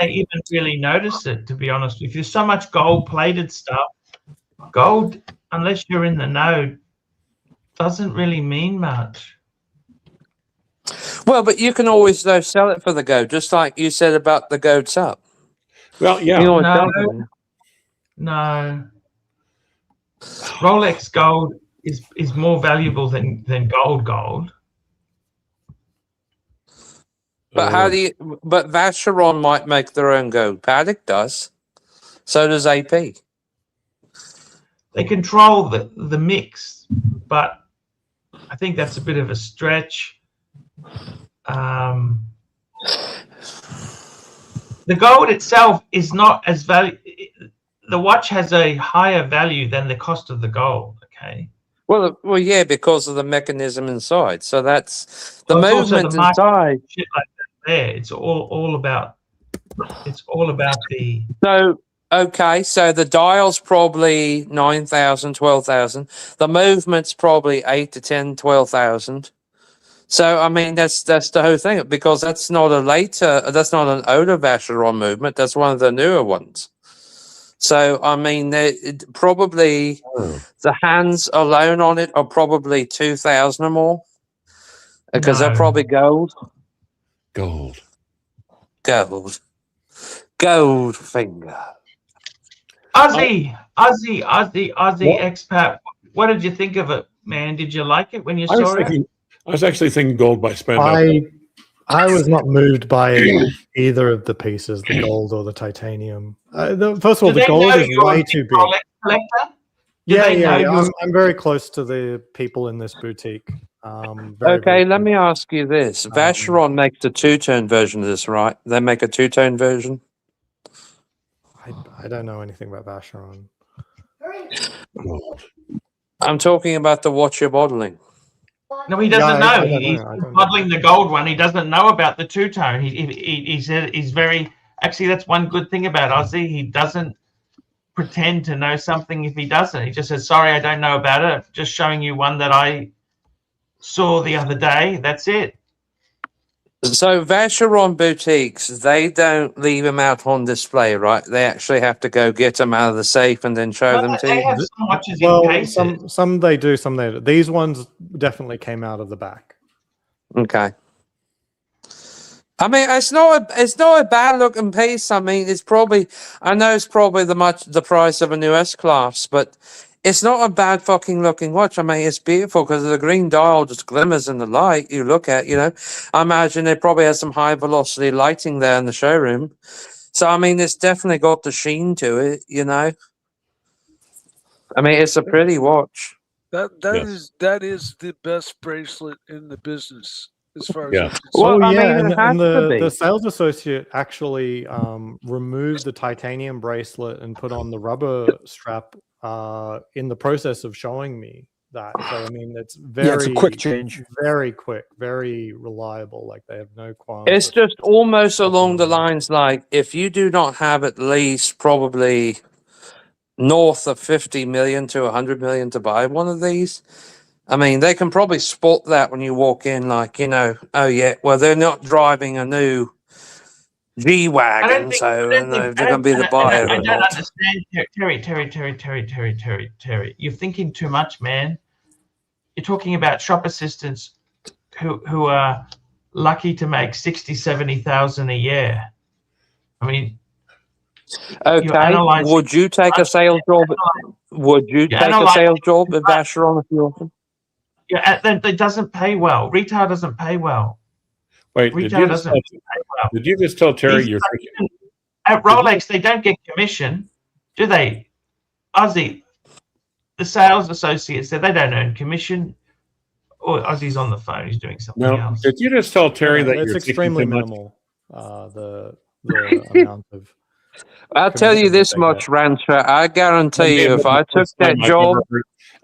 they even really notice it, to be honest. If there's so much gold-plated stuff, gold, unless you're in the know, doesn't really mean much. well, but you can always though sell it for the gold, just like you said about the goats up. Well, yeah. You always No. sell them. No. Rolex gold is more valuable than gold. But how do you? But Vacheron might make their own gold. Paddock does. So does AP. They control the mix, but I think that's a bit of a stretch. The gold itself is not as value. The watch has a higher value than the cost of the gold. Okay. Well, yeah, because of the mechanism inside. So that's the Well, it's also movement the market inside. shit like that there. It's all about. It's all about the. So okay, so the dial's probably 9,000, 12,000. The movement's probably 8 to 10, 12,000. So I mean that's the whole thing, because that's not an older Vacheron movement. That's one of the newer ones. So I mean, probably the hands alone on it are probably 2,000 or more, because they're probably gold finger. Aussie expat. What did you think of it, man? Did you like it when you saw it? I was actually thinking gold by Spando. I was not moved by either of the pieces, the gold or the titanium. First of all, the gold is way too big. Collector? Yeah. I'm very close to the people in this boutique. Okay, let me ask you this. Vacheron makes a two-tone version of this, right? They make a two-tone version? I don't know anything about Vacheron. I'm talking about the watch you're modeling. No, he doesn't know. I don't He's know. modeling the gold one. He doesn't know about the two-tone. He said he's very... Actually, that's one good thing about Aussie. He doesn't pretend to know something if he doesn't. He just says, sorry, I don't know about it. Just showing you one that I saw the other day. That's it. So Vacheron boutiques, they don't leave them out on display, right? They actually have to go get them out of the safe and then show them to They you. have some watches in cases. Some they do, some they don't. These ones definitely came out of the back. Okay. I mean, it's not a bad looking piece. I mean, I know it's probably the price of a new S-Class, but it's not a bad fucking looking watch. I mean, it's beautiful because the green dial just glimmers in the light you look at, I imagine it probably has some high velocity lighting there in the showroom. So, I mean, it's definitely got the sheen to it, I mean, it's a pretty watch. That is the best bracelet in the business, as far as I'm concerned. Well, I mean, and it has to be. the sales associate actually removed the titanium bracelet and put on the rubber strap in the process of showing me that. So I mean, it's it's a quick change. very quick, very reliable. Like they have no qualms. It's just almost along the lines like, if you do not have at least probably north of 50 million to 100 million to buy one of these, I mean, they can probably spot that when you walk in, like, oh yeah, well, they're not driving a new G-Wagon, so they're going to be the buyer. I don't understand, Terry. You're thinking too much, man. You're talking about shop assistants who are lucky to make 60, 70,000 a year. I mean, okay. Would you take a sales job? Would you take a sales job at Vacheron if you offered? Yeah, that doesn't pay well. Retail doesn't pay well. Wait, did you just tell Terry you're thinking? At Rolex, they don't get commission, do they? Aussie, the sales associate said they don't earn commission. Or Aussie's on the phone, he's doing something else. Did you just tell Terry that it's you're extremely minimal? The amount of. I'll tell you this much, Rancher. I guarantee you, if I took that job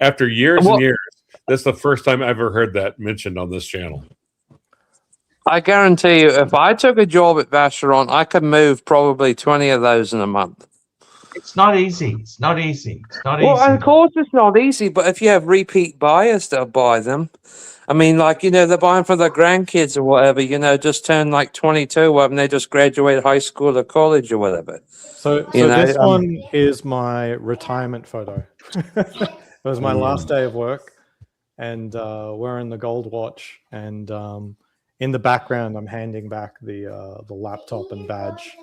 after years and years, that's the first time I ever heard that mentioned on this channel. I guarantee you, if I took a job at Vacheron, I could move probably 20 of those in a month. It's not easy. It's not easy. It's not Well, easy. of course it's not easy, but if you have repeat buyers that'll buy them, I mean, like, you know, they're buying for their grandkids or whatever, you know, just turned like 22 and they just graduated high school or college or whatever. So this one is my retirement photo. It was my last day of work, and wearing the gold watch, and in the background I'm handing back the laptop and badge.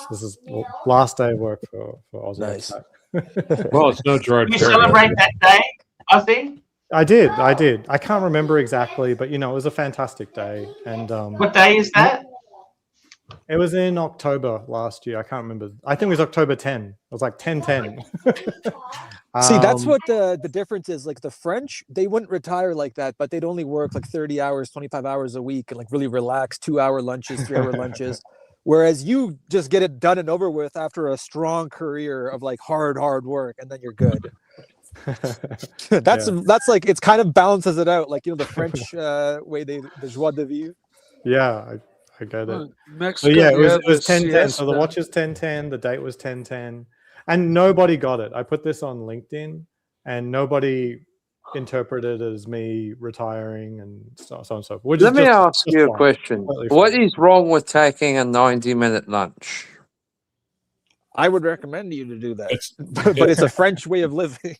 This is last day of work for Oz. Nice. Well, it's no Gerard. You celebrate that day, Ozzy? I did. I can't remember exactly, but you know, it was a fantastic day. And what day is that? It was in October last year. I can't remember. I think it was October 10. It was like 10/10. See, that's what the difference is. Like the French, they wouldn't retire like that, but they'd only work like 30 hours, 25 hours a week, and like really relax, 2-hour lunches, 3-hour lunches. Whereas you just get it done and over with after a strong career of like hard work, and then you're good. That's like, it's kind of balances it out, like, you know, the French way, the joie de vivre. Yeah, I get it. Mexico, So yeah, it was 10/10. siesta. So the watch is 10/10. The date was 10/10, and nobody got it. I put this on LinkedIn, and nobody interpreted it as me retiring and so on and so forth. Let me ask you a question. What is wrong with taking a 90-minute lunch? I would recommend you to do that, but it's a French way of living.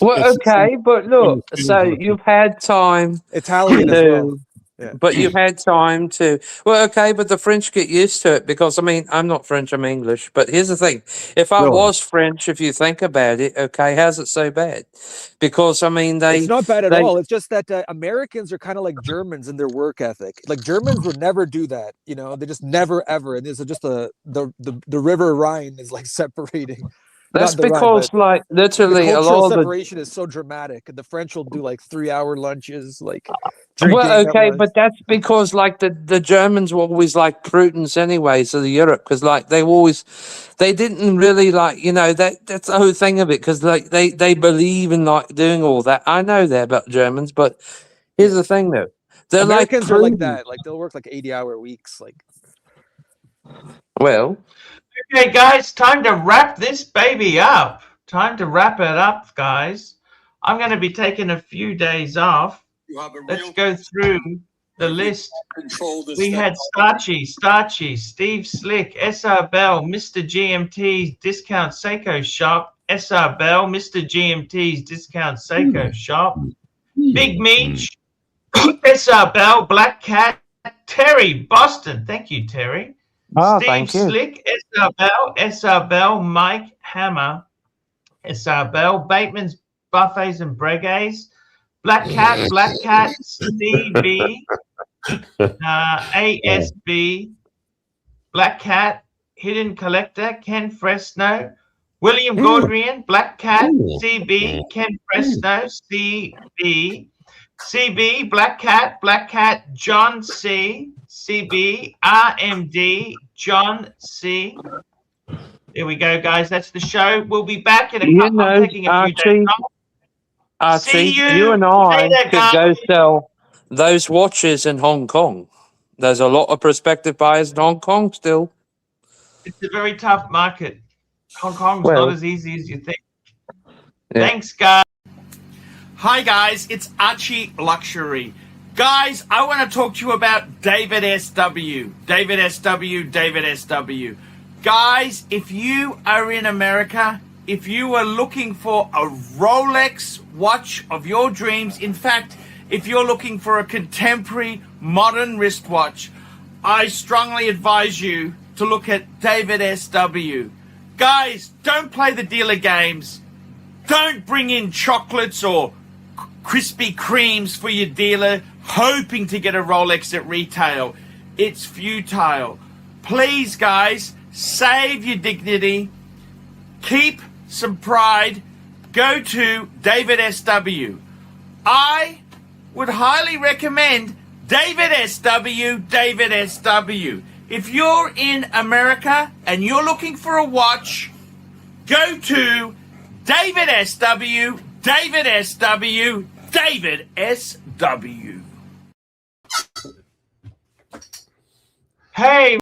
Well, okay, but look, so you've had time. Italian as well. Yeah. But you've had time to. Well, okay, but the French get used to it because, I mean, I'm not French, I'm English. But here's the thing. If I was French, if you think about it, okay, how's it so bad? Because, I mean, it's not bad at all. It's just that Americans are kind of like Germans in their work ethic. Like Germans would never do that. You know, they just never, ever. And there's just the River Rhine is like separating. That's because, like, literally a lot of separation is so dramatic, and the French will do like 3-hour lunches, like. Well, okay, but that's because, like, the Germans were always like prudence anyway, so the Europe, because like they didn't really like, you know, that's the whole thing of it, because like they believe in like doing all that. I know that about Germans, but here's the thing though, they're Americans are like that, like they'll work like 80-hour weeks, like. Well. Okay, guys, time to wrap this baby up. Time to wrap it up, guys. I'm going to be taking a few days off. Let's go through the list. We had Starchy, Steve Slick, SR Bell, Mr. GMT's Discount Seiko Shop, SR Bell, Mr. GMT's Discount Seiko Shop, Big Meech, SR Bell, Black Cat, Terry, Boston. Thank you, Terry. Steve Slick, SR Bell, Mike Hammer, SR Bell, Bateman's Buffets and Breguets, Black Cat, CB, ASB, Black Cat, Hidden Collector, Ken Fresno, William Gaudrian, Black Cat, CB, Ken Fresno, CB, Black Cat, John C, CB, RMD, John C. There we go, guys. That's the show. We'll be back in a couple. I'm taking a few days off. Archie, you and I could go sell those watches in Hong Kong. There's a lot of prospective buyers in Hong Kong still. It's a very tough market. Hong Kong's not as easy as you think. Yeah. Thanks, guys. Hi, guys. It's Archie Luxury. Guys, I want to talk to you about David SW. David SW. Guys, if you are in America, if you are looking for a Rolex watch of your dreams, in fact, if you're looking for a contemporary modern wristwatch, I strongly advise you to look at David SW. Guys, don't play the dealer games. Don't bring in chocolates or Krispy Kremes for your dealer hoping to get a Rolex at retail. It's futile. Please, guys, save your dignity. Keep some pride. Go to David SW. I would highly recommend David SW. If you're in America and you're looking for a watch, go to David SW. Hey,